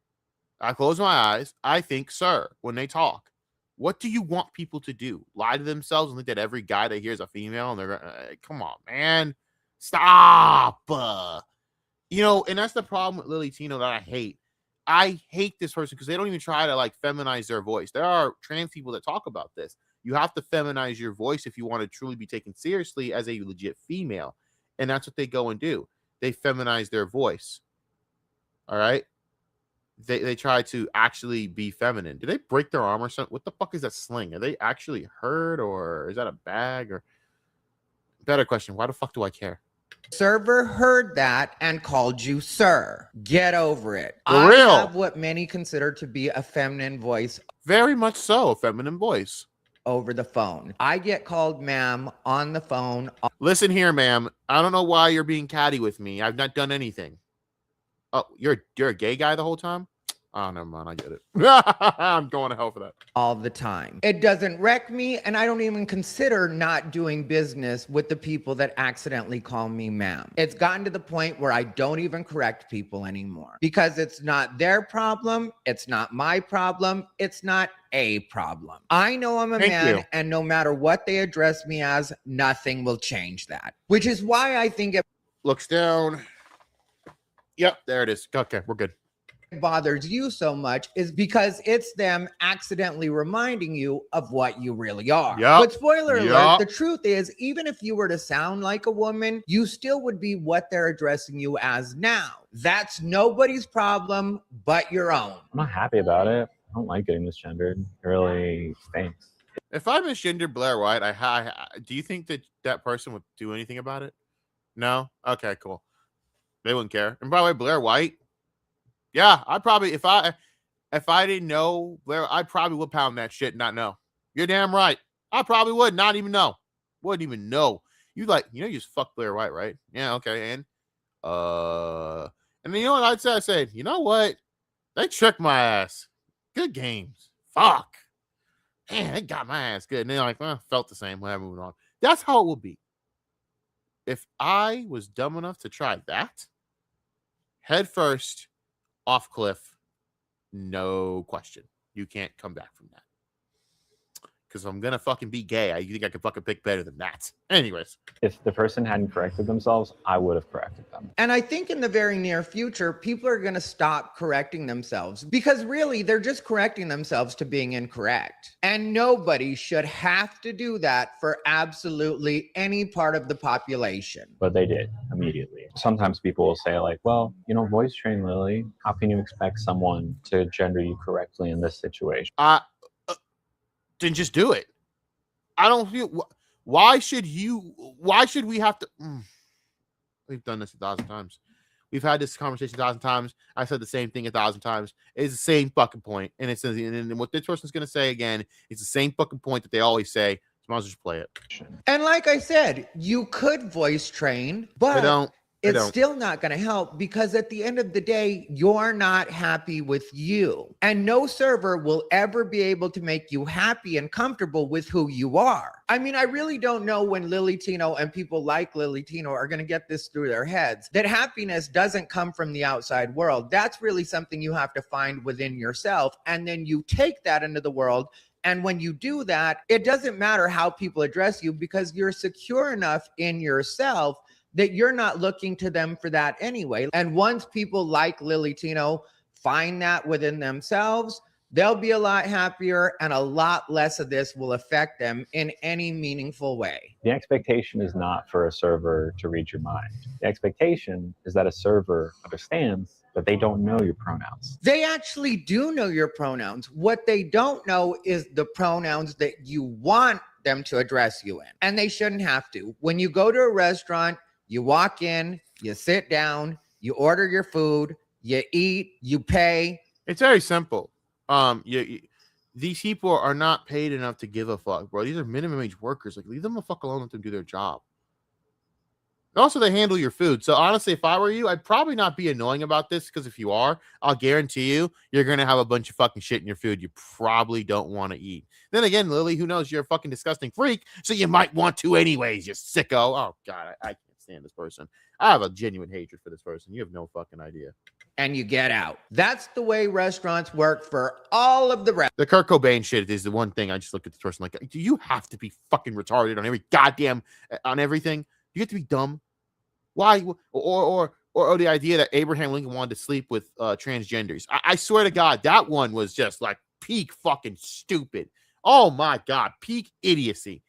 I close my eyes, I think, sir, when they talk. What do you want people to do? Lie to themselves and think that every guy that hears a female and they're come on, man, stop. You know, and that's the problem with Lily Tino that I hate. I hate this person because they don't even try to like feminize their voice. There are trans people that talk about this. You have to feminize your voice if you want to truly be taken seriously as a legit female. And that's what they go and do. They feminize their voice. All right. They try to actually be feminine. Did they break their arm or something? What the fuck is that sling? Are they actually hurt, or is that a bag? Or better question, why the fuck do I care?
Server heard that and called you sir. Get over it.
For real.
I have what many consider to be a feminine voice.
Very much so, a feminine voice.
Over the phone. I get called ma'am on the phone.
Listen here, ma'am. I don't know why you're being catty with me. I've not done anything. Oh, you're a gay guy the whole time? Oh, never mind. I get it. I'm going to hell for that.
All the time. It doesn't wreck me, and I don't even consider not doing business with the people that accidentally call me ma'am. It's gotten to the point where I don't even correct people anymore because it's not their problem. It's not my problem. It's not a problem. I know I'm a man, and no matter what they address me as, nothing will change that. Which is why I think it
looks down. Yep, there it is. Okay, we're good.
Bothers you so much is because it's them accidentally reminding you of what you really are. But spoiler alert, the truth is, even if you were to sound like a woman, you still would be what they're addressing you as now. That's nobody's problem but your own.
I'm not happy about it. I don't like getting misgendered. It really stinks.
If I misgendered Blair White, do you think that that person would do anything about it? No? Okay, cool. They wouldn't care. And by the way, Blair White, yeah, I'd probably, if I didn't know Blair, I probably would pound that shit and not know. You're damn right. I probably would not even know. Wouldn't even know. You you just fuck Blair White, right? Yeah, okay. And you know what I'd say? I'd say, you know what? They tricked my ass. Good games. Fuck. Man, they got my ass good. And they're like, well, felt the same way. Moving on. That's how it would be. If I was dumb enough to try that, head first, off cliff, no question. You can't come back from that. Because I'm going to fucking be gay. I think I can fucking pick better than that. Anyways.
If the person hadn't corrected themselves, I would have corrected them.
And I think in the very near future, people are going to stop correcting themselves because really they're just correcting themselves to being incorrect. And nobody should have to do that for absolutely any part of the population.
But they did immediately. Sometimes people will say like, well, you know, voice train Lily. How can you expect someone to gender you correctly in this situation?
Then just do it. I don't feel. Why should we have to? We've done this 1,000 times. We've had this conversation 1,000 times. I said the same thing 1,000 times. It's the same fucking point. And it's and what this person's going to say again, it's the same fucking point that they always say. So might as well just play it.
And like I said, you could voice train, but it's still not going to help because at the end of the day, you're not happy with you. And no server will ever be able to make you happy and comfortable with who you are. I mean, I really don't know when Lily Tino and people like Lily Tino are going to get this through their heads, that happiness doesn't come from the outside world. That's really something you have to find within yourself. And then you take that into the world And when you do that, it doesn't matter how people address you because you're secure enough in yourself that you're not looking to them for that anyway. And once people like Lily Tino find that within themselves, they'll be a lot happier and a lot less of this will affect them in any meaningful way.
The expectation is not for a server to read your mind. The expectation is that a server understands that they don't know your pronouns.
They actually do know your pronouns. What they don't know is the pronouns that you want them to address you in. And they shouldn't have to. When you go to a restaurant, you walk in, you sit down, you order your food, you eat, you pay.
It's very simple. These people are not paid enough to give a fuck, bro. These are minimum wage workers. Like, leave them the fuck alone. Let them do their job. And also, they handle your food. So honestly, if I were you, I'd probably not be annoying about this because if you are, I'll guarantee you're gonna have a bunch of fucking shit in your food you probably don't want to eat. Then again, Lily, who knows? You're a fucking disgusting freak, so you might want to anyways. You sicko. Oh god, I can't stand this person. I have a genuine hatred for this person. You have no fucking idea.
And you get out. That's the way restaurants work for all of the rest.
The Kurt Cobain shit is the one thing I just look at this person like, do you have to be fucking retarded on every goddamn on everything? You have to be dumb. Why? Or the idea that Abraham Lincoln wanted to sleep with transgenders. I swear to God, that one was just like peak fucking stupid. Oh my God, peak idiocy.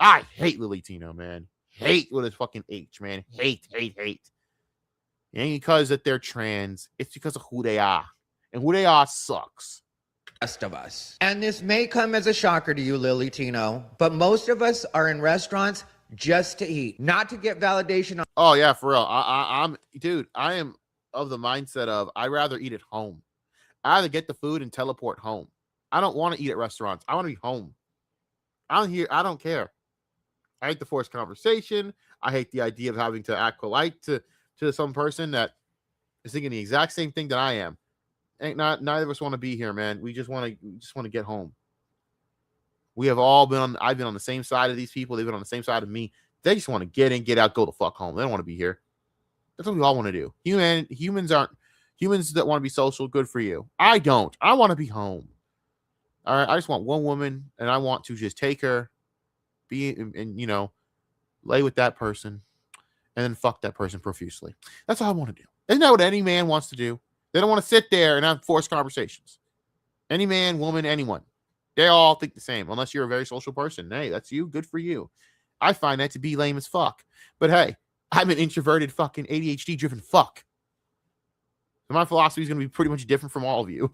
I hate Lily Tino, man. Hate with a fucking H, man. Hate. It ain't because that they're trans. It's because of who they are. And who they are sucks.
Rest of us. And this may come as a shocker to you, Lily Tino, but most of us are in restaurants just to eat, not to get validation.
Oh yeah, for real. Dude, I am of the mindset of I'd rather eat at home. I either get the food and teleport home. I don't want to eat at restaurants. I want to be home. I don't care. I hate the forced conversation. I hate the idea of having to act polite to some person that is thinking the exact same thing that I am. Neither of us want to be here, man. We just want to get home. We have all been I've been on the same side of these people. They've been on the same side of me. They just want to get in, get out, go the fuck home. They don't want to be here. That's what we all want to do. Humans that want to be social. Good for you. I don't. I want to be home. All right. I just want one woman, and I want to just take her, and lay with that person, and then fuck that person profusely. That's all I want to do. Isn't that what any man wants to do? They don't want to sit there and have forced conversations. Any man, woman, anyone. They all think the same, unless you're a very social person. Hey, that's you. Good for you. I find that to be lame as fuck. But hey, I'm an introverted fucking ADHD-driven fuck. So my philosophy is going to be pretty much different from all of you.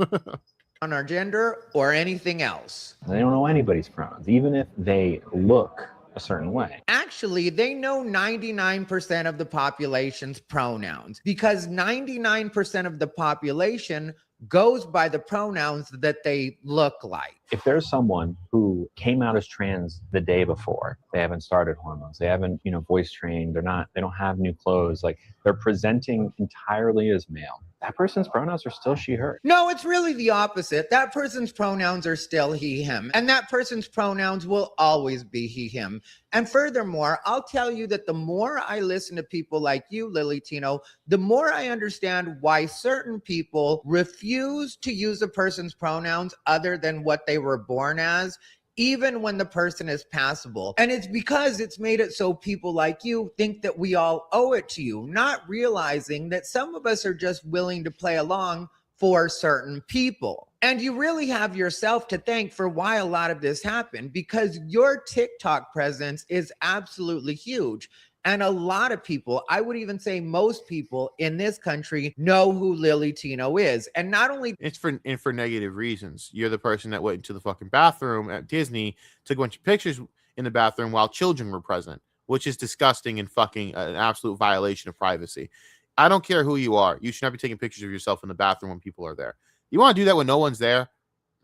On our gender or anything else.
They don't know anybody's pronouns, even if they look a certain way.
Actually, they know 99% of the population's pronouns because 99% of the population goes by the pronouns that they look like.
If there's someone who came out as trans the day before, they haven't started hormones, they haven't, voice trained, they don't have new clothes, like they're presenting entirely as male. That person's pronouns are still she, her.
No, it's really the opposite. That person's pronouns are still he, him. And that person's pronouns will always be he, him. And furthermore, I'll tell you that the more I listen to people like you, Lily Tino, the more I understand why certain people refuse to use a person's pronouns other than what they were born as, even when the person is passable. And it's because it's made it so people like you think that we all owe it to you, not realizing that some of us are just willing to play along for certain people. And you really have yourself to thank for why a lot of this happened, because your TikTok presence is absolutely huge. And a lot of people, I would even say most people in this country, know who Lily Tino is. And not only
it's for negative reasons. You're the person that went into the fucking bathroom at Disney, took a bunch of pictures in the bathroom while children were present, which is disgusting and fucking an absolute violation of privacy. I don't care who you are. You should not be taking pictures of yourself in the bathroom when people are there. You want to do that when no one's there?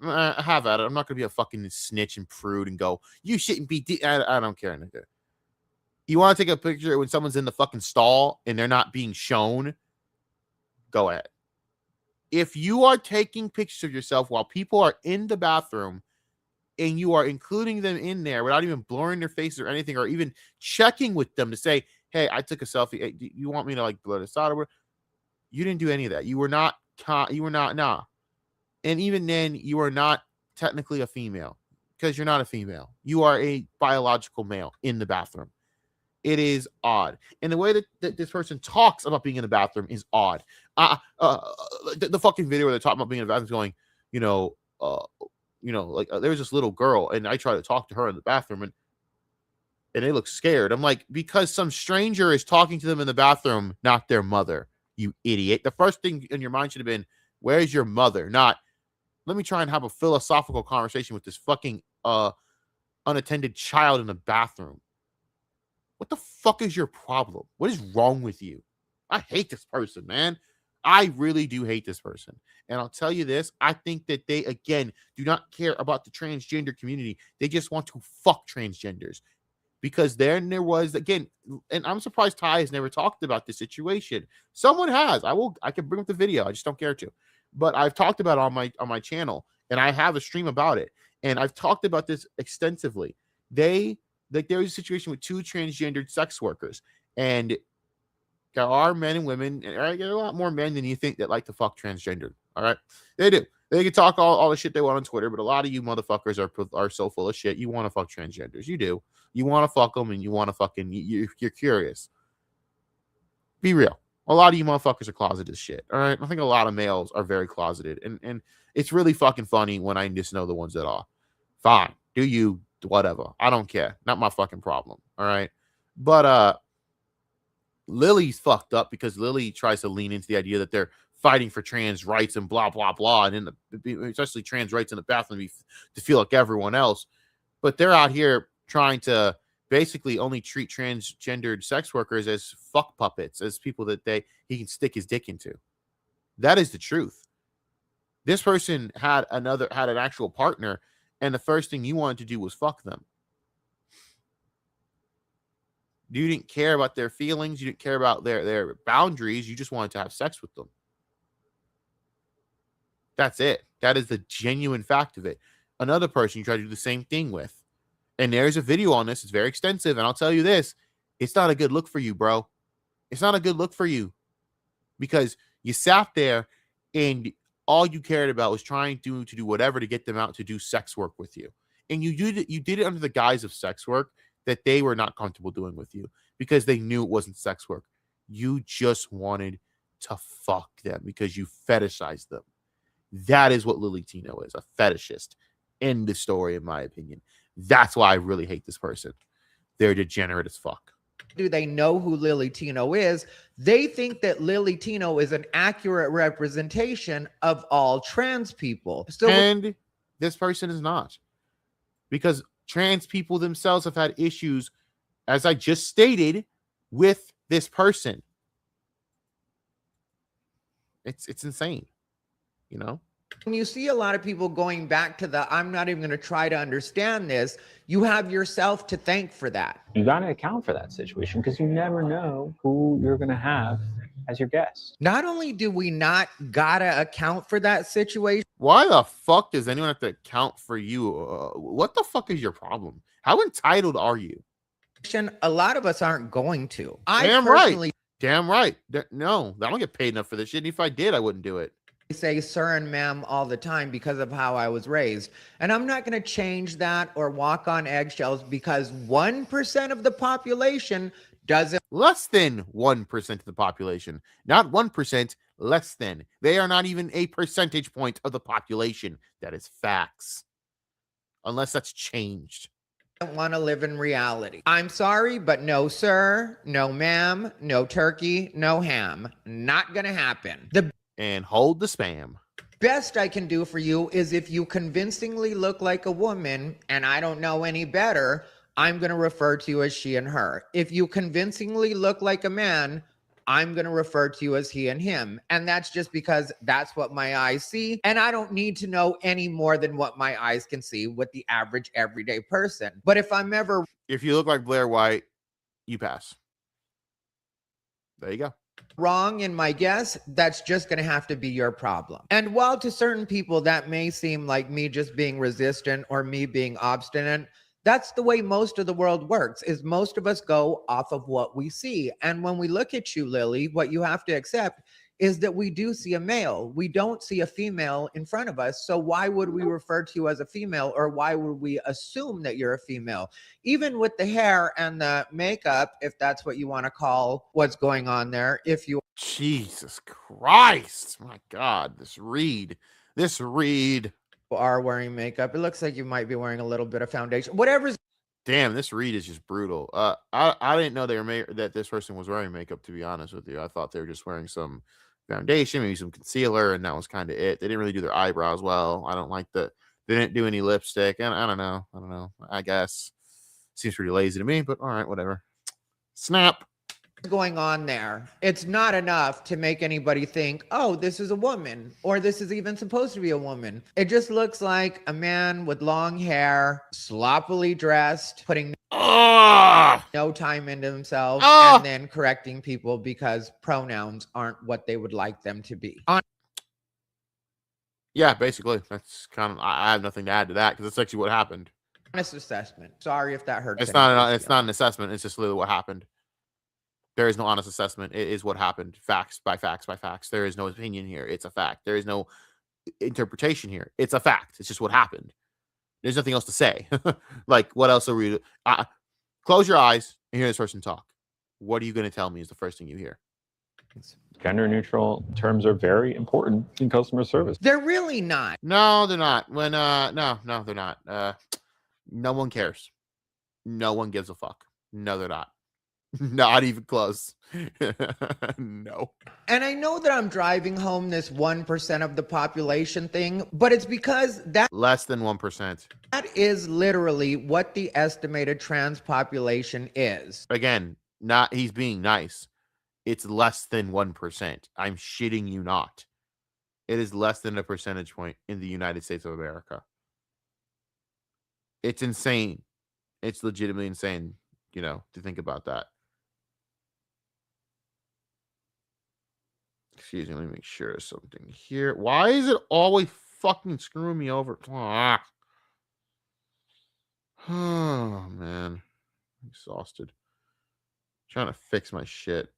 Have at it. I'm not going to be a fucking snitch and prude and go, you shouldn't be. I don't care. You want to take a picture when someone's in the fucking stall and they're not being shown? Go ahead. If you are taking pictures of yourself while people are in the bathroom and you are including them in there without even blurring their faces or anything, or even checking with them to say, hey, I took a selfie. Hey, do you want me to like blur this out? Or you didn't do any of that. You were not, nah. And even then, you are not technically a female because you're not a female. You are a biological male in the bathroom. It is odd. And the way that this person talks about being in the bathroom is odd. The fucking video where they're talking about being in the bathroom is going, like there was this little girl and I tried to talk to her in the bathroom and they look scared. I'm like, because some stranger is talking to them in the bathroom, not their mother, you idiot. The first thing in your mind should have been, where's your mother? Not, let me try and have a philosophical conversation with this fucking unattended child in the bathroom. What the fuck is your problem? What is wrong with you? I hate this person, man. I really do hate this person. And I'll tell you this, I think that they, again, do not care about the transgender community. They just want to fuck transgenders. Because then there was, again, and I'm surprised Ty has never talked about this situation. Someone has. I can bring up the video. I just don't care to. But I've talked about it on my channel, and I have a stream about it. And I've talked about this extensively. There was a situation with 2 transgendered sex workers, and there are men and women, and there are a lot more men than you think that like to fuck transgendered. All right, they do. They can talk all the shit they want on Twitter, but a lot of you motherfuckers are so full of shit. You want to fuck transgenders. You do. You want to fuck them, and you want to fucking you're curious. Be real. A lot of you motherfuckers are closeted as shit. All right, I think a lot of males are very closeted, and it's really fucking funny when I just know the ones that are. Fine, do you. Whatever, I don't care, not my fucking problem. All right, but Lily's fucked up because Lily tries to lean into the idea that they're fighting for trans rights and blah blah blah, and especially trans rights in the bathroom to feel like everyone else, but they're out here trying to basically only treat transgendered sex workers as fuck puppets, as people that he can stick his dick into. That is the truth. This person had an actual partner, and the first thing you wanted to do was fuck them. You didn't care about their feelings. You didn't care about their boundaries. You just wanted to have sex with them. That's it. That is the genuine fact of it. Another person you try to do the same thing with. And there's a video on this. It's very extensive. And I'll tell you this. It's not a good look for you, bro. It's not a good look for you. Because you sat there and all you cared about was trying to do whatever to get them out to do sex work with you. And you did it under the guise of sex work that they were not comfortable doing with you because they knew it wasn't sex work. You just wanted to fuck them because you fetishized them. That is what Lily Tino is, a fetishist. End the story, in my opinion. That's why I really hate this person. They're degenerate as fuck.
Do they know who Lily Tino is? They think that Lily Tino is an accurate representation of all trans people.
And this person is not. Because trans people themselves have had issues, as I just stated, with this person. It's insane, you know?
When you see a lot of people going back to the, I'm not even going to try to understand this, you have yourself to thank for that.
You got to account for that situation because you never know who you're going to have as your guest.
Not only do we not gotta account for that situation.
Why the fuck does anyone have to account for you? What the fuck is your problem? How entitled are you?
A lot of us aren't going to.
Damn right. Damn right. No, I don't get paid enough for this shit. And if I did, I wouldn't do it.
I say sir and ma'am all the time because of how I was raised. And I'm not going to change that or walk on eggshells because 1% of the population doesn't.
Less than 1% of the population. Not 1%, less than. They are not even a percentage point of the population. That is facts. Unless that's changed.
I don't want to live in reality. I'm sorry, but no sir, no ma'am, no turkey, no ham. Not going to happen.
And hold the spam.
Best I can do for you is if you convincingly look like a woman and I don't know any better, I'm going to refer to you as she and her. If you convincingly look like a man, I'm going to refer to you as he and him. And that's just because that's what my eyes see. And I don't need to know any more than what my eyes can see with the average everyday person. But if
you look like Blair White, you pass. There you go.
Wrong in my guess, that's just going to have to be your problem. And while to certain people that may seem like me just being resistant or me being obstinate, that's the way most of the world works, is most of us go off of what we see. And when we look at you, Lily, what you have to accept is that we do see a male. We don't see a female in front of us. So why would we refer to you as a female, or why would we assume that you're a female? Even with the hair and the makeup, if that's what you want to call what's going on there, if you
Jesus Christ, my God, this read
are wearing makeup, it looks like you might be wearing a little bit of foundation. Whatever's
damn, this read is just brutal. I didn't know that this person was wearing makeup, to be honest with you. I thought they were just wearing some foundation, maybe some concealer, and that was kind of it. They didn't really do their eyebrows well. I don't like they didn't do any lipstick, and I don't know. I guess seems pretty lazy to me, but all right, whatever. Snap.
going on there. It's not enough to make anybody think, oh, this is a woman, or this is even supposed to be a woman. It just looks like a man with long hair, sloppily dressed, putting no time into himself, and then correcting people because pronouns aren't what they would like them to be.
Yeah, basically. That's kind of, I have nothing to add to that because that's actually what happened.
Honest assessment. Sorry if that hurts.
It's not an assessment. It's just literally what happened. There is no honest assessment. It is what happened. Facts by facts by facts. There is no opinion here. It's a fact. There is no interpretation here. It's a fact. It's just what happened. There's nothing else to say. Like, what else are we? Close your eyes and hear this person talk. What are you going to tell me is the first thing you hear?
Gender neutral terms are very important in customer service.
They're really not.
No, they're not. When no, they're not. No one cares. No one gives a fuck. No, they're not. Not even close. No.
And I know that I'm driving home this 1% of the population thing, but it's because that
less than 1%.
That is literally what the estimated trans population is.
Again, he's being nice. It's less than 1%. I'm shitting you not. It is less than a percentage point in the United States of America. It's insane. It's legitimately insane, to think about that. Excuse me, let me make sure there's something here. Why is it always fucking screwing me over? Oh, man. I'm exhausted. Trying to fix my shit.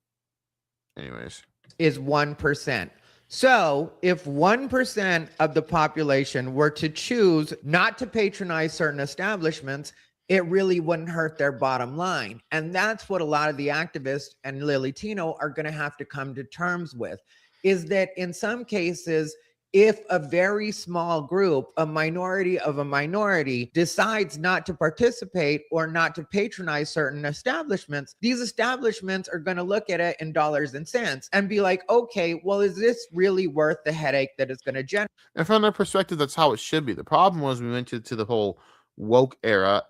Anyways.
Is 1%. So if 1% of the population were to choose not to patronize certain establishments, it really wouldn't hurt their bottom line. And that's what a lot of the activists and Lily Tino are going to have to come to terms with, is that in some cases, if a very small group, a minority of a minority, decides not to participate or not to patronize certain establishments, these establishments are going to look at it in dollars and cents and be like, okay, well, is this really worth the headache that it's going to generate?
And from their perspective, that's how it should be. The problem was we went to the whole woke era.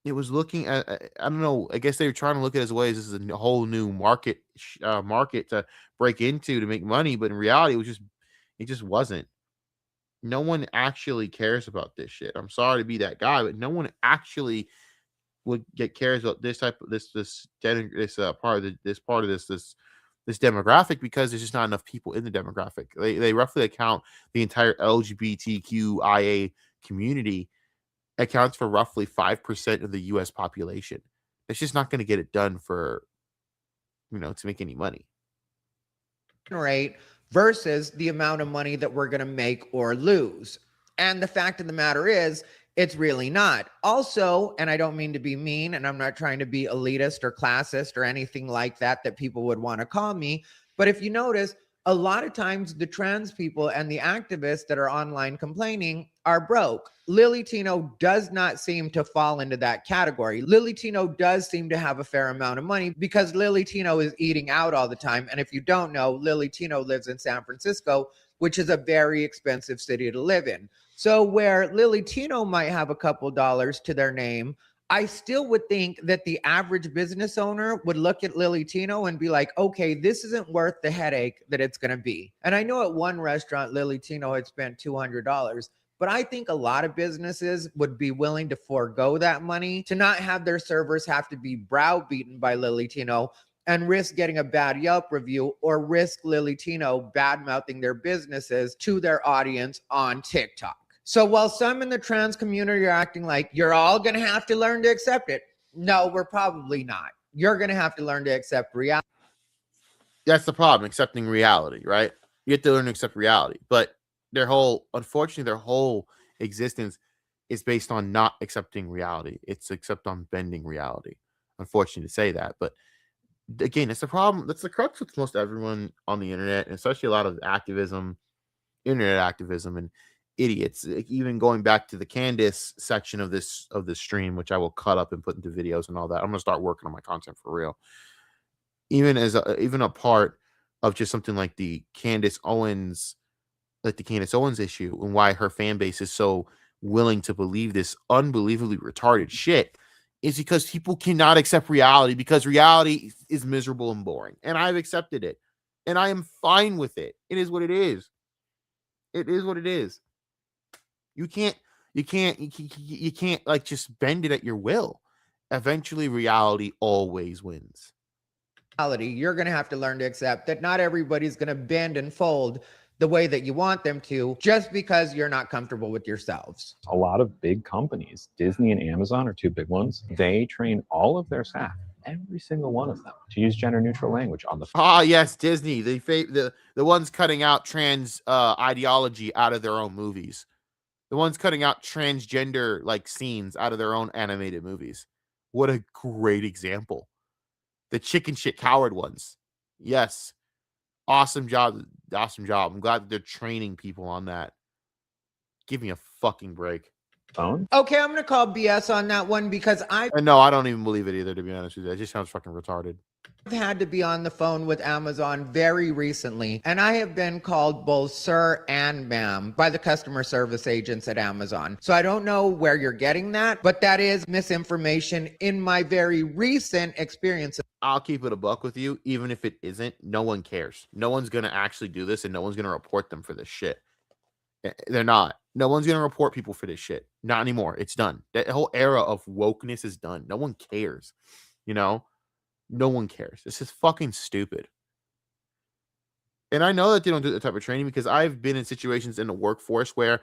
It was looking at, I don't know, I guess they were trying to look at it as ways this is a whole new market to break into to make money, but in reality it just wasn't. No one actually cares about this shit. I'm sorry to be that guy, but no one actually cares about this type of this part of this demographic, because there's just not enough people in the demographic. They roughly account the entire LGBTQIA community accounts for roughly 5% of the U.S. population. It's just not going to get it done for, to make any money.
Rate versus the amount of money that we're going to make or lose. And the fact of the matter is, it's really not. Also, and I don't mean to be mean, and I'm not trying to be elitist or classist or anything like that people would want to call me, but if you notice, a lot of times the trans people and the activists that are online complaining are broke. Lily Tino does not seem to fall into that category. Lily Tino does seem to have a fair amount of money because Lily Tino is eating out all the time. And if you don't know, Lily Tino lives in San Francisco, which is a very expensive city to live in. So where Lily Tino might have a couple dollars to their name, I still would think that the average business owner would look at Lily Tino and be like, okay, this isn't worth the headache that it's going to be. And I know at one restaurant, Lily Tino had spent $200, but I think a lot of businesses would be willing to forego that money to not have their servers have to be browbeaten by Lily Tino and risk getting a bad Yelp review or risk Lily Tino bad-mouthing their businesses to their audience on TikTok. So while some in the trans community are acting like you're all going to have to learn to accept it, no, we're probably not. You're going to have to learn to accept reality.
That's the problem, accepting reality, right? You have to learn to accept reality. But unfortunately, their whole existence is based on not accepting reality. It's except on bending reality. Unfortunately to say that, but again, it's the problem. That's the crux with most everyone on the internet, and especially a lot of internet activism, and idiots. Like, even going back to the Candace section of this stream, which I will cut up and put into videos and all that. I'm gonna start working on my content for real. Even a part of just something like the Candace Owens issue, and why her fan base is so willing to believe this unbelievably retarded shit, is because people cannot accept reality, because reality is miserable and boring. And I've accepted it. And I am fine with it. It is what it is. It is what it is. You can't like just bend it at your will. Eventually reality always wins.
You're going to have to learn to accept that not everybody's going to bend and fold the way that you want them to, just because you're not comfortable with yourselves.
A lot of big companies, Disney and Amazon are two big ones. They train all of their staff, every single one of them, to use gender neutral language on the
Yes, Disney, the ones cutting out trans ideology out of their own movies. The ones cutting out transgender like scenes out of their own animated movies. What a great example. The chicken shit coward ones. Yes. Awesome job. Awesome job. I'm glad that they're training people on that. Give me a fucking break.
Phone?
Okay, I'm going to call BS on that one, because
No, I don't even believe it either, to be honest with you. It just sounds fucking retarded.
I've had to be on the phone with Amazon very recently, and I have been called both sir and ma'am by the customer service agents at Amazon. So I don't know where you're getting that, but that is misinformation in my very recent experience.
I'll keep it a buck with you. Even if it isn't, no one cares. No one's going to actually do this, and no one's going to report them for this shit. They're not. No one's going to report people for this shit. Not anymore. It's done. That whole era of wokeness is done. No one cares. You know? No one cares. This is fucking stupid. And I know that they don't do that type of training, because I've been in situations in the workforce where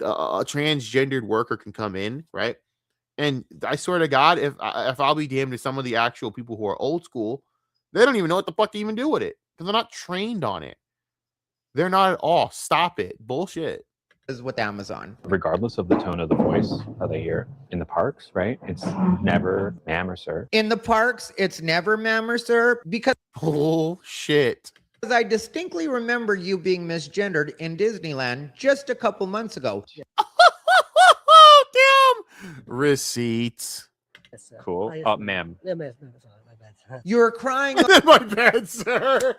a transgendered worker can come in, right? And I swear to God, if I'll be damned to some of the actual people who are old school, they don't even know what the fuck to even do with it, because they're not trained on it. They're not at all. Stop it. Bullshit.
Is with Amazon.
Regardless of the tone of the voice, how they hear in the parks, right? It's never ma'am or sir.
In the parks, it's never ma'am or sir, because
bullshit.
Because I distinctly remember you being misgendered in Disneyland just a couple months ago.
Damn. Receipts.
Cool. Ma'am.
You were crying.
My bad, sir.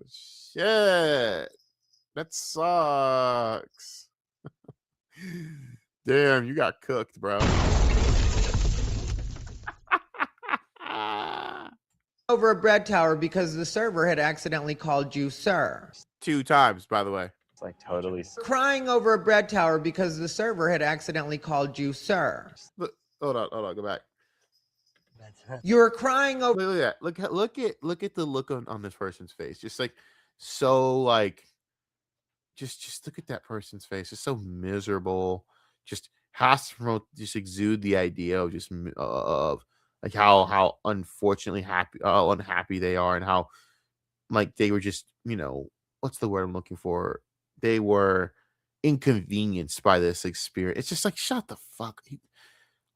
Shit. That sucks. Damn, you got cooked, bro.
Over a bread tower because the server had accidentally called you sir.
2 times, by the way.
It's like totally
crying over a bread tower because the server had accidentally called you sir.
Hold on, go back.
You were crying over.
Look at that. Look at the look on this person's face. Just like so, like just look at that person's face. It's so miserable. Just has to promote, just exude the idea of just of like how unfortunately unhappy they are, and how like they were just, you know, what's the word I'm looking for? They were inconvenienced by this experience. It's just like, shut the fuck.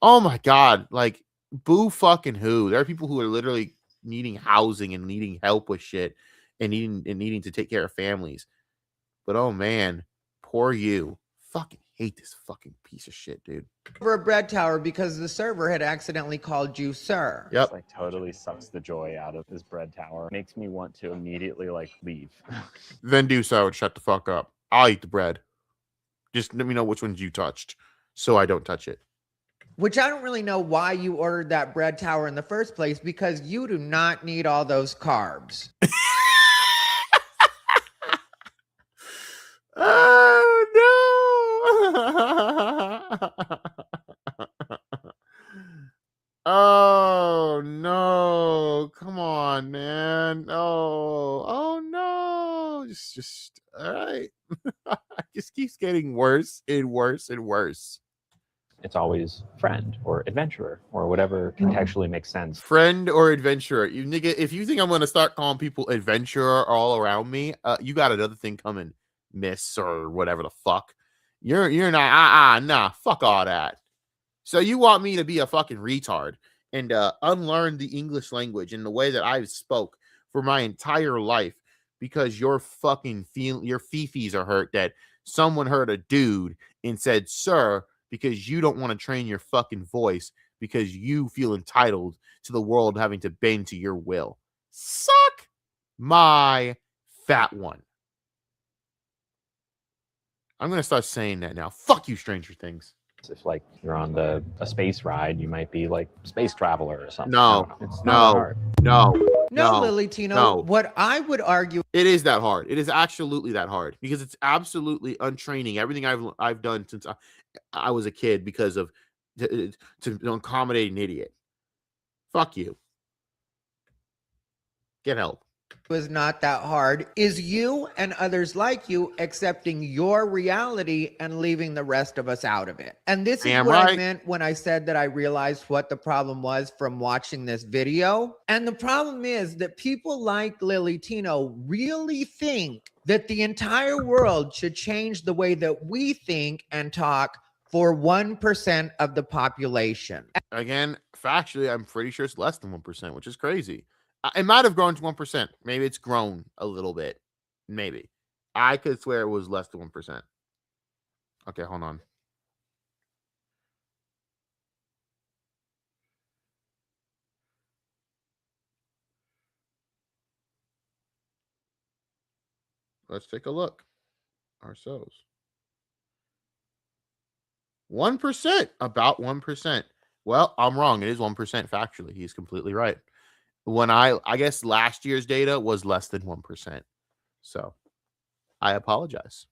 Oh my God. Like, boo fucking who? There are people who are literally needing housing and needing help with shit and needing to take care of families. But oh man, poor you. Fucking hate this fucking piece of shit, dude.
Over a bread tower because the server had accidentally called you sir.
Yep.
It's like totally sucks the joy out of this bread tower. Makes me want to immediately like leave.
Then do so and shut the fuck up. I'll eat the bread. Just let me know which ones you touched so I don't touch it.
Which I don't really know why you ordered that bread tower in the first place, because you do not need all those carbs.
Oh no. Oh no. Come on, man. Oh no. Just all right. keeps getting worse and worse and worse.
It's always friend or adventurer or whatever contextually makes sense.
Friend or adventurer. You nigga, if you think I'm gonna start calling people adventurer all around me, you got another thing coming, miss, or whatever the fuck. You're not nah, fuck all that. So you want me to be a fucking retard and unlearn the English language in the way that I've spoke for my entire life because your fucking your fifis are hurt that someone heard a dude and said, sir, because you don't want to train your fucking voice because you feel entitled to the world having to bend to your will. Suck my fat one. I'm going to start saying that now. Fuck you, Stranger Things.
If like you're on a space ride, you might be like space traveler or something.
No,
it's not that hard.
No, Lily Tino.
No.
What I would argue,
it is that hard. It is absolutely that hard because it's absolutely untraining. Everything I've done since I was a kid because of to accommodate an idiot. Fuck you. Get help.
is not that hard, is you and others like you accepting your reality and leaving the rest of us out of it. And this is what I meant when I said that I realized what the problem was from watching this video. And the problem is that people like Lily Tino really think that the entire world should change the way that we think and talk for 1% of the population.
Again, factually, I'm pretty sure it's less than 1%, which is crazy. It might have grown to 1%. Maybe it's grown a little bit. Maybe. I could swear it was less than 1%. Okay, hold on. Let's take a look ourselves. 1%. About 1%. Well, I'm wrong. It is 1% factually. He's completely right. When I guess last year's data was less than 1%. So I apologize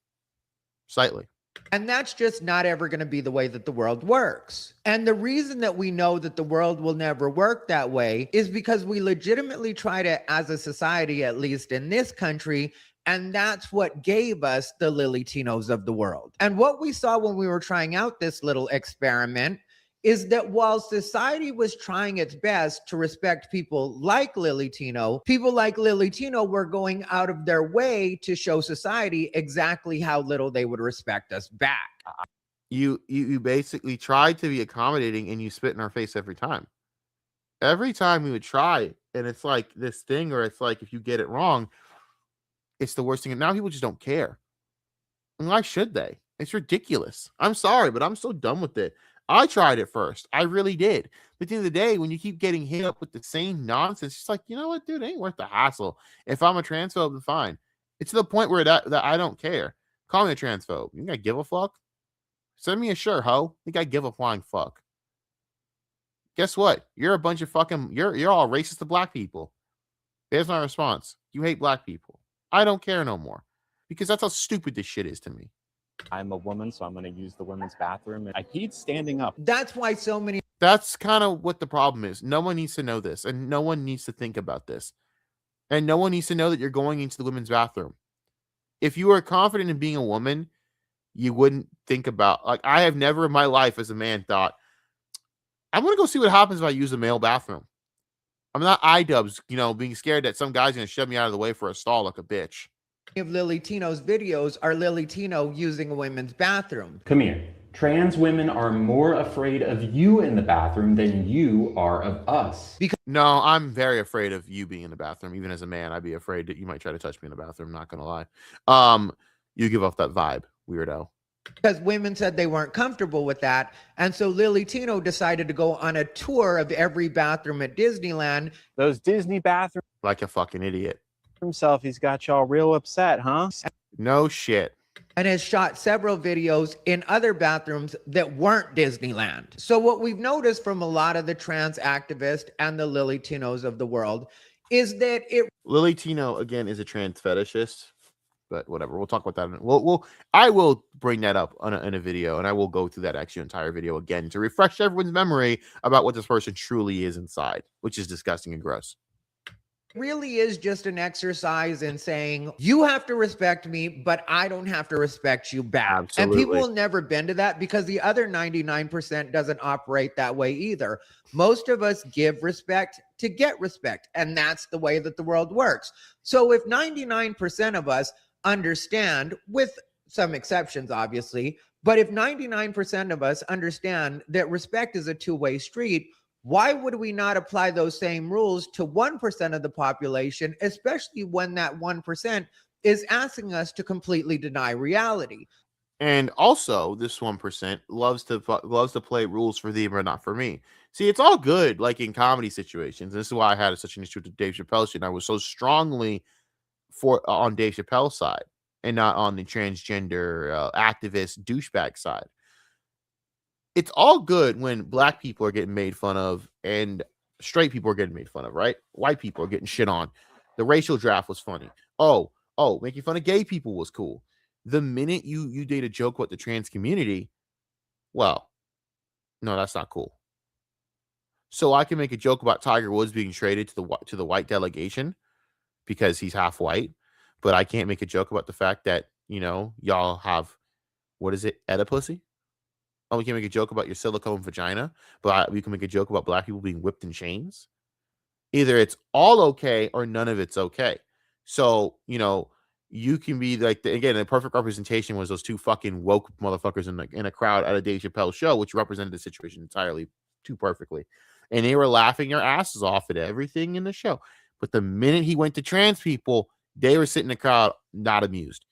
slightly.
And that's just not ever going to be the way that the world works. And the reason that we know that the world will never work that way is because we legitimately try to, as a society, at least in this country, and that's what gave us the Lily Tinos of the world. And what we saw when we were trying out this little experiment is that while society was trying its best to respect people like Lily Tino, people like Lily Tino were going out of their way to show society exactly how little they would respect us back.
You basically tried to be accommodating and you spit in our face every time. Every time we would try, and it's like this thing, or it's like if you get it wrong, it's the worst thing. And now people just don't care. And why should they? It's ridiculous. I'm sorry, but I'm so done with it. I tried it first. I really did. But at the end of the day, when you keep getting hit up with the same nonsense, it's like, you know what, dude, it ain't worth the hassle. If I'm a transphobe, then fine. It's to the point where that I don't care. Call me a transphobe. You think I give a fuck? Send me a sure, ho. Think I give a flying fuck? Guess what? You're a bunch of fucking, you're all racist to black people. There's my response. You hate black people. I don't care no more. Because that's how stupid this shit is to me.
I'm a woman, so I'm going to use the women's bathroom. And I peed standing up.
That's why so many...
That's kind of what the problem is. No one needs to know this, and no one needs to think about this. And no one needs to know that you're going into the women's bathroom. If you are confident in being a woman, you wouldn't think about... Like, I have never in my life as a man thought, I'm going to go see what happens if I use a male bathroom. I'm not iDubbbz, being scared that some guy's going to shove me out of the way for a stall like a bitch.
Of Lily Tino's videos are Lily Tino using a women's bathroom.
Come here. Trans women are more afraid of you in the bathroom than you are of us.
No, I'm very afraid of you being in the bathroom. Even as a man, I'd be afraid that you might try to touch me in the bathroom. Not gonna lie. You give off that vibe, weirdo.
Because women said they weren't comfortable with that. And so Lily Tino decided to go on a tour of every bathroom at Disneyland.
Those Disney bathrooms.
Like a fucking idiot.
Himself, he's got y'all real upset, huh?
No shit.
And has shot several videos in other bathrooms that weren't Disneyland. So what we've noticed from a lot of the trans activists and the Lily Tinos of the world is that
Lily Tino, again, is a trans fetishist. But whatever, we'll talk about that. I will bring that up in a video, and I will go through that entire video again to refresh everyone's memory about what this person truly is inside, which is disgusting and gross.
really is just an exercise in saying you have to respect me, but I don't have to respect you back.
Absolutely.
And people will never bend to that because the other 99% doesn't operate that way either. Most of us give respect to get respect, and that's the way that the world works. So if 99% of us understand, with some exceptions obviously, but if 99% of us understand that respect is a two-way street, why would we not apply those same rules to 1% of the population, especially when that 1% is asking us to completely deny reality?
And also, this 1% loves to play rules for them or not for me. See, it's all good, like in comedy situations. This is why I had such an issue with the Dave Chappelle shit. And I was so strongly on Dave Chappelle's side and not on the transgender activist douchebag side. It's all good when black people are getting made fun of and straight people are getting made fun of, right? White people are getting shit on. The racial draft was funny. Oh, making fun of gay people was cool. The minute you did a joke with the trans community, well, no, that's not cool. So I can make a joke about Tiger Woods being traded to the white delegation because he's half white, but I can't make a joke about the fact that, y'all have, what is it, Oedipus? Oh, we can make a joke about your silicone vagina, but we can make a joke about black people being whipped in chains. Either it's all okay or none of it's okay. So, you can be like, again, the perfect representation was those two fucking woke motherfuckers in a crowd at a Dave Chappelle show, which represented the situation entirely too perfectly. And they were laughing their asses off at everything in the show. But the minute he went to trans people, they were sitting in the crowd not amused.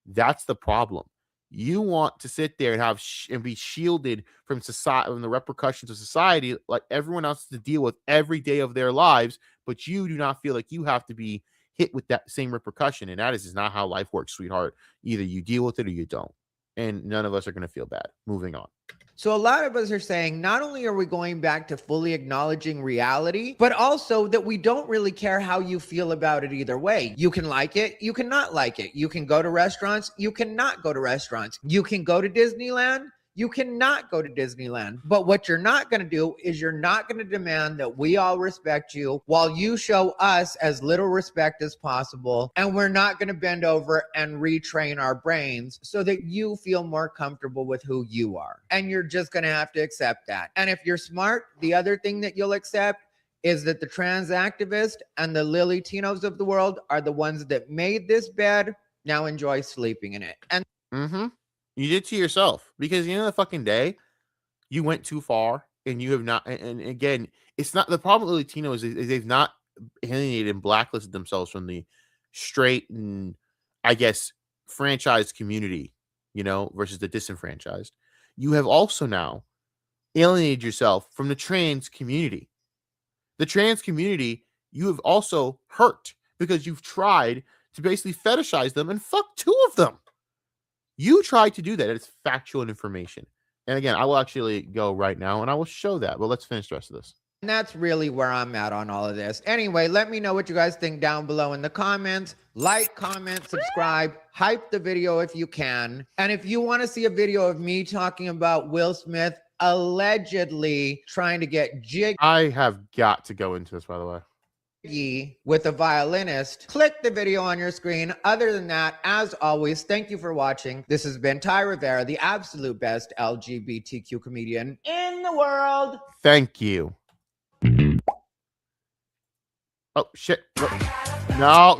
That's the problem. You want to sit there and have and be shielded from society, from the repercussions of society, like everyone else has to deal with every day of their lives, but you do not feel like you have to be hit with that same repercussion. And that is not how life works, sweetheart. Either you deal with it or you don't. And none of us are going to feel bad. Moving on.
So a lot of us are saying not only are we going back to fully acknowledging reality, but also that we don't really care how you feel about it either way. You can like it, you can not like it. You can go to restaurants, you cannot go to restaurants. You can go to Disneyland, you cannot go to Disneyland. But what you're not going to do is you're not going to demand that we all respect you while you show us as little respect as possible. And we're not going to bend over and retrain our brains so that you feel more comfortable with who you are. And you're just going to have to accept that. And if you're smart, the other thing that you'll accept is that the trans activists and the Lily Tinos of the world are the ones that made this bed. Now enjoy sleeping in it. And
you did to yourself, because the fucking day you went too far and you have not. And again, it's not the problem with Latino is they've not alienated and blacklisted themselves from the straight and, I guess, franchised community, versus the disenfranchised. You have also now alienated yourself from the trans community. The trans community you have also hurt because you've tried to basically fetishize them and fuck two of them. You tried to do that. It's factual information. And again, I will actually go right now and I will show that. But let's finish the rest of this.
And that's really where I'm at on all of this. Anyway, let me know what you guys think down below in the comments. Like, comment, subscribe, hype the video if you can. And if you want to see a video of me talking about Will Smith allegedly trying to get jiggy,
I have got to go into this, by the way,
with a violinist, click the video on your screen. Other than that, as always, thank you for watching. This has been Ty Rivera, the absolute best LGBTQ comedian in the world.
Thank you. Oh shit. No,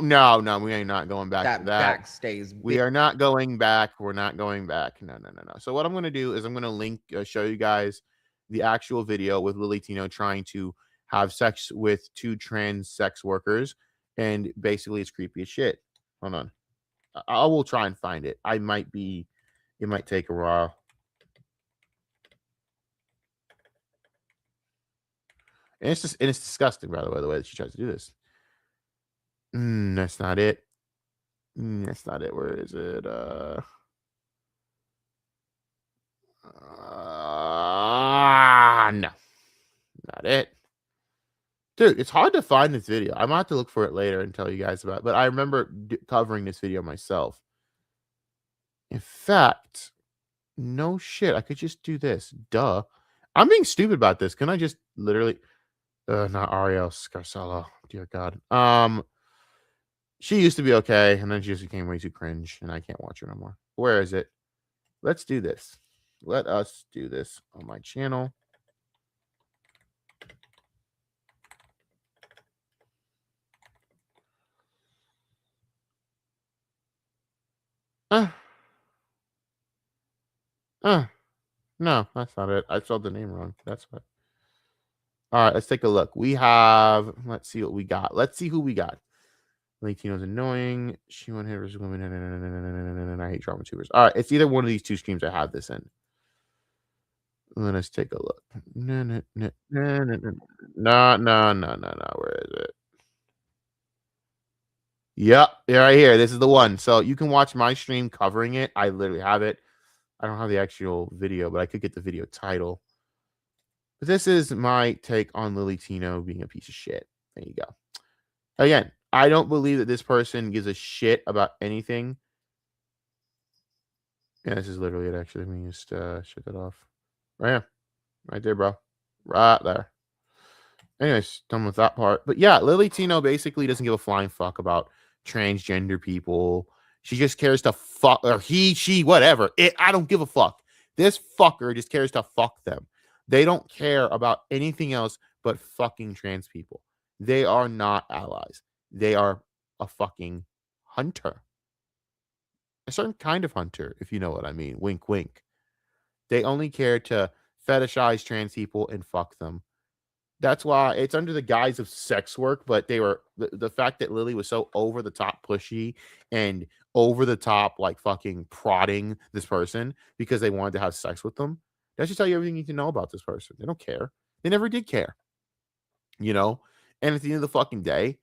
we are not going back to that.
Backstays.
We are not going back. We're not going back. No. So what I'm going to do is I'm going to show you guys the actual video with Lily Tino trying to have sex with two trans sex workers, and basically it's creepy as shit. Hold on. I will try and find it. It might take a while. And it's disgusting, by the way that she tries to do this. That's not it. That's not it. Where is it? No. Not it. Dude, it's hard to find this video. I might have to look for it later and tell you guys about it. But I remember covering this video myself. In fact, no shit. I could just do this. Duh. I'm being stupid about this. Can I just literally... Not Ariel Scarcella. Dear God. She used to be okay, and then she just became way too cringe, and I can't watch her no more. Where is it? Let's do this. Let us do this on my channel. No, that's not it. I spelled the name wrong. That's what. All right, let's take a look. We have, let's see what we got. Let's see who we got. Tino's annoying. She won't hit versus women. I hate drama tubers. All right, it's either one of these two streams I have this in. Let us take a look. No. Where is it? Yep, right here. This is the one. So you can watch my stream covering it. I literally have it. I don't have the actual video, but I could get the video title. But this is my take on Lily Tino being a piece of shit. There you go. Again, I don't believe that this person gives a shit about anything. Yeah, this is literally it, actually. Let me just shut that off. Right here. Right there, bro. Right there. Anyways, done with that part. But yeah, Lily Tino basically doesn't give a flying fuck about transgender people. She just cares to fuck, or he, she, whatever. I don't give a fuck. This fucker just cares to fuck them. They don't care about anything else but fucking trans people. They are not allies. They are a fucking hunter. A certain kind of hunter, if you know what I mean. Wink, wink. They only care to fetishize trans people and fuck them. That's why it's under the guise of sex work, but they were the fact that Lily was so over the top pushy and over the top, like fucking prodding this person because they wanted to have sex with them. That should tell you everything you need to know about this person. They don't care. They never did care. You know? And at the end of the fucking day,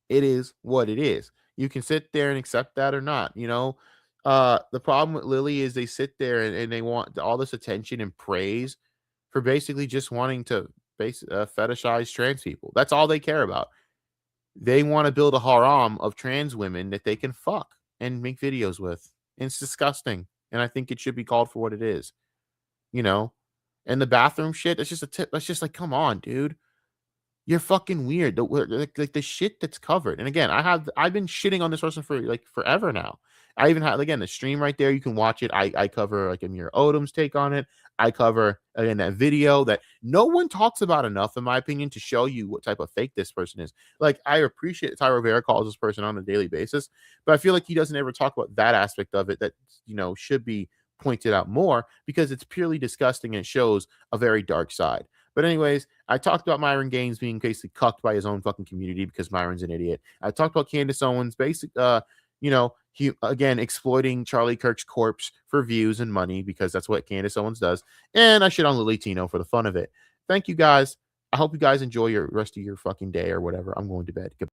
it is what it is. You can sit there and accept that or not. You know? The problem with Lily is they sit there and they want all this attention and praise for basically just wanting to fetishize trans people. That's all they care about. They want to build a harem of trans women that they can fuck and make videos with. And it's disgusting. And I think it should be called for what it is. You know? And the bathroom shit, that's just a tip. That's just like, come on, dude. You're fucking weird. Like the shit that's covered. And again, I've been shitting on this person for like forever now. I even have, again, the stream right there. You can watch it. I cover like Amir Odom's take on it. I cover, again, that video that no one talks about enough, in my opinion, to show you what type of fake this person is. Like, I appreciate Ty Rivera calls this person on a daily basis, but I feel like he doesn't ever talk about that aspect of it that, you know, should be pointed out more because it's purely disgusting and it shows a very dark side. But anyways, I talked about Myron Gaines being basically cucked by his own fucking community because Myron's an idiot. I talked about Candace Owens, you know, he again exploiting Charlie Kirk's corpse for views and money because that's what Candace Owens does. And I shit on Lily Tino for the fun of it. Thank you guys. I hope you guys enjoy your rest of your fucking day or whatever. I'm going to bed. Goodbye.